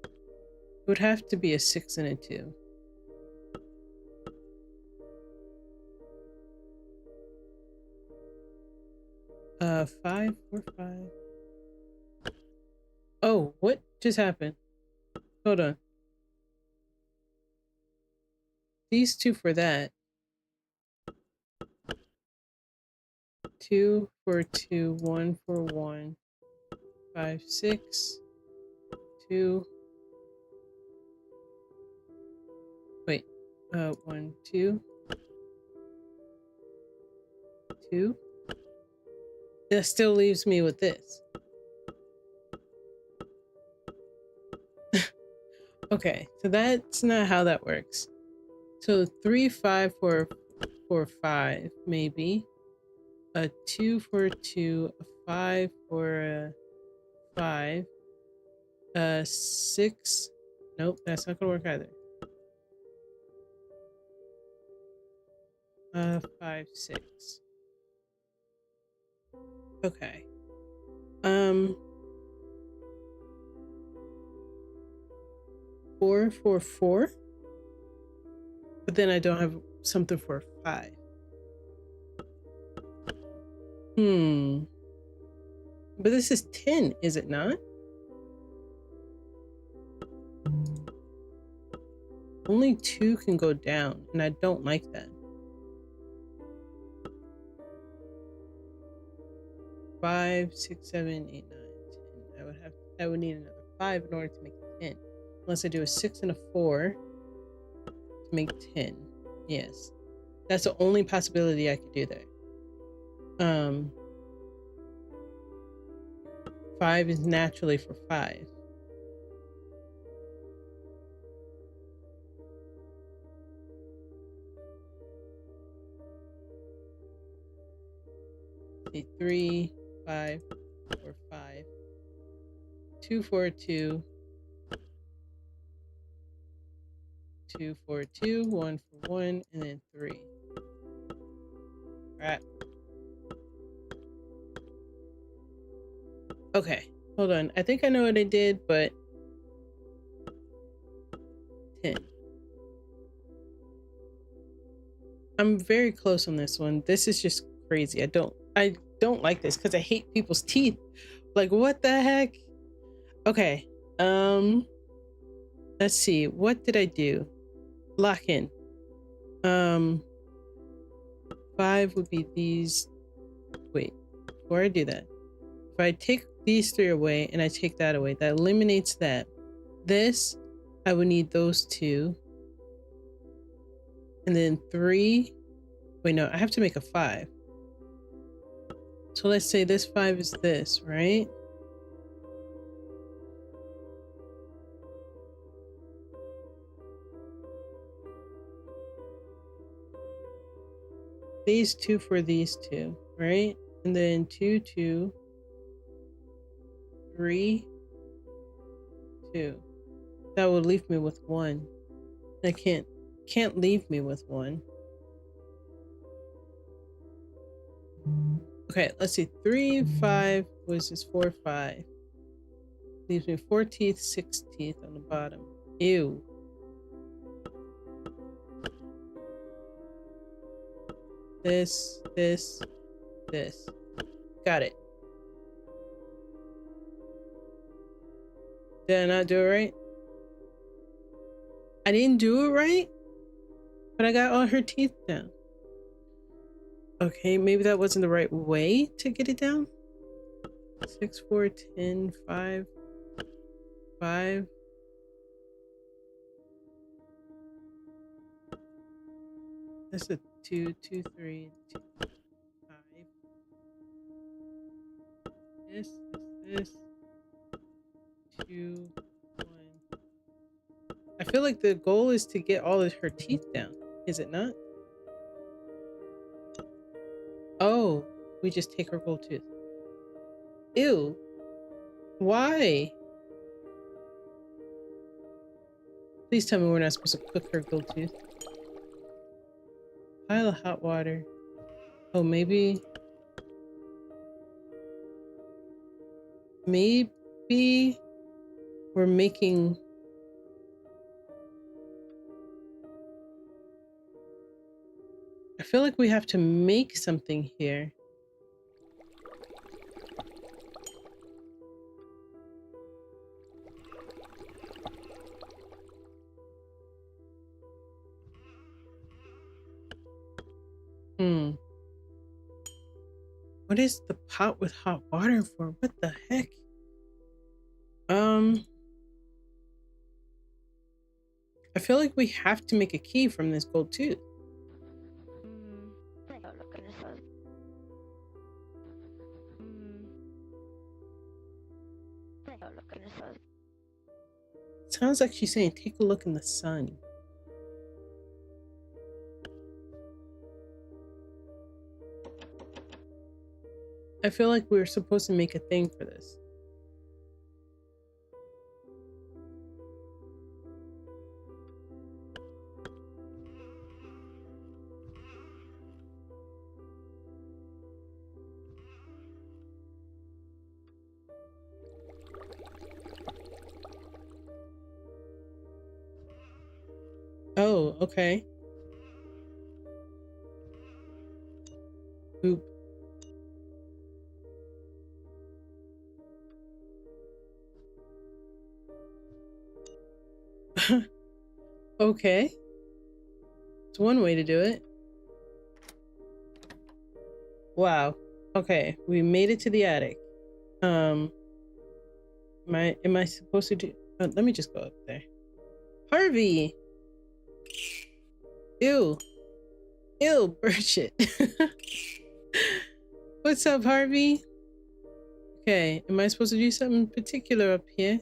It would have to be a 6 and a 2. Five, 4, 5. Oh, what just happened? Hold on. These 2 for that. 2 for 2, 1 for 1. 5, 6. 2. Wait. 1, 2. 2. That still leaves me with this. Okay, so that's not how that works. So 3, 5 for 5, maybe. A 2 for a 2, a 5 for a 5. 6. Nope, that's not gonna work either. 5, 6. Okay. 4 for 4. But then I don't have something for 5. But this is 10, is it not? Only 2 can go down, and I don't like that. 5, 6, 7, 8, 9, 10. I would need another 5 in order to make 10. Unless I do a 6 and a 4 to make 10. Yes. That's the only possibility I could do there. 5 is naturally for 5. See, 3, 5, 4, 5. 2 for 2. 2 for 2, 1 for 1, and then 3. Right. Okay, hold on. I think I know what I did, but 10. I'm very close on this one. This is just crazy. I don't like this because I hate people's teeth. Like, what the heck? Okay. Let's see. What did I do? Lock in. 5 would be these. Wait, before I do that, if I take these 3 away and I take that away, that eliminates that. This, I would need those 2. And then 3. Wait, no, I have to make a 5. So let's say this 5 is this, right? These 2 for these 2, right? And then 2, 2, 3, 2. That would leave me with 1. I can't leave me with 1. Okay, let's see. 3, 5 was this 4, 5. Leaves me 4 teeth, 6 teeth on the bottom. Ew. This. Got it. Did I not do it right? I didn't do it right? But I got all her teeth down. Okay, maybe that wasn't the right way to get it down. 6, 4, 10, 5, 5. That's a 2, 2, 3, 2, 5. This, 2, 1. I feel like the goal is to get all of her teeth down. Is it not? Oh, we just take her gold tooth. Ew. Why? Please tell me we're not supposed to cook her gold tooth. Pile of hot water. Oh, maybe we're making... I feel like we have to make something here. What is the pot with hot water for? What the heck? I feel like we have to make a key from this gold tooth. Sounds like she's saying, take a look in the sun. I feel like we were supposed to make a thing for this. Oh, okay. Oop. Okay. It's one way to do it. Wow. Okay, we made it to the attic. Am I supposed to do... let me just go up there. Harvey! Ew. Ew, bird shit. What's up, Harvey? Okay, am I supposed to do something particular up here?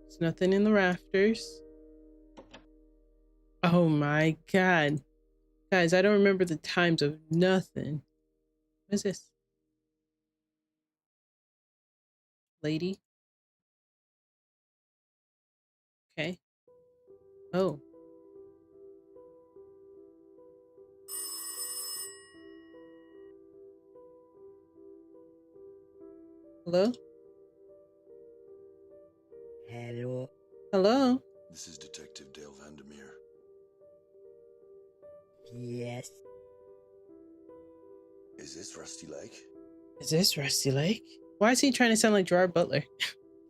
There's nothing in the rafters. Oh my god. Guys, I don't remember the times of nothing. What is this? Lady? Okay. Oh. Hello? Hello? This is Detective Dale Vandermeer. Yes. Is this Rusty Lake? Is this Rusty Lake? Why is he trying to sound like Gerard Butler?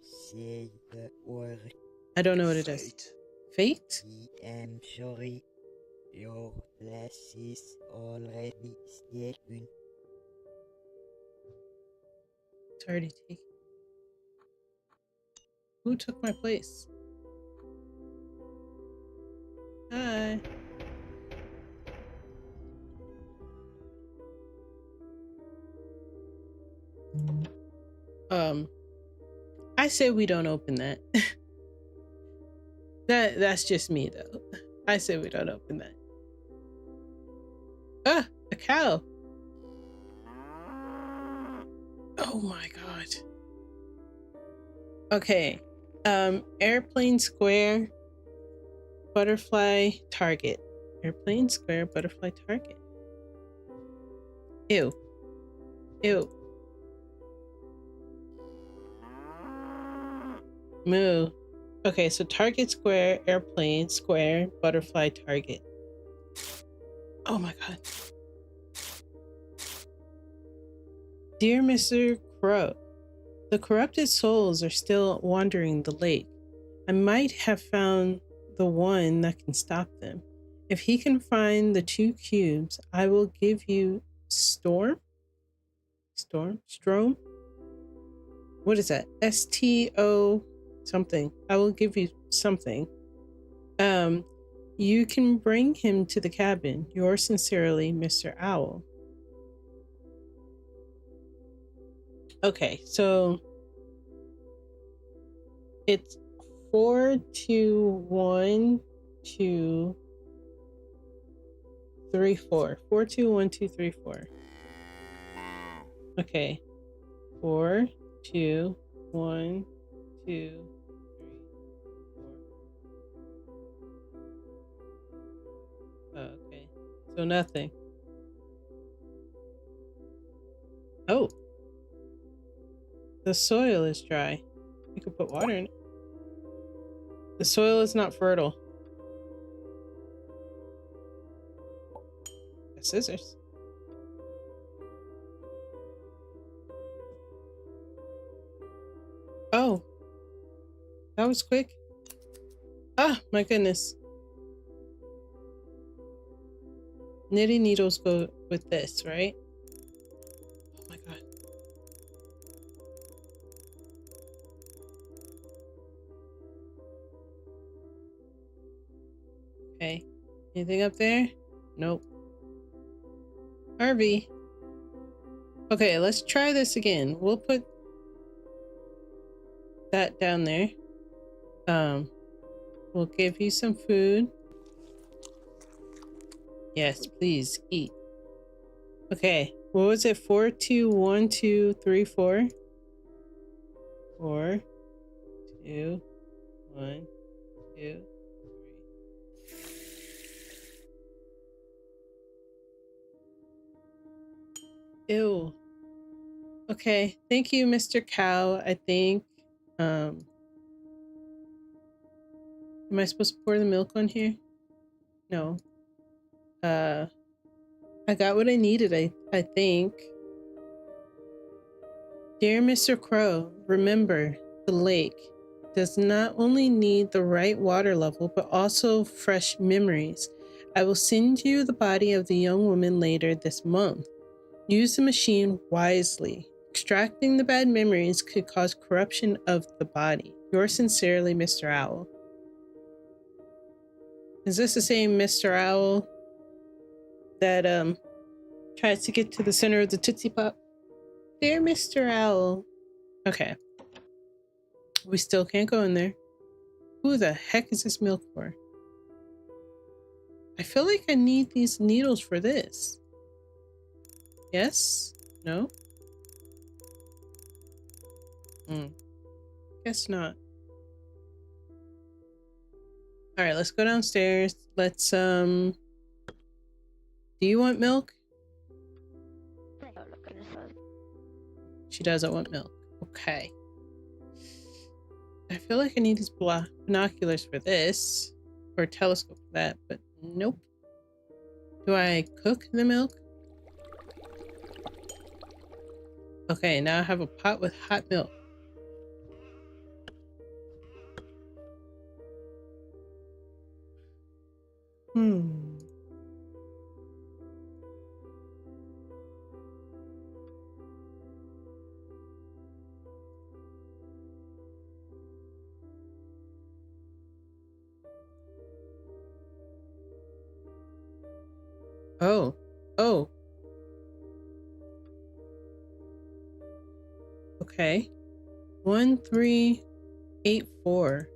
Say the word. I don't know what it is. Fate? I am sorry. Your place is already taken. It's already taken. Who took my place? Hi. I say we don't open that. That's just me though. I say we don't open that. Ah, a cow. Oh my god. Okay. Airplane square, butterfly target. Airplane square, butterfly target. Ew. Ew. Moo. Okay, so target square, airplane square, butterfly target. Oh my god. Dear Mr. Crow, the corrupted souls are still wandering the lake. I might have found the one that can stop them. If he can find the 2 cubes, I will give you Strom? What is that? STO something. I will give you something. You can bring him to the cabin. Yours sincerely, Mr. Owl. Okay, so it's 421234. 421234. Okay. 4 2 1 2 3 4. Okay. So nothing. Oh. The soil is dry. You could put water in it. The soil is not fertile. Got scissors. Oh. That was quick. Ah, my goodness. Knitting needles go with this, right? Oh my god. Okay. Anything up there? Nope. Harvey. Okay, let's try this again. We'll put that down there. We'll give you some food. Yes, please eat. Okay, what was it? 421234. 4 2 1 2 3. Ew. Okay, thank you, Mr. Cow. I think. Am I supposed to pour the milk on here? No. I got what I needed, I think. Dear Mr. Crow, remember, the lake does not only need the right water level, but also fresh memories. I will send you the body of the young woman later this month. Use the machine wisely. Extracting the bad memories could cause corruption of the body. Yours sincerely, Mr. Owl. Is this the same Mr. Owl that tries to get to the center of the Tootsie Pop? Dear Mr. Owl. Okay. We still can't go in there. Who the heck is this milk for? I feel like I need these needles for this. Yes? No? Guess not. Alright, let's go downstairs. Let's, do you want milk? She doesn't want milk. Okay. I feel like I need these binoculars for this. Or a telescope for that, but nope. Do I cook the milk? Okay, now I have a pot with hot milk. Oh. Oh. Okay. 1384.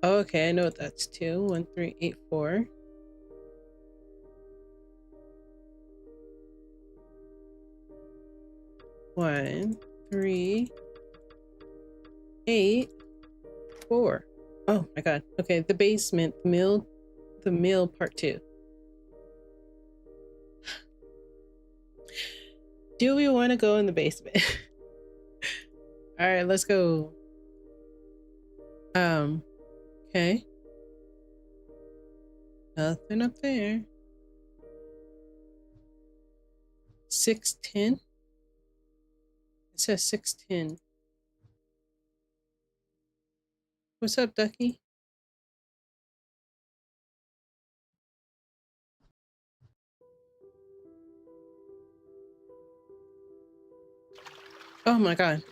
Oh, okay, I know what that's to. 1384. 1384. Oh my god. Okay, the basement, the mill part 2. Do we want to go in the basement? All right, let's go. Okay. Nothing up there. 610. It says 610. What's up, Ducky? Oh my god.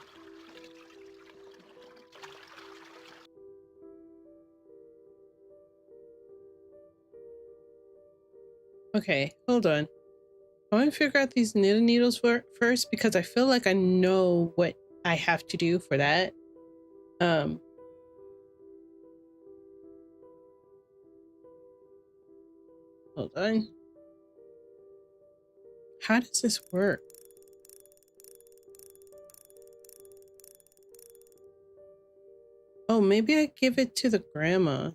Okay, hold on. I want to figure out these knitting needles first because I feel like I know what I have to do for that. Hold on. How does this work? Oh, maybe I give it to the grandma.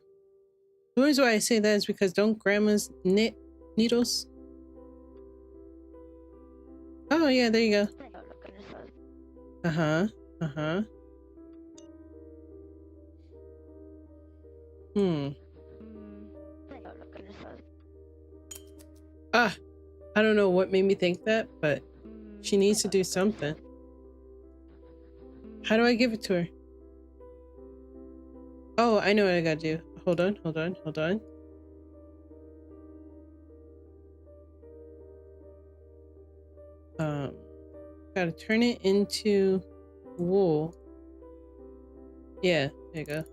The reason why I say that is because don't grandmas knit needles? Oh yeah, there you go. Uh-huh. Uh-huh. Ah, I don't know what made me think that, but she needs to do something. How do I give it to her? Oh, I know what I gotta do. Hold on, hold on, hold on. Gotta turn it into wool. Yeah, there you go.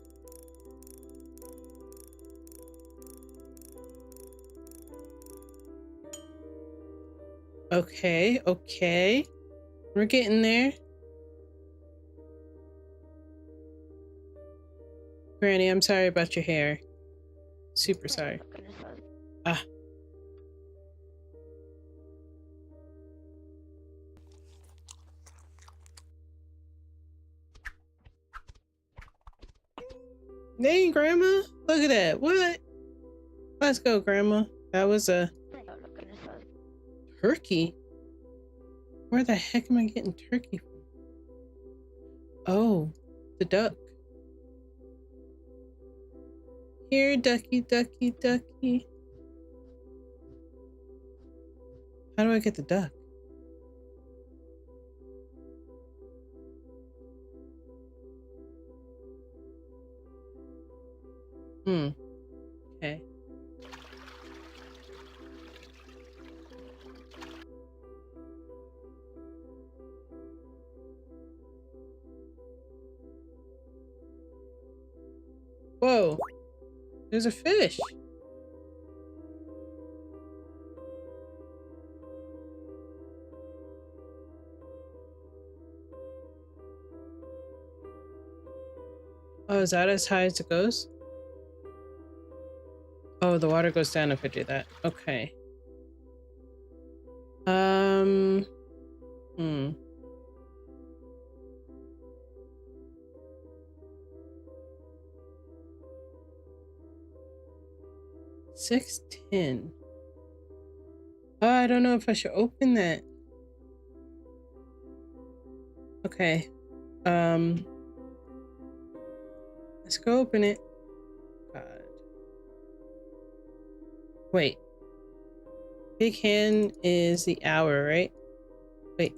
Okay, okay. We're getting there. Granny, I'm sorry about your hair. Super sorry. Ah. Dang, Grandma. Look at that. What? Let's go, Grandma. That was a turkey. Where the heck am I getting turkey from? Oh, the duck. Here, ducky, ducky, ducky. How do I get the duck? Okay. Whoa. There's a fish. Oh, is that as high as it goes? Oh, the water goes down if I do that. Okay. Hmm. 610. Oh, I don't know if I should open that. Okay. Let's go open it. God. Wait, Big hand is the hour, right? Wait.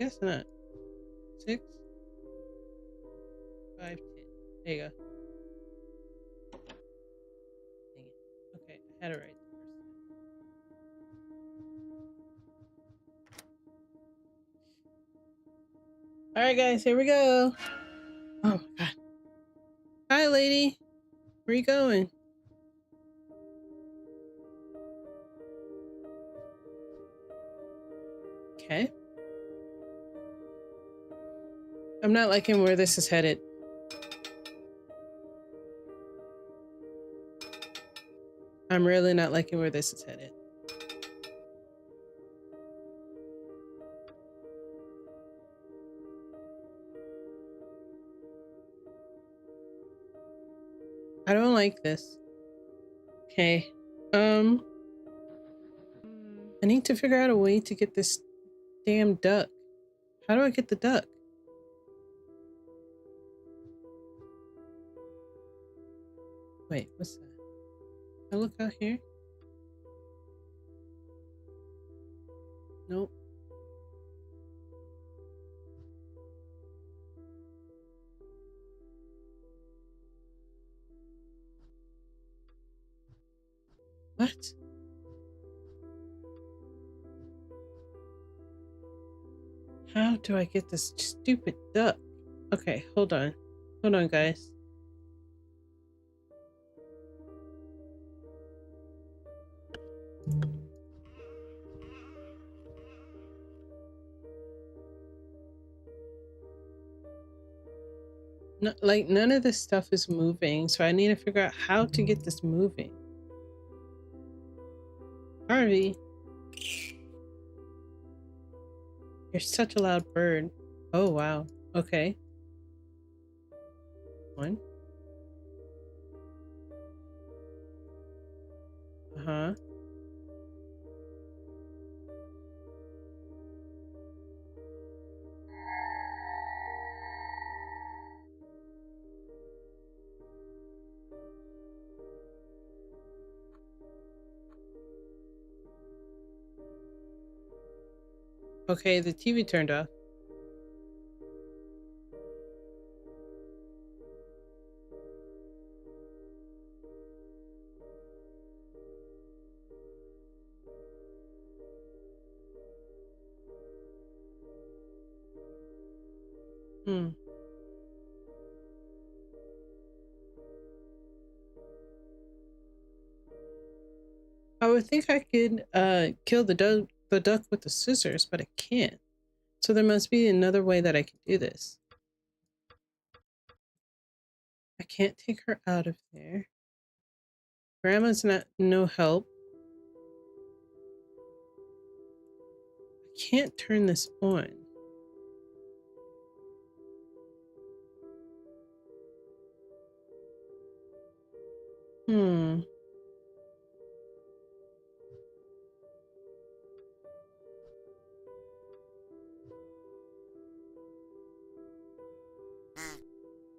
Guess not. 6, 5, 10. There you go. Dang it. Okay, I had it right the first time. Alright guys, here we go. Oh my god. Hi lady. Where you going? Okay. I'm not liking where this is headed. I'm really not liking where this is headed. I don't like this. Okay. I need to figure out a way to get this damn duck. How do I get the duck? Wait, what's that? I look out here? Nope. What? How do I get this stupid duck? Okay, hold on. Hold on, guys. No, like, none of this stuff is moving, so I need to figure out how to get this moving. Harvey. You're such a loud bird. Oh, wow. Okay. 1. Uh-huh. Okay, the TV turned off. I would think I could kill the duck with the scissors, but I can't. So there must be another way that I can do this. I can't take her out of there. Grandma's not no help. I can't turn this on.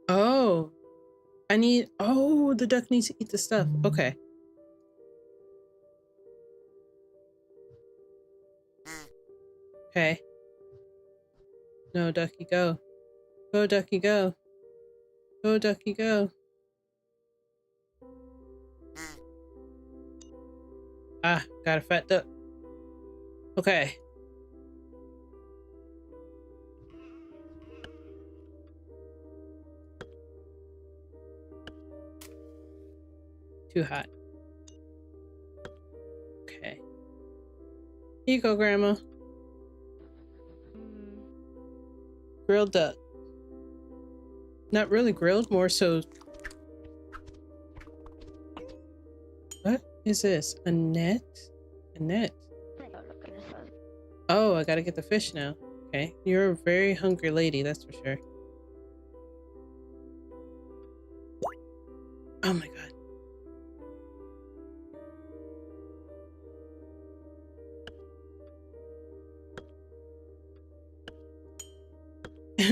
Oh, oh, the duck needs to eat the stuff. Okay. Okay. No, ducky, go. Go, ducky, go. Go, ducky, go. Ah, got a fat duck. Okay. Too hot. Okay. Here you go, Grandma. Grilled duck. Not really grilled, more so. What is this? A net? A net? Oh, I gotta get the fish now. Okay. You're a very hungry lady, that's for sure. Oh my god.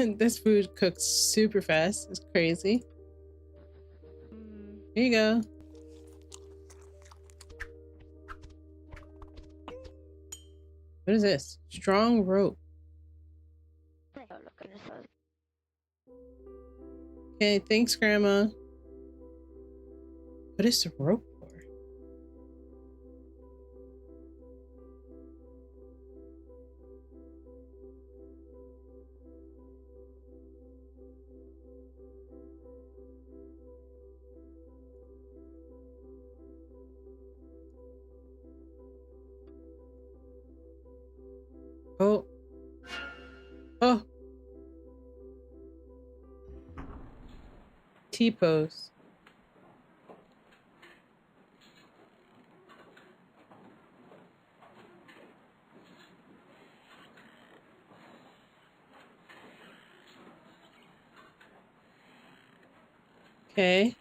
This food cooks super fast. It's crazy. Here you go. What is this? Strong rope. Okay, thanks, Grandma. What is the rope for? Oh. Oh. T-pose. Okay.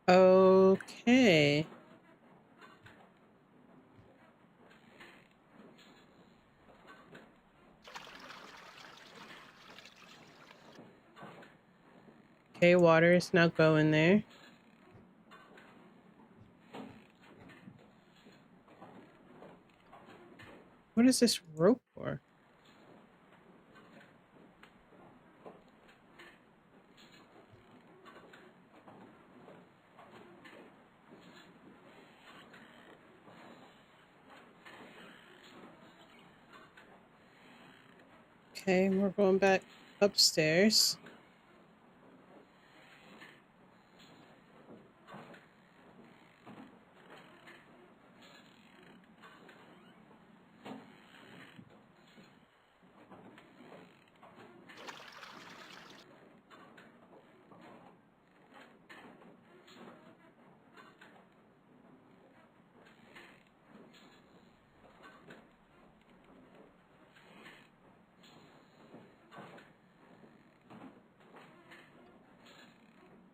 Okay. Okay, water is now going there. What is this rope for? Okay, we're going back upstairs.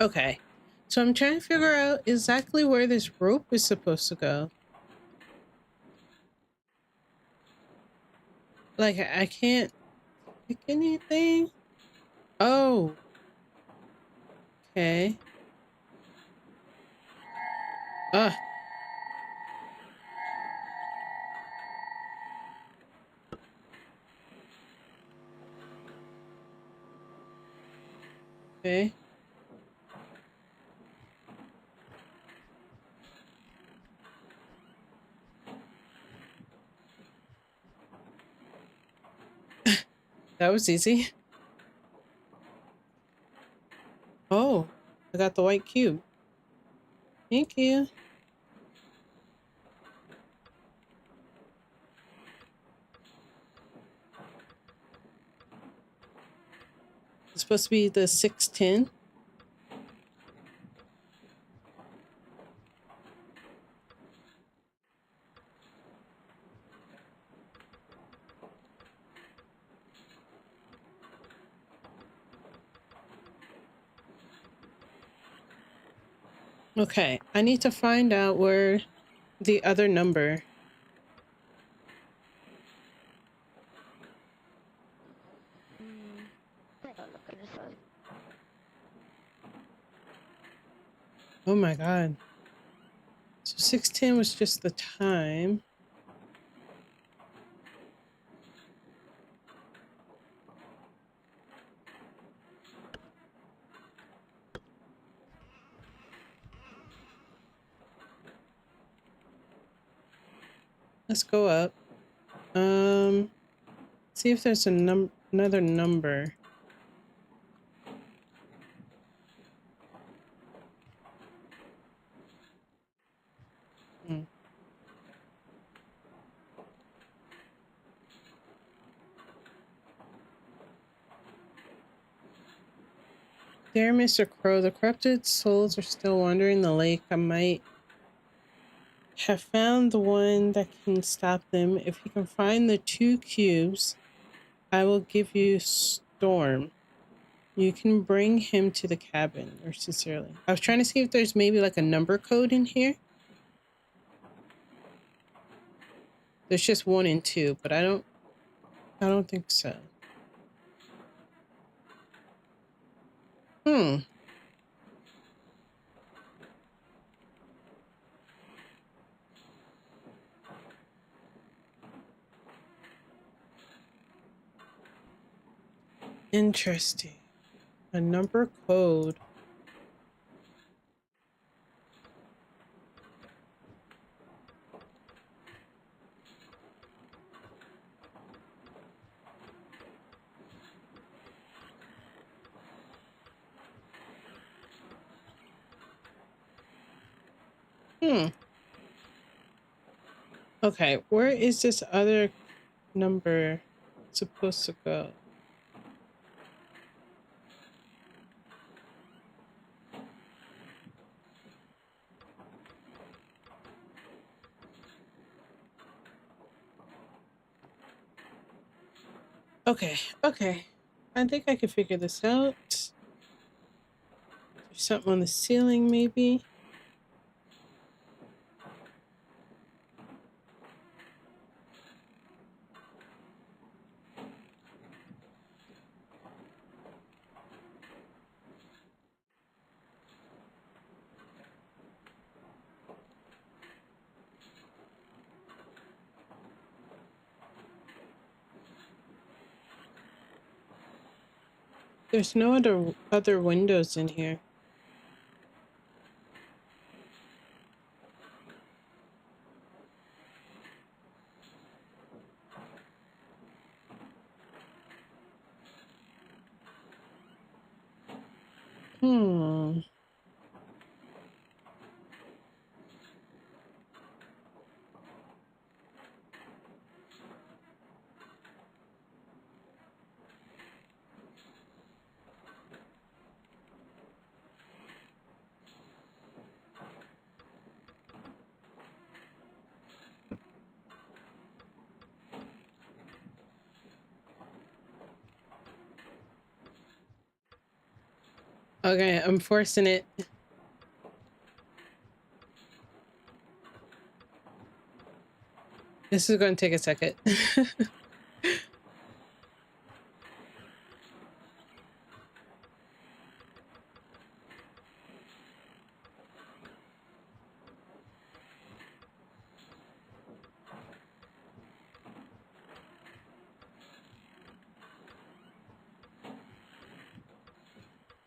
Okay, so I'm trying to figure out exactly where this rope is supposed to go. Like, I can't pick anything. Oh. Okay. Ah. Okay. That was easy. Oh, I got the white cube. Thank you. It's supposed to be the 610. Okay, I need to find out where the other number. Oh my god. So 610 was just the time. Let's go up. See if there's another number. Dear Mr. Crow, the corrupted souls are still wandering the lake. I might have found the one that can stop them. If you can find the 2 cubes, I will give you Storm. You can bring him to the cabin, or sincerely. I was trying to see if there's maybe like a number code in here. There's just 1 and 2, but I don't think so. Interesting. A number code. Okay, where is this other number supposed to go? Okay. I think I can figure this out. There's something on the ceiling, maybe. There's no other windows in here. Okay, I'm forcing it. This is going to take a second.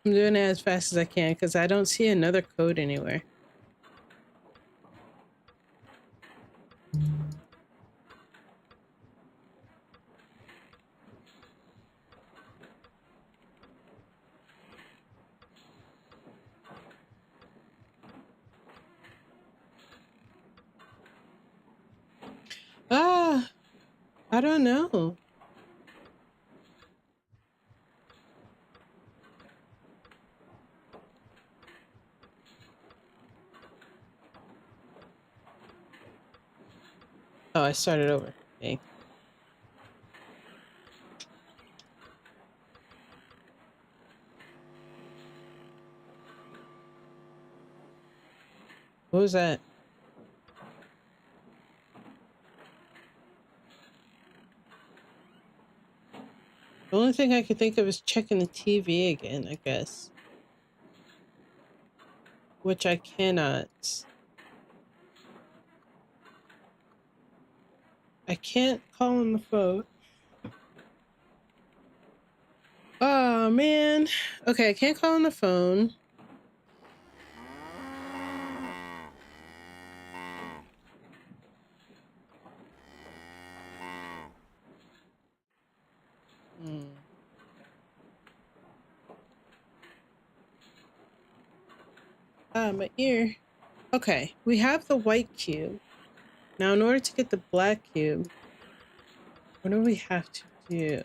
I'm doing it as fast as I can because I don't see another code anywhere. I don't know. Oh, I started over. Okay. What was that? The only thing I could think of is checking the TV again, I guess. Which I cannot. I can't call on the phone. Oh, man. Okay, I can't call on the phone. My ear. Okay, we have the white cube. Now, in order to get the black cube, what do we have to do?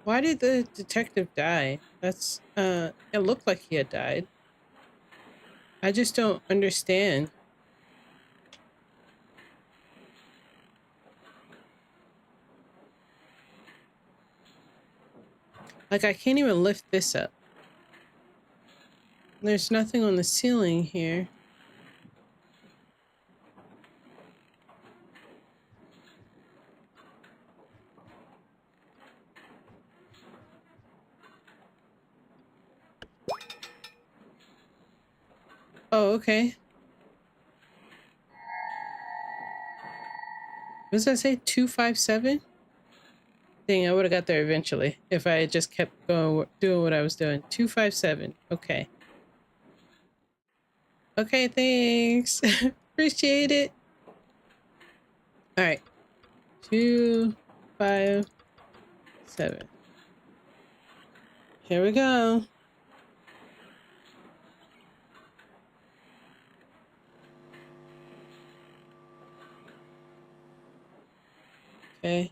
Why did the detective die? That's, it looked like he had died. I just don't understand. Like, I can't even lift this up. There's nothing on the ceiling here. Oh, okay. What does that say? 257? Dang, I would have got there eventually if I had just kept going, doing what I was doing. 257. Okay. Okay, thanks. Appreciate it. All right. 257. Here we go. Okay.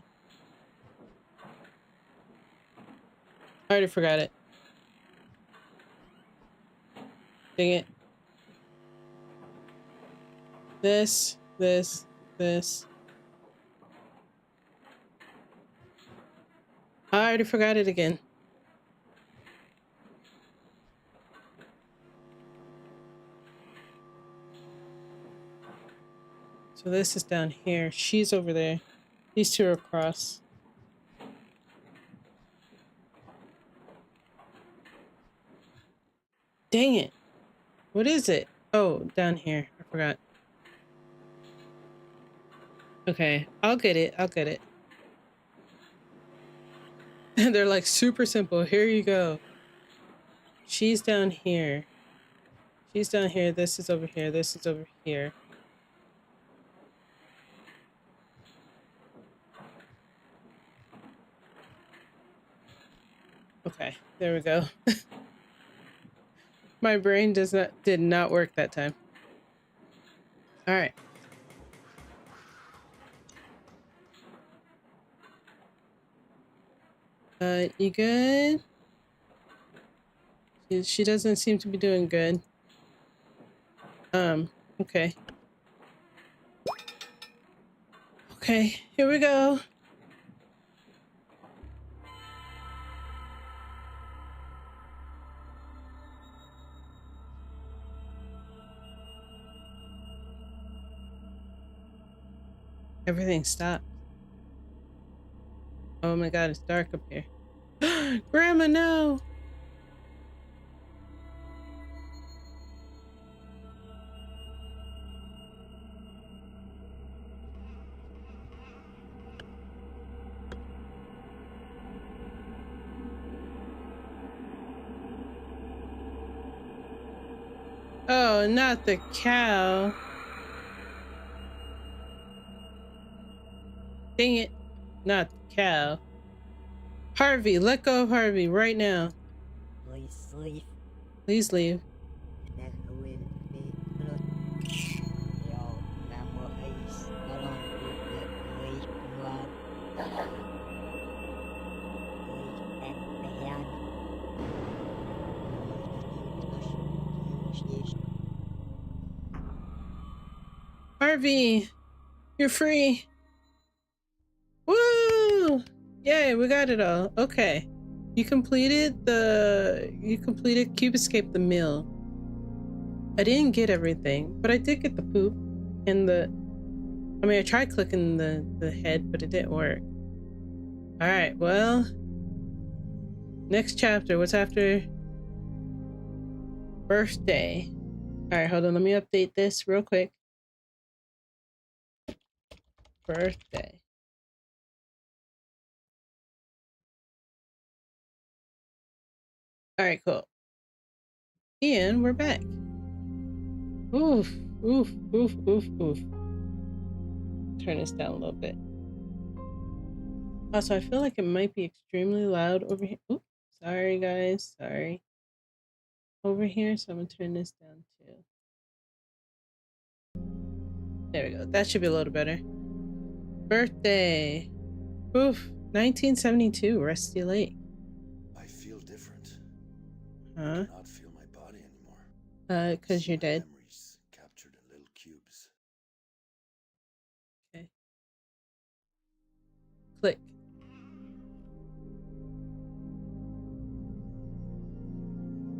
I already forgot it. Dang it. This. I already forgot it again. So this is down here. She's over there. These two are across. Dang it. What is it? Oh, down here. I forgot. Okay. I'll get it. I'll get it. And they're like super simple. Here you go. She's down here. She's down here. This is over here. This is over here. Okay. There we go. My brain did not work that time. All right. You good? She doesn't seem to be doing good. Okay. Okay, here we go. Everything stopped. Oh my god, it's dark up here. Grandma, no! Oh, not the cow. Dang it. Not the cow. Harvey, let go of Harvey right now. Please leave. Please leave. Harvey, you're free. Woo! Yay, we got it all. Okay. You completed Cube Escape the Mill. I didn't get everything, but I did get the poop and I tried clicking the head, but it didn't work. All right, well, next chapter. What's after birthday? All right, hold on. Let me update this real quick. Birthday. All right, cool. And we're back. Oof, oof, oof, oof, oof. Turn this down a little bit. Also, I feel like it might be extremely loud over here. Oops, sorry guys, sorry. Over here, so I'm gonna turn this down too. There we go. That should be a little better. Birthday. Oof, 1972, Rusty Lake. Huh? I cannot feel my body anymore. Because you're dead. Memories captured in little cubes. Okay. Click.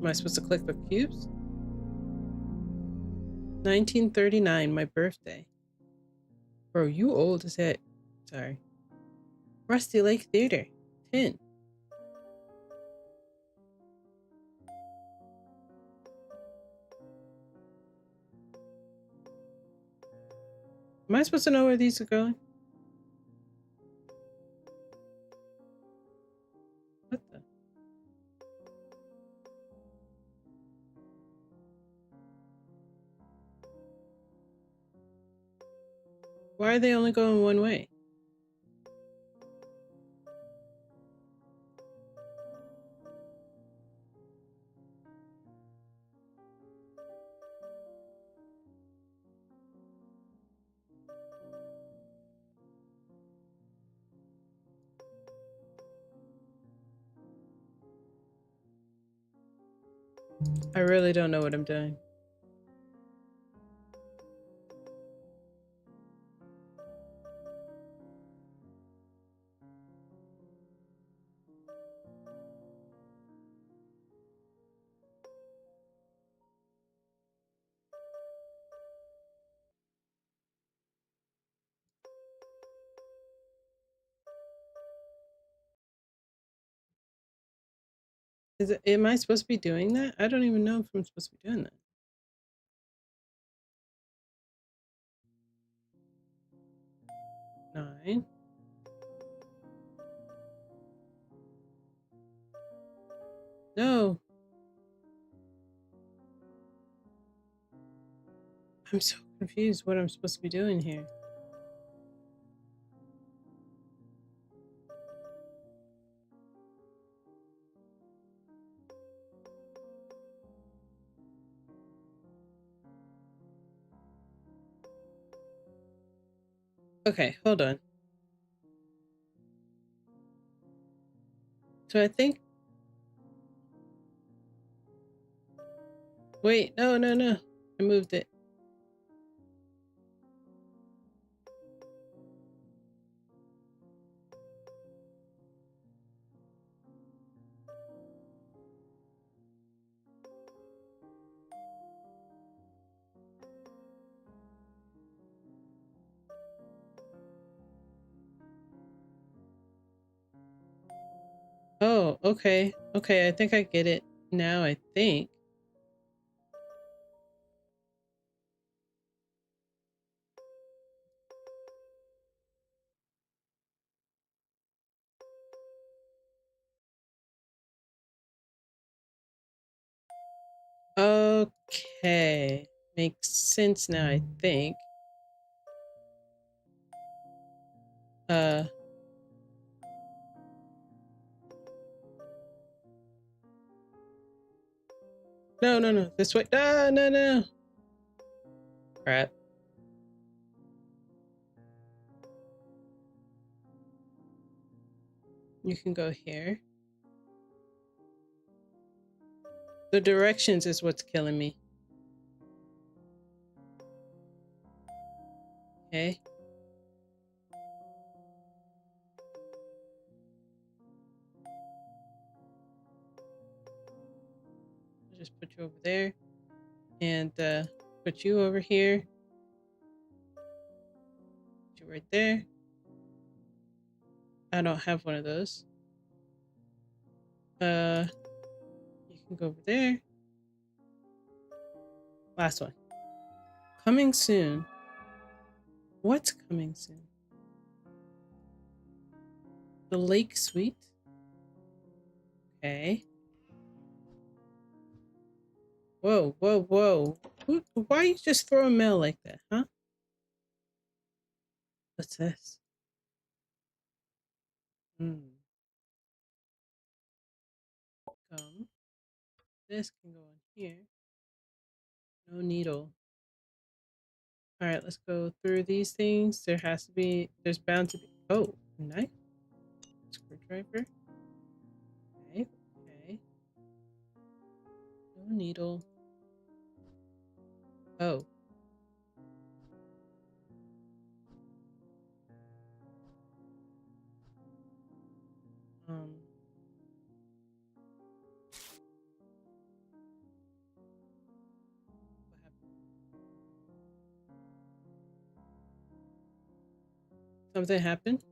Am I supposed to click the cubes? 1939, my birthday. Bro, you old as heck. Sorry. Rusty Lake Theater. 10. Am I supposed to know where these are going? What the? Why are they only going one way? I really don't know what I'm doing. Am I supposed to be doing that? I don't even know if I'm supposed to be doing that. Nine. No. I'm so confused what I'm supposed to be doing here. Okay, hold on. So I think... Wait, no. I moved it. Oh, okay. Okay, I think I get it now, I think. Okay. Makes sense now, I think. No. This way. No. Crap. You can go here. The directions is what's killing me. Okay. I'll just put you over there. And put you over here. Put you right there. I don't have one of those. You can go over there. Last one. Coming soon. What's coming soon? The Lake Suite. Okay. Whoa. Why you just throwing mail like that, huh? What's this? This can go in here. No needle. All right, let's go through these things. There's bound to be, oh, knife. Screwdriver. Okay. No needle. Oh. Something happened?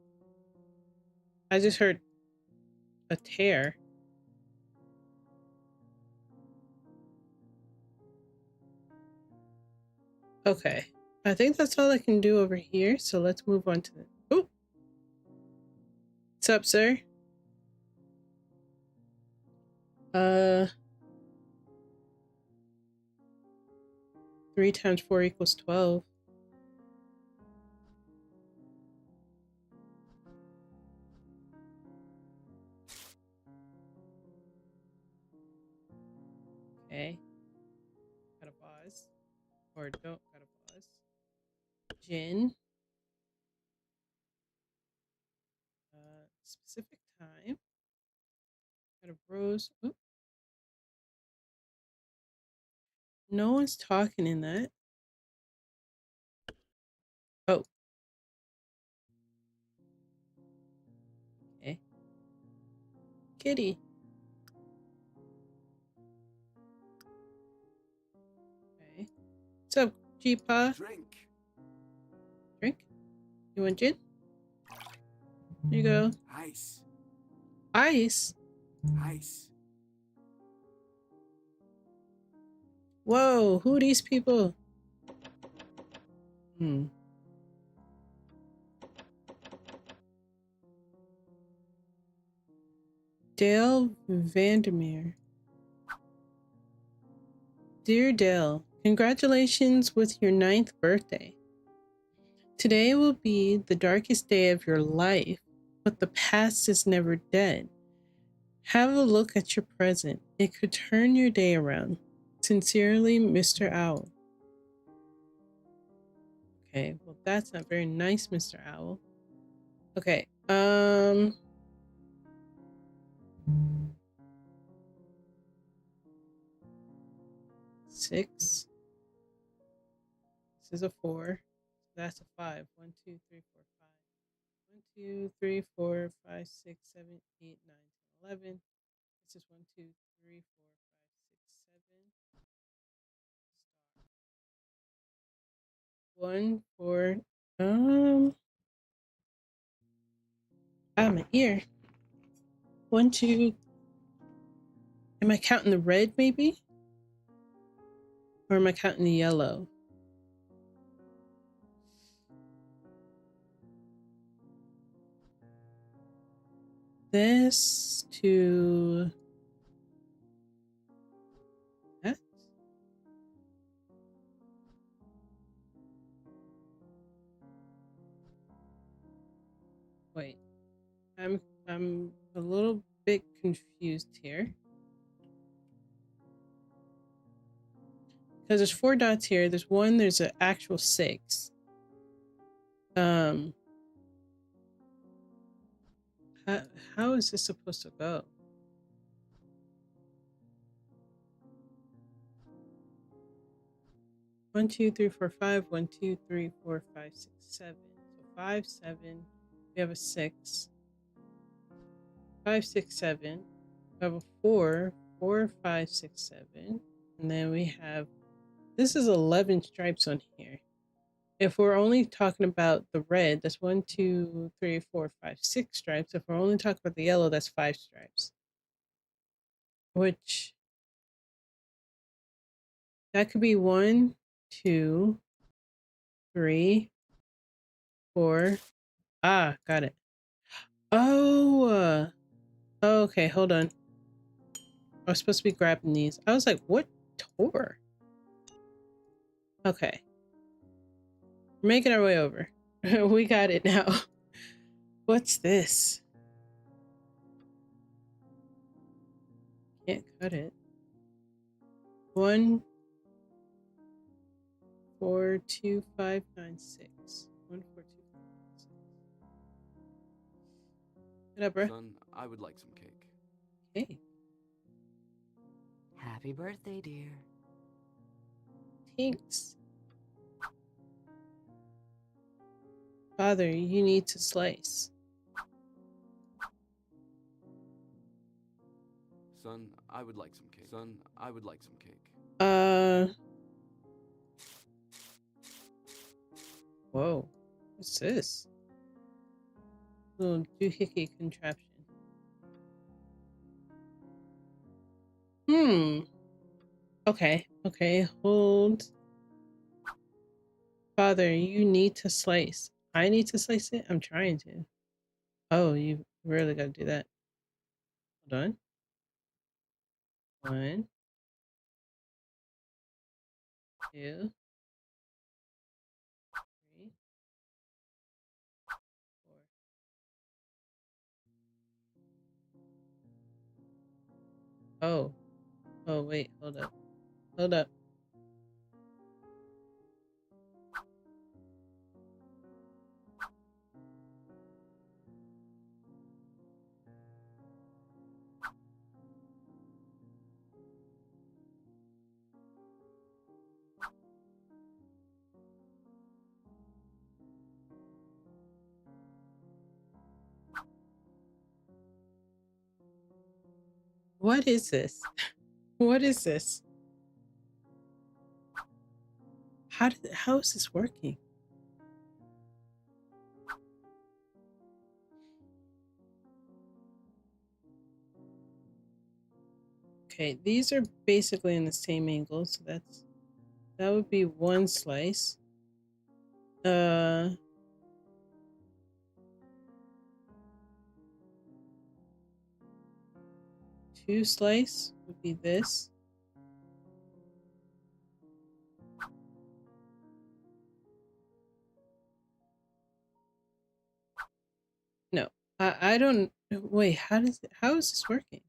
I just heard a tear. Okay. I think that's all I can do over here, so let's move on to the... Oh! What's up, sir? 3 times 4 equals 12. Okay. Gotta pause. Or don't gotta pause. Gin. Specific time. Got a rose. Oop. No one's talking in that. Oh. Okay. Kitty. Okay. What's up, G-Pa? Drink. Drink? You want gin? Here you go. Ice. Ice? Ice. Whoa, who are these people? Dale Vandermeer. Dear Dale, congratulations with your 9th birthday. Today will be the darkest day of your life, but the past is never dead. Have a look at your present. It could turn your day around. Sincerely, Mr. Owl. Okay, well that's not very nice, Mr. Owl. Okay, 6. This is a 4. So that's a 5. 1, 2, 3, 4, 5. 1, 2, 3, 4, 5, 6, 7, 8, 9, 10, 11. This is 1, 2, 3, 4, 5, 6, 7. 1, 4. My ear. 1, 2. Am I counting the red, maybe? Or am I counting the yellow? This to that. Wait, I'm a little bit confused here because there's 4 dots here. There's 1. There's an actual 6. How is this supposed to go? One, 2, 3, 4, 5. 1, 2, 3, 4, 5, 6, 7. So 5, 7. We have a 6. 5, 6, 7. We have a 4. 4, 5, 6, 7. And then we have, this is 11 stripes on here. If we're only talking about the red, that's 1, 2, 3, 4, 5, 6 stripes. If we're only talking about the yellow, that's 5 stripes. Which, that could be 1, 2, 3, 4. Ah, got it. Oh, okay, hold on. I was supposed to be grabbing these. I was like, what tore? Okay. We're making our way over. We got it now. What's this? Can't cut it. 1, 4, 2, 5, 9, 6. 1, 4, 2, 5, 9, 6. Get up, bro. Son, I would like some cake. Hey. Happy birthday, dear. Thanks. Father, you need to slice. Son, I would like some cake. Son, I would like some cake. Whoa. What's this? Little doohickey contraption. Okay, okay, hold. Father, you need to slice. I need to slice it? I'm trying to. Oh, you really gotta do that. Hold on. 1, 2, 3, 4. Oh. Oh, wait, hold up. Hold up. What is this? What is this? How is this working? Okay, these are basically in the same angle, so that would be 1 slice. 2 slice would be this. No, I don't. Wait, how is this working?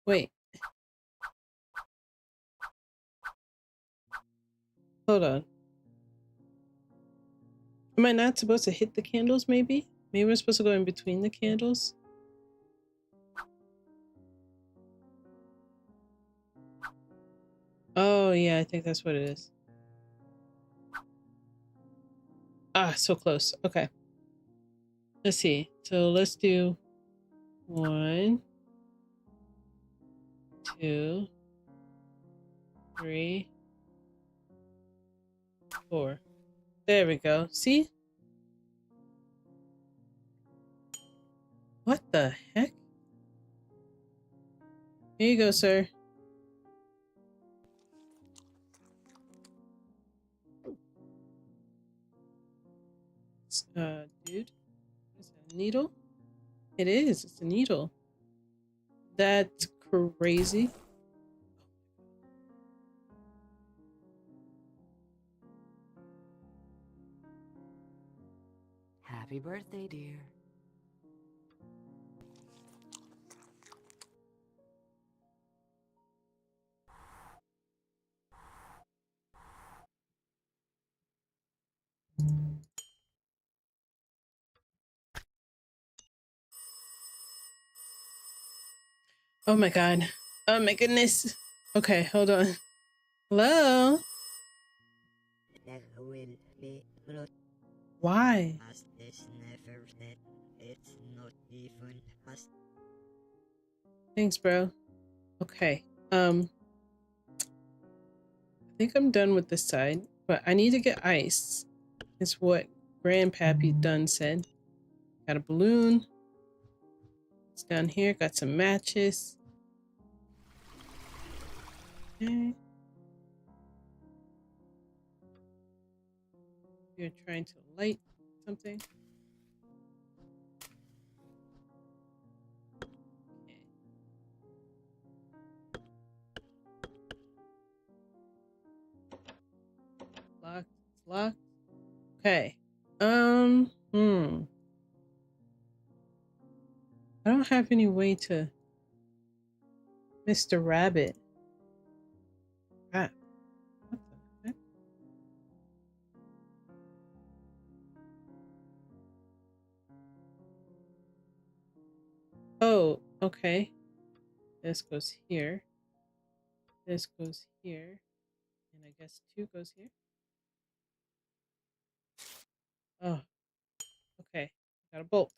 Wait. Hold on. Am I not supposed to hit the candles, maybe? Maybe we're supposed to go in between the candles? Oh, yeah, I think that's what it is. Ah, so close. Okay. Let's see. So let's do 1, 2, 3, 4. There we go. See? What the heck? Here you go, sir. Dude, is that a needle? It is. It's a needle. That's crazy. Happy birthday, dear. Oh my god. Oh my goodness. Okay, hold on. Hello? Why? Thanks, bro. Okay. I think I'm done with this side, but I need to get ice. Is what Grandpappy Dunn said. Got a balloon. It's down here. Got some matches. Okay. You're trying to light something. Okay. Locked. It's locked. Okay. I don't have any way to Mr. Rabbit. Crap. What the heck? Okay. This goes here. This goes here. And I guess 2 goes here. Oh, okay. Got a bolt.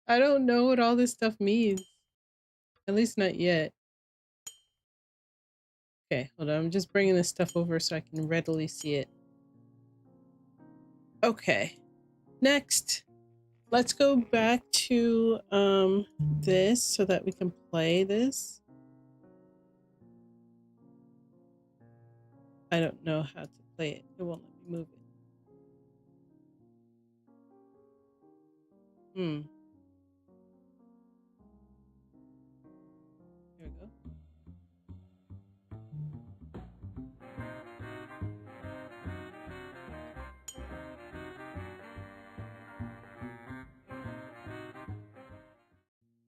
I don't know what all this stuff means. At least not yet. Okay, hold on. I'm just bringing this stuff over so I can readily see it. Okay. Next, let's go back to this so that we can play this. I don't know how to play it. It won't let me move it. Here we go.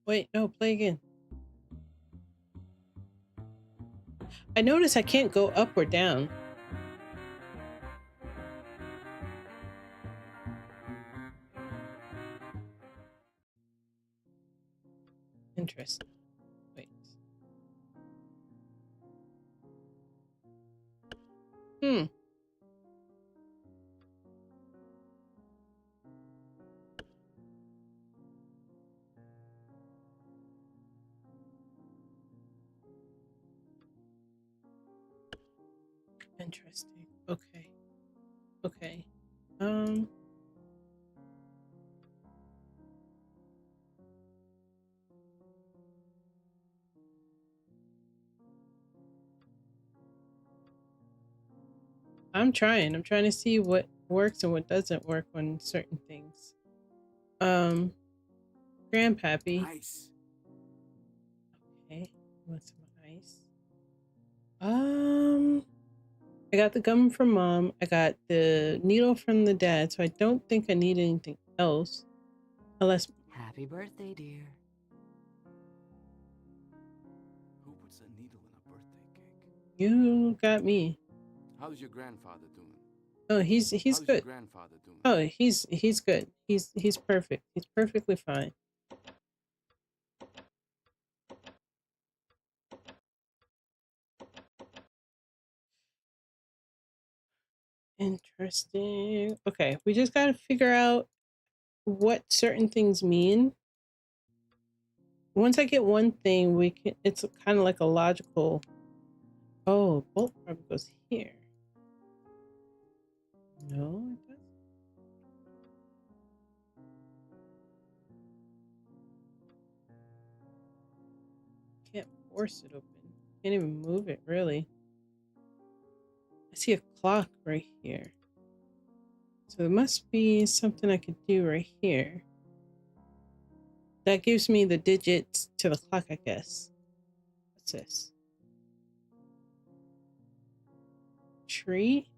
Wait, no, play again. I notice I can't go up or down. Interesting. Wait. Interesting. Okay. Okay. I'm trying. I'm trying to see what works and what doesn't work on certain things. Grandpappy. Nice. Okay. Want some ice? I got the gum from Mom. I got the needle from the dad, so I don't think I need anything else. Unless... Happy birthday, dear. Who puts a needle in a birthday cake? You got me. How's your grandfather doing? Oh, he's How's good. your grandfather doing? Oh, he's good. He's perfect. He's perfectly fine. Interesting. Okay, we just gotta figure out what certain things mean. Once I get one thing, we can. It's kind of like a logical. Oh, bolt probably goes here. No, it doesn't. Can't force it open. Can't even move it really. I see a clock right here. So it must be something I could do right here. That gives me the digits to the clock, I guess. What's this? Tree?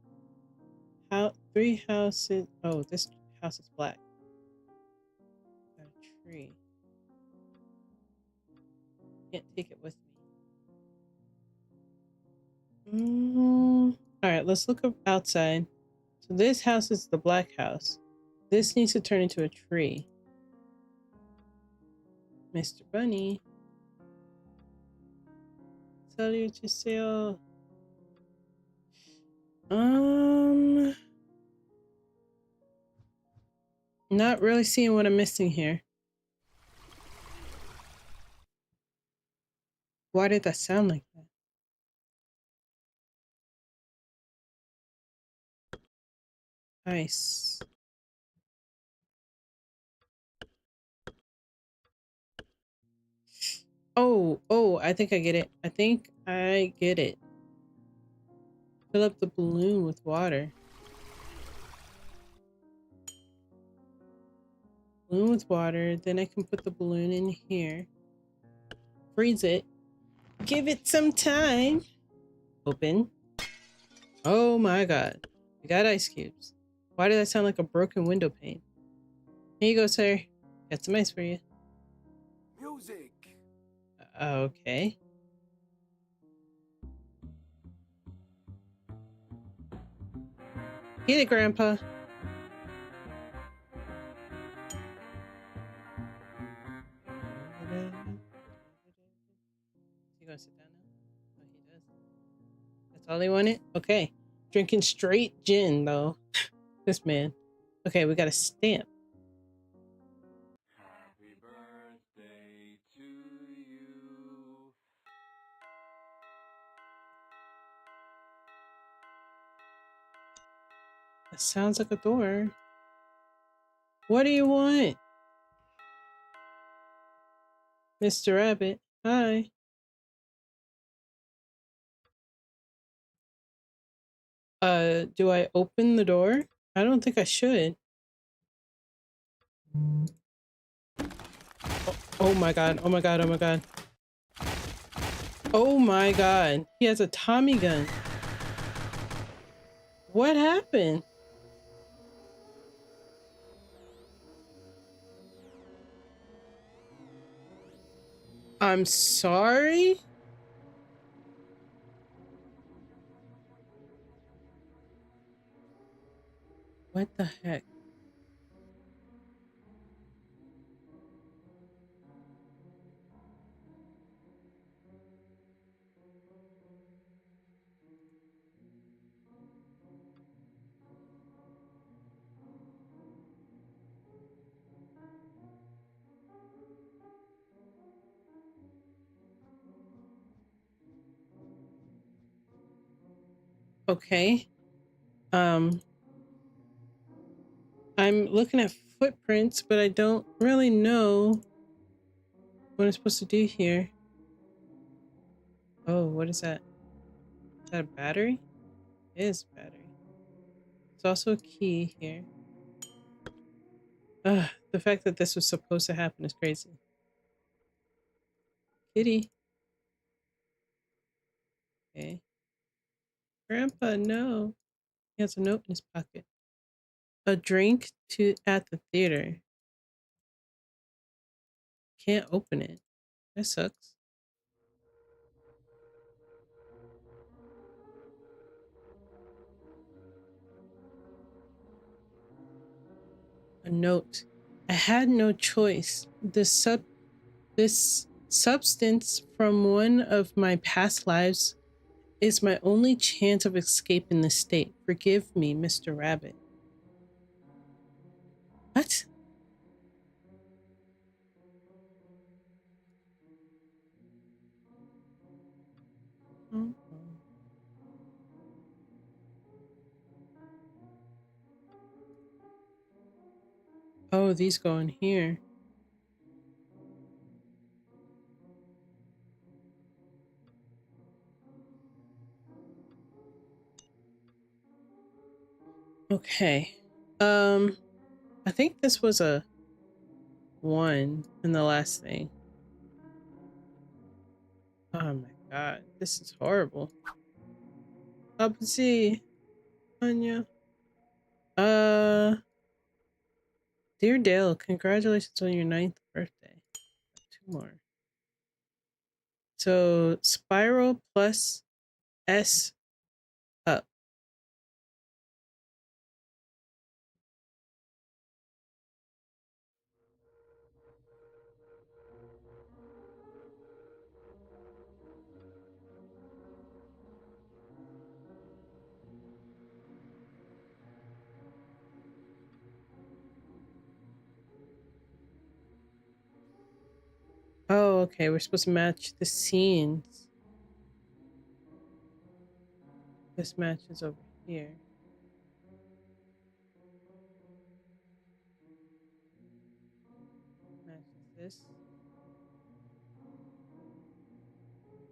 How 3 houses. Oh, this house is black. Got a tree. Can't take it with me. Alright, let's look up outside. So this house is the black house. This needs to turn into a tree. Mr. Bunny. Salutation. Not really seeing what I'm missing here. Why did that sound like that? Nice. Oh, I think I get it. I think I get it. Fill up the balloon with water. Balloon with water. Then I can put the balloon in here. Freeze it. Give it some time. Open. Oh my god. We got ice cubes. Why did that sound like a broken window pane? Here you go, sir. Got some ice for you. Music. Okay. Get it, Grandpa. want to sit down now? Oh, he does. That's all he wanted? Okay. Drinking straight gin, though. This man. Okay, we got a stamp. Happy birthday to you. That sounds like a door. What do you want? Mr. Rabbit. Hi. Do I open the door? I don't think I should. Oh my god, oh my god, oh my god. Oh my god. He has a Tommy gun. What happened? I'm sorry? What the heck? Okay. I'm looking at footprints, but I don't really know what I'm supposed to do here. Oh, what is that? Is that a battery? It is a battery. There's also a key here. Ugh, the fact that this was supposed to happen is crazy. Kitty. Okay. Grandpa, no. He has a note in his pocket. A drink at the theater. Can't open it. That sucks. A note. I had no choice. This substance from one of my past lives is my only chance of escaping the state. Forgive me, Mr. Rabbit. What? Oh, these go in here. Okay. I think this was a 1 in the last thing. Oh my god, this is horrible. Upsy, Anya. Dear Dale, congratulations on your 9th birthday. 2 more. So spiral plus S up. Oh, okay. We're supposed to match the scenes. This matches over here. Matches this.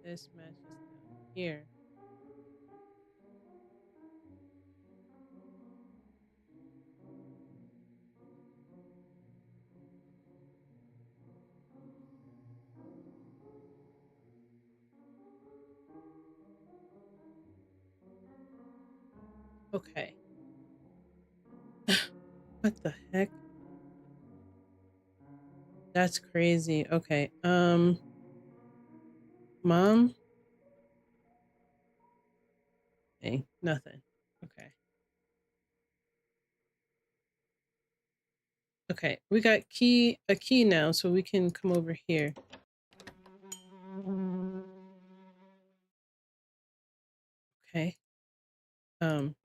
This matches down here. Okay. What the heck? That's crazy. Okay. Mom? Hey, nothing. Okay. Okay, we got a key now, so we can come over here. Okay. Um.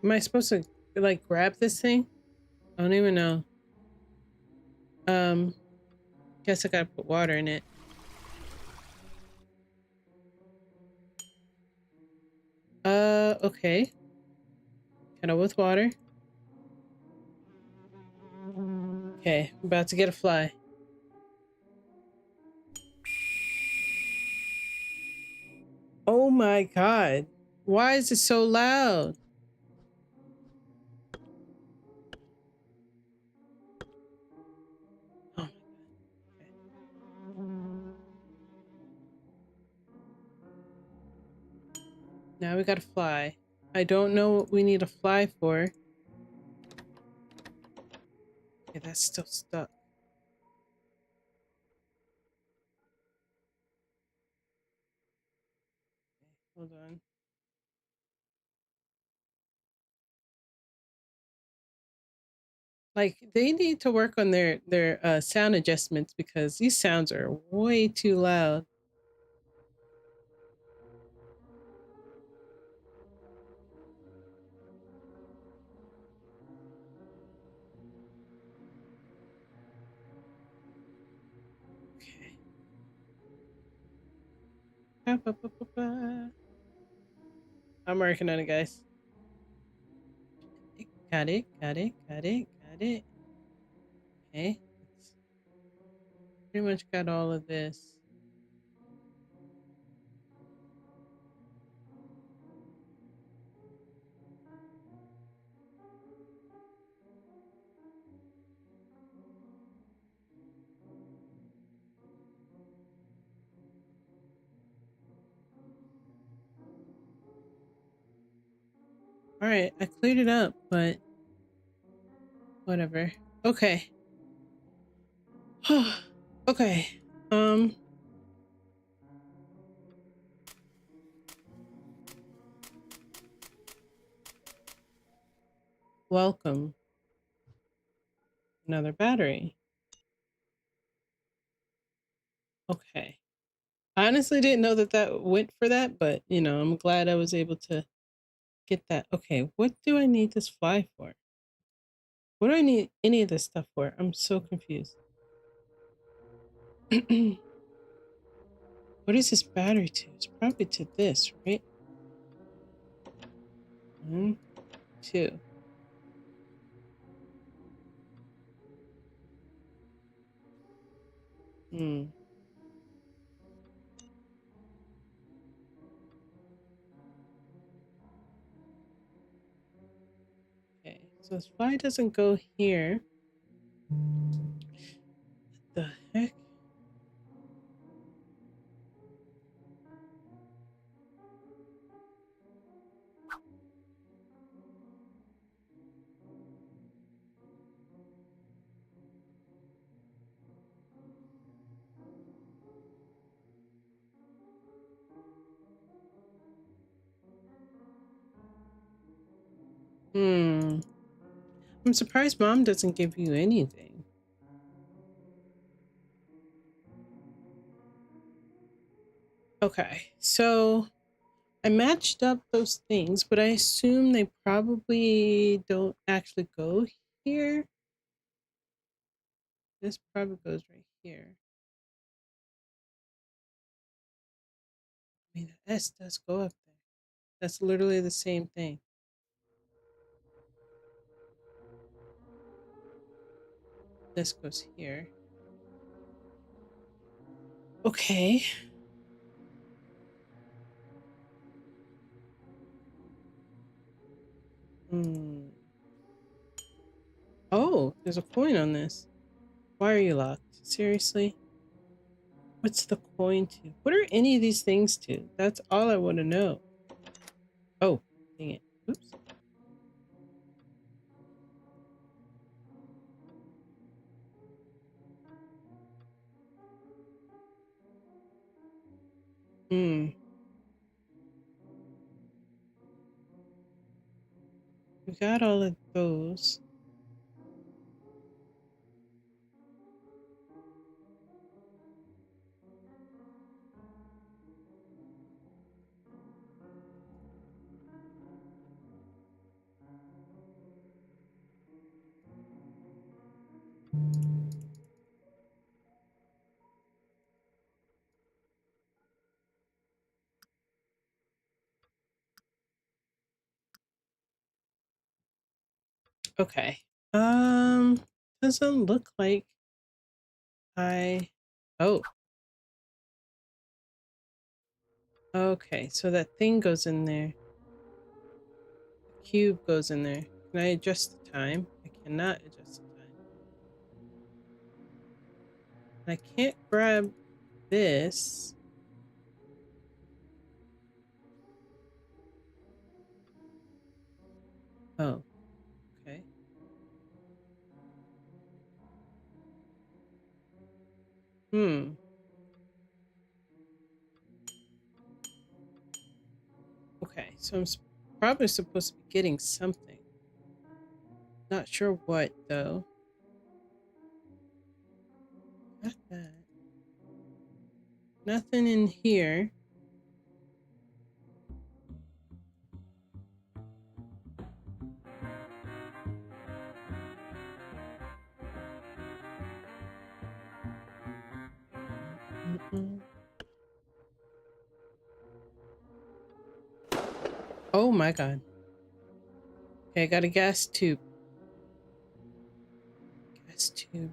Am I supposed to like grab this thing? I don't even know. Guess I gotta put water in it. Okay. Kettle with water. Okay, I'm about to get a fly. Oh my god. Why is it so loud? Oh my god. Okay. Now we gotta fly. I don't know what we need a fly for. Okay, that's still stuck. Hold on. Like they need to work on their sound adjustments because these sounds are way too loud. Okay. I'm working on it, guys. Got it, got it, got it, got it. Okay. That's pretty much got all of this. All right, I cleared it up, but whatever. Okay. Okay. Um. Welcome. Another battery. Okay. I honestly didn't know that that went for that, but you know, I'm glad I was able to get that. Okay, what do I need this fly for? What do I need any of this stuff for? I'm so confused. What is this battery to? It's probably to this, right? 1, 2. Hmm. Okay, so this fly doesn't go here. The heck? Hmm. I'm surprised mom doesn't give you anything. Okay, so I matched up those things, but I assume they probably don't actually go here. This probably goes right here. I mean, the S does go up there. That's literally the same thing. This goes here. Okay. Hmm. Oh, there's a coin on this. Why are you locked? Seriously? What's the coin to? What are any of these things to? That's all I want to know. Oh, dang it. Oops. Hmm. We got all of those. Okay. Doesn't look like oh. Okay, so that thing goes in there. The cube goes in there. Can I adjust the time? I cannot adjust the time. I can't grab this. Oh, okay. Hmm. Okay, so I'm probably supposed to be getting something. Not sure what, though. Got that. Nothing in here. Mm-mm. Oh my god. Okay, I got a gas tube. Gas tube.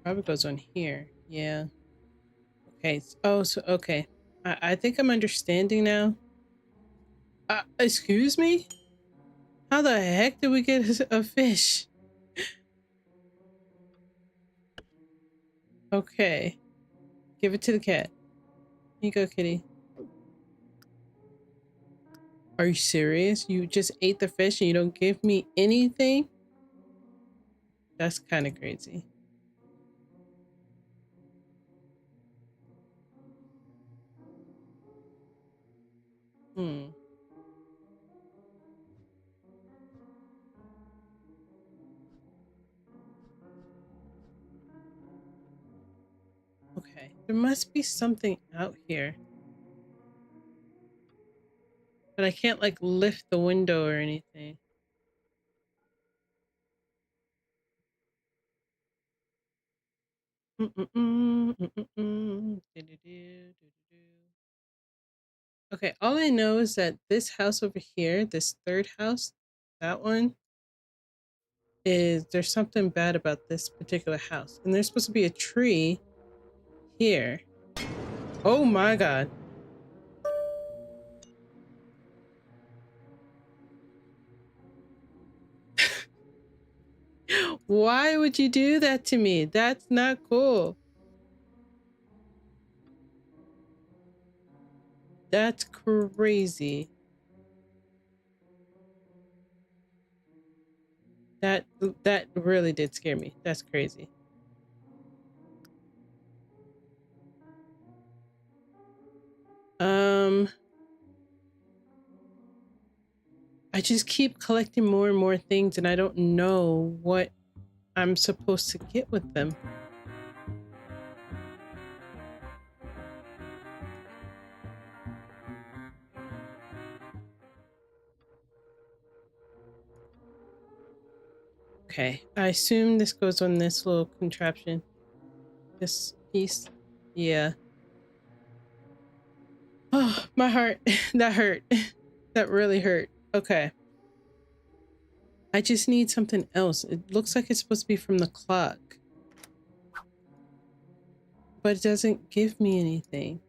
Probably goes on here. Yeah. Okay. Oh, so okay. I think I'm understanding now. Excuse me? How the heck did we get a fish? Okay. Give it to the cat. Here you go, kitty. Are you serious? You just ate the fish and you don't give me anything? That's kind of crazy. Hmm. Okay. There must be something out here. But I can't like lift the window or anything. Okay, all I know is that this house over here, this third house, that one, is there's something bad about this particular house. And there's supposed to be a tree here. Oh my god. Why would you do that to me? That's not cool. That's crazy. That really did scare me. That's crazy. I just keep collecting more and more things and I don't know what I'm supposed to get with them. Okay, I assume this goes on this little contraption. This piece. Yeah. Oh, my heart. That hurt. That really hurt. Okay. I just need something else. It looks like it's supposed to be from the clock. But it doesn't give me anything.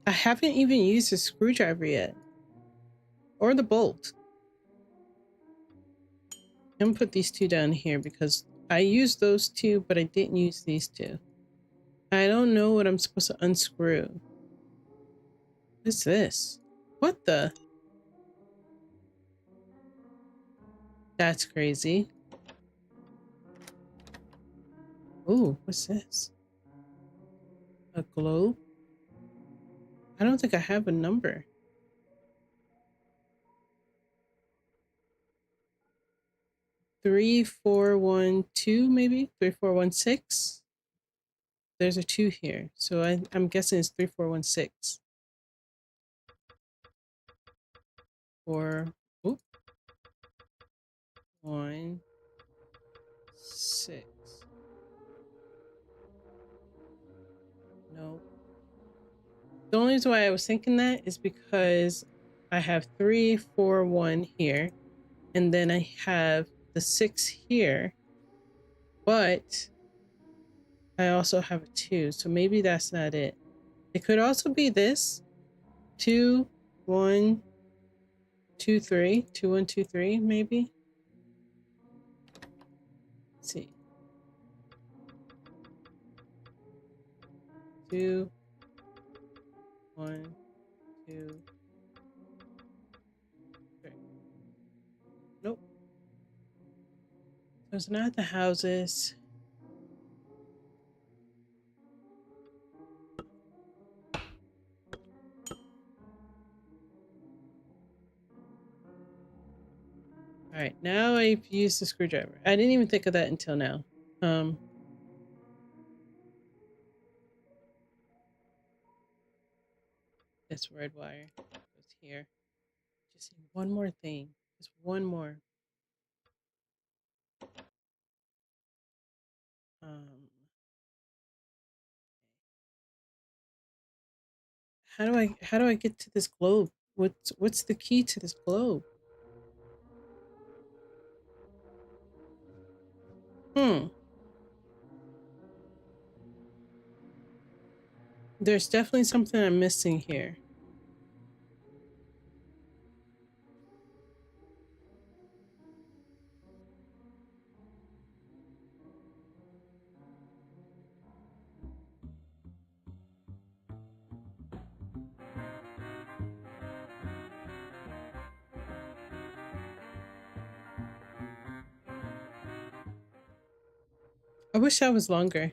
I haven't even used a screwdriver yet. Or the bolt. I'm gonna put these two down here because I used those two, but I didn't use these two. I don't know what I'm supposed to unscrew. What's this? What the? That's crazy. Ooh, what's this? A globe? I don't think I have a number. 3412, maybe 3416. There's a 2 here, so I'm guessing it's 3416. 4, oop, 1, 6. No. The only reason why I was thinking that is because I have 341 here, and then I have the 6 here, but I also have a 2, so maybe that's not it. It could also be this 2 1 2 3 2 1 2 3, maybe. Let's see. 2 1 2 3. Nope. So it's not the houses. All right, now I've used the screwdriver. I didn't even think of that until now. This red wire goes here. Just need one more thing. Just one more. How do I get to this globe? What's the key to this globe? There's definitely something I'm missing here. I wish that was longer.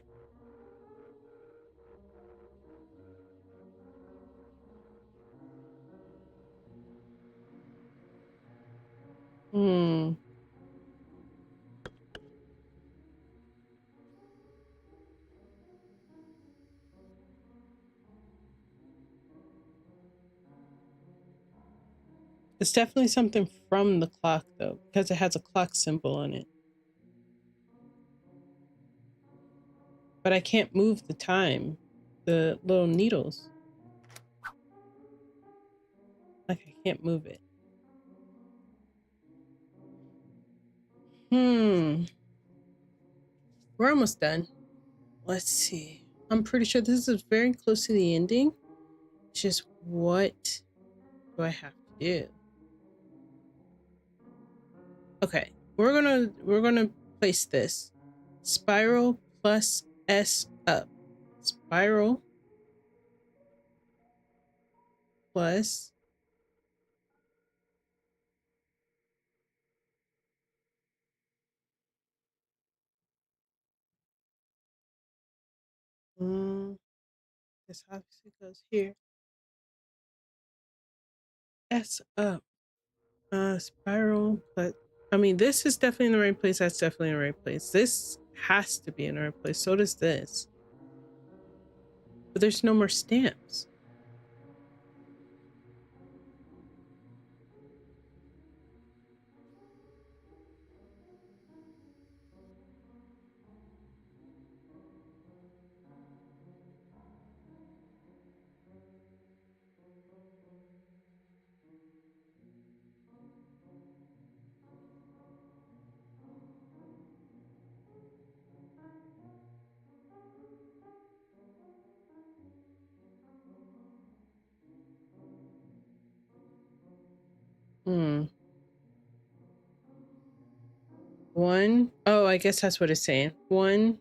It's definitely something from the clock, though, because it has a clock symbol on it. But I can't move the time, the little needles. Like, I can't move it. We're almost done. Let's see. I'm pretty sure this is very close to the ending. Just what do I have to do? Okay, we're gonna place this. Spiral plus S up. Spiral plus this obviously goes here. S up. Spiral plus, I mean, this is definitely in the right place. That's definitely in the right place. This has to be in the right place. So does this. But there's no more stamps. One, oh, I guess that's what it's saying. 1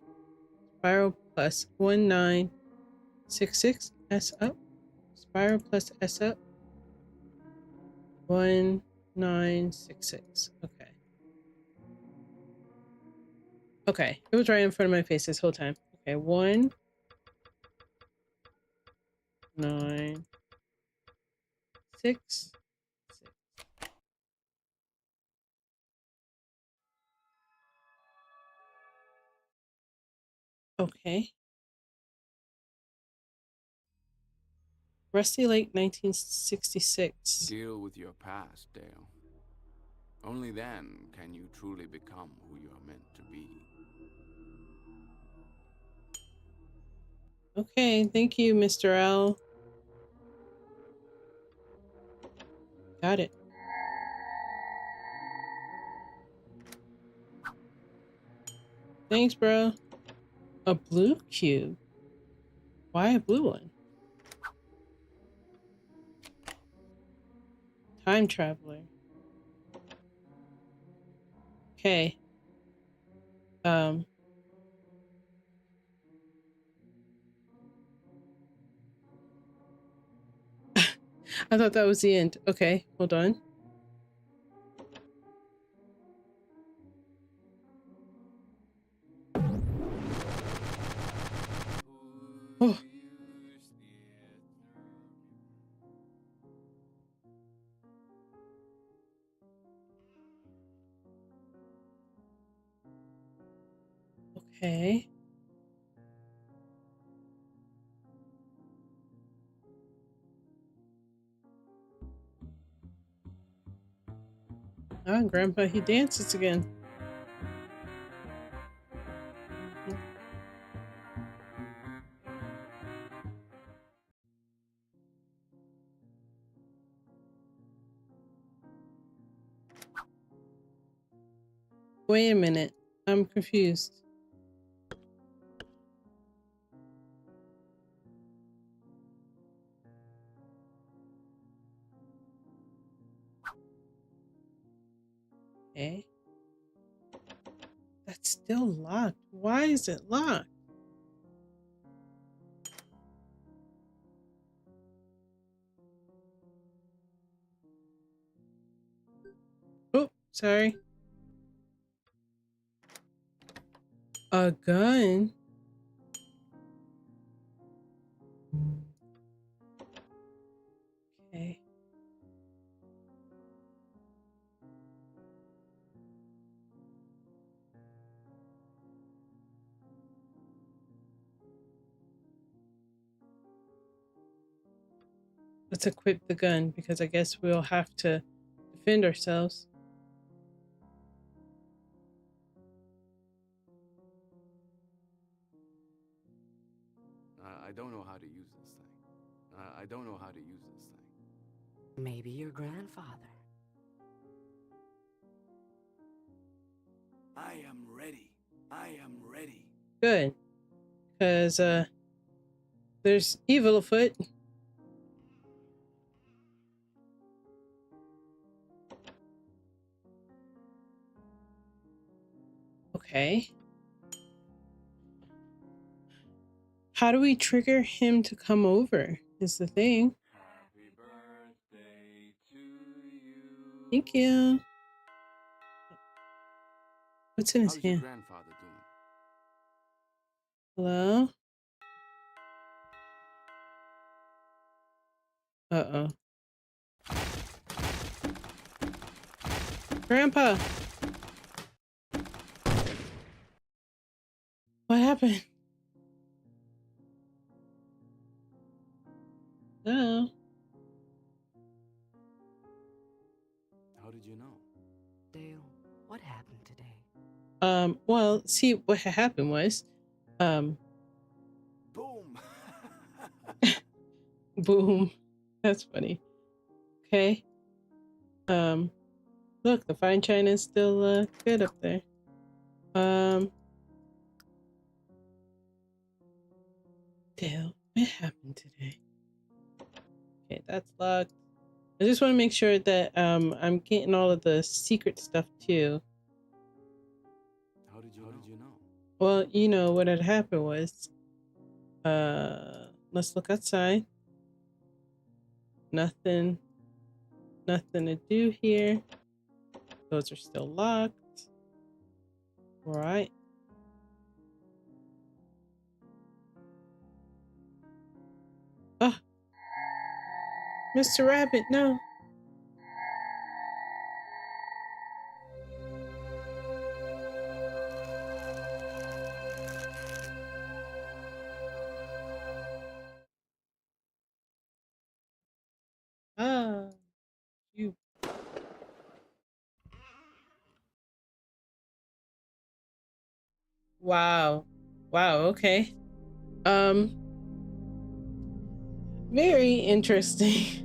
spiral plus 1966 S up. Spiral plus S up. 1966. Okay. Okay. It was right in front of my face this whole time. Okay. 1 9, 6, 6. Okay. Rusty Lake, 1966. Deal with your past, Dale. Only then can you truly become who you are meant to be. Okay, thank you, Mr. L. Got it. Thanks, bro. A blue cube? Why a blue one? Time traveler. Okay. I thought that was the end. Okay, hold on. Oh. Okay. Ah, Grandpa, he dances again. Wait a minute. I'm confused. Okay. That's still locked. Why is it locked? Oh, sorry. A gun? Okay. Let's equip the gun because I guess we'll have to defend ourselves. I don't know how to use this thing. I don't know how to use this thing. Maybe your grandfather. I am ready. I am ready. Good. Because, there's evil afoot. Okay. How do we trigger him to come over is the thing. Happy birthday to you. Thank you. What's in his How's your hand? grandfather doing? Hello? Uh-oh. Grandpa! What happened? Oh. How did you know? Dale, what happened today? Well, see, what had happened was, Boom. boom. That's funny. Okay. Look, the fine china is still, good up there. Dale, what happened today? Okay, that's locked. I just want to make sure that, I'm getting all of the secret stuff too. How did you know? Well, you know, what had happened was, let's look outside. Nothing to do here. Those are still locked. All right. Ah, Mr. Rabbit, no. Ah, you. Wow. Wow, okay. Very interesting.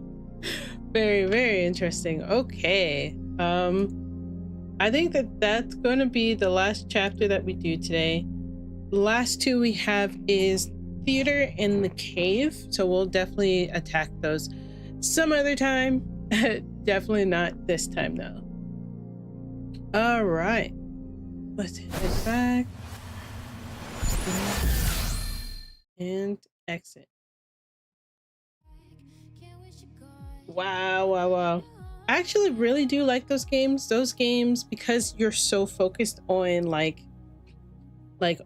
Very interesting. Okay. I think that that's going to be the last chapter that we do today. The last two we have is theater and the cave, so we'll definitely attack those some other time. Definitely not this time though. All right, let's head back and exit. Wow. I actually really do like those games because you're so focused on like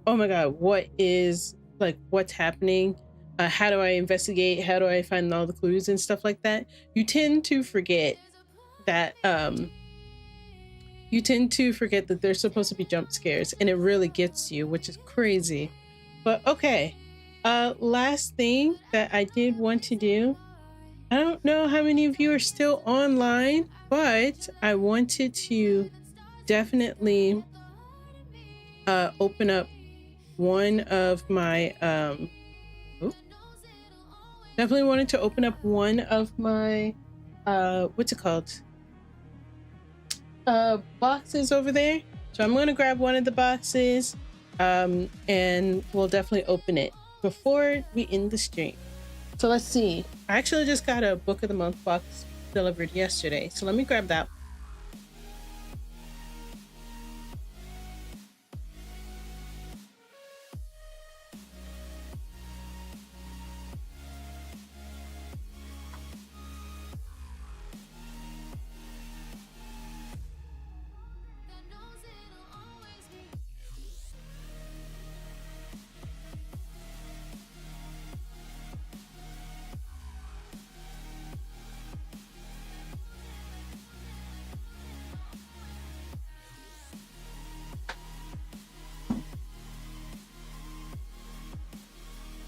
oh my god, what's happening, how do I investigate, how do I find all the clues and stuff like that. You tend to forget that there's supposed to be jump scares, and it really gets you, which is crazy. But okay, last thing that I did want to do, I don't know how many of you are still online, but I wanted to definitely open up one of my what's it called, boxes over there. So I'm going to grab one of the boxes and we'll definitely open it before we end the stream. So let's see, I actually just got a book of the month box delivered yesterday, so let me grab that.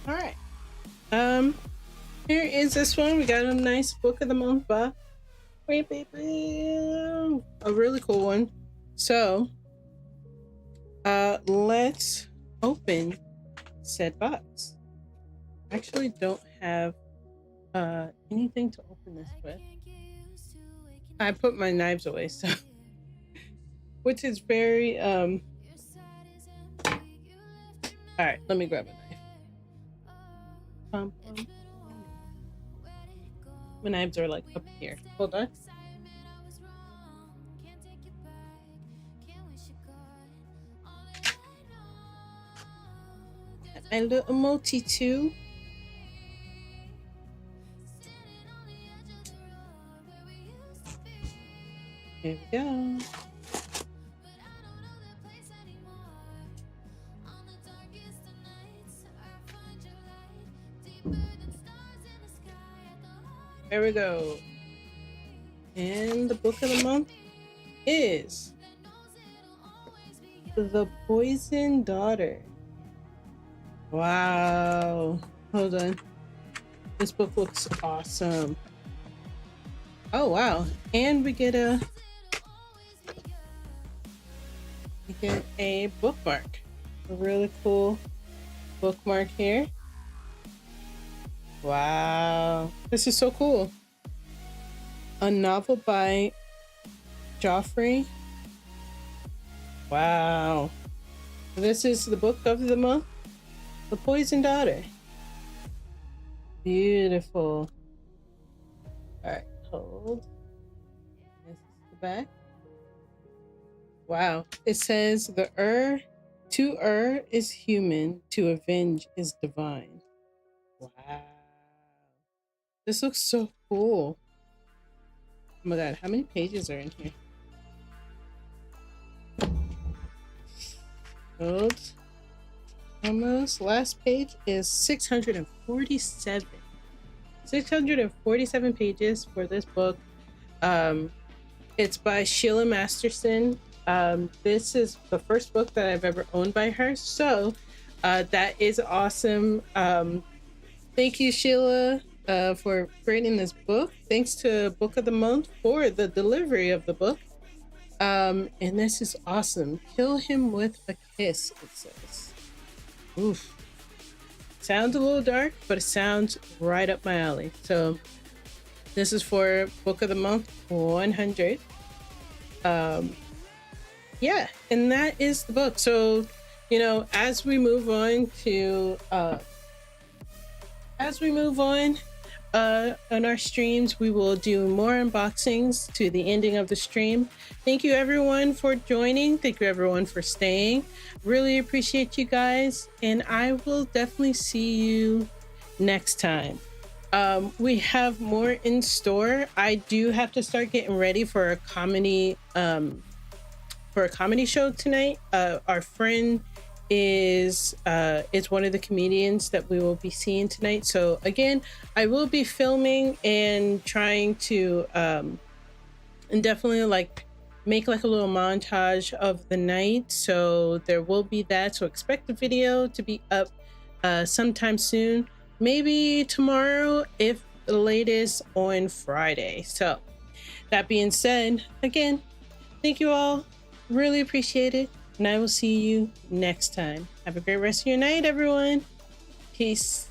All right, here is this one. We got a nice book of the month box. A really cool one. So let's open said box. I actually don't have anything to open this with. I put my knives away, so which is very all right, let me grab a knife. My knives are like up here. Hold on. My little multi too. Here we go. There we go. And the book of the month is The Poison Daughter. Wow. Hold on. This book looks awesome. Oh wow. And we get a bookmark. A really cool bookmark here. Wow. This is so cool. A novel by Joffrey. Wow. This is the book of the month, The Poison Daughter. Beautiful. All right, hold. This is the back. Wow. It says to err is human, to avenge is divine. Wow. This looks so cool. Oh my god, how many pages are in here? Hold. Almost. Last page is 647. 647 pages for this book. It's by Sheila Masterson. This is the first book that I've ever owned by her, so that is awesome. Thank you, Sheila, for creating this book. Thanks to Book of the Month for the delivery of the book. And this is awesome. Kill him with a kiss, it says. Oof. Sounds a little dark, but it sounds right up my alley. So this is for Book of the Month 100. Yeah, and that is the book. So, you know, as we move on on our streams, we will do more unboxings to the ending of the stream. Thank you everyone for joining. Thank you everyone for staying. Really appreciate you guys, and I will definitely see you next time. We have more in store. I do have to start getting ready for a comedy show tonight. Our friend is one of the comedians that we will be seeing tonight. So again, I will be filming and trying to and definitely like make like a little montage of the night. So there will be that. So expect the video to be up sometime soon, maybe tomorrow, if the latest on Friday. So that being said, again, thank you all. Really appreciate it. And I will see you next time. Have a great rest of your night, everyone. Peace.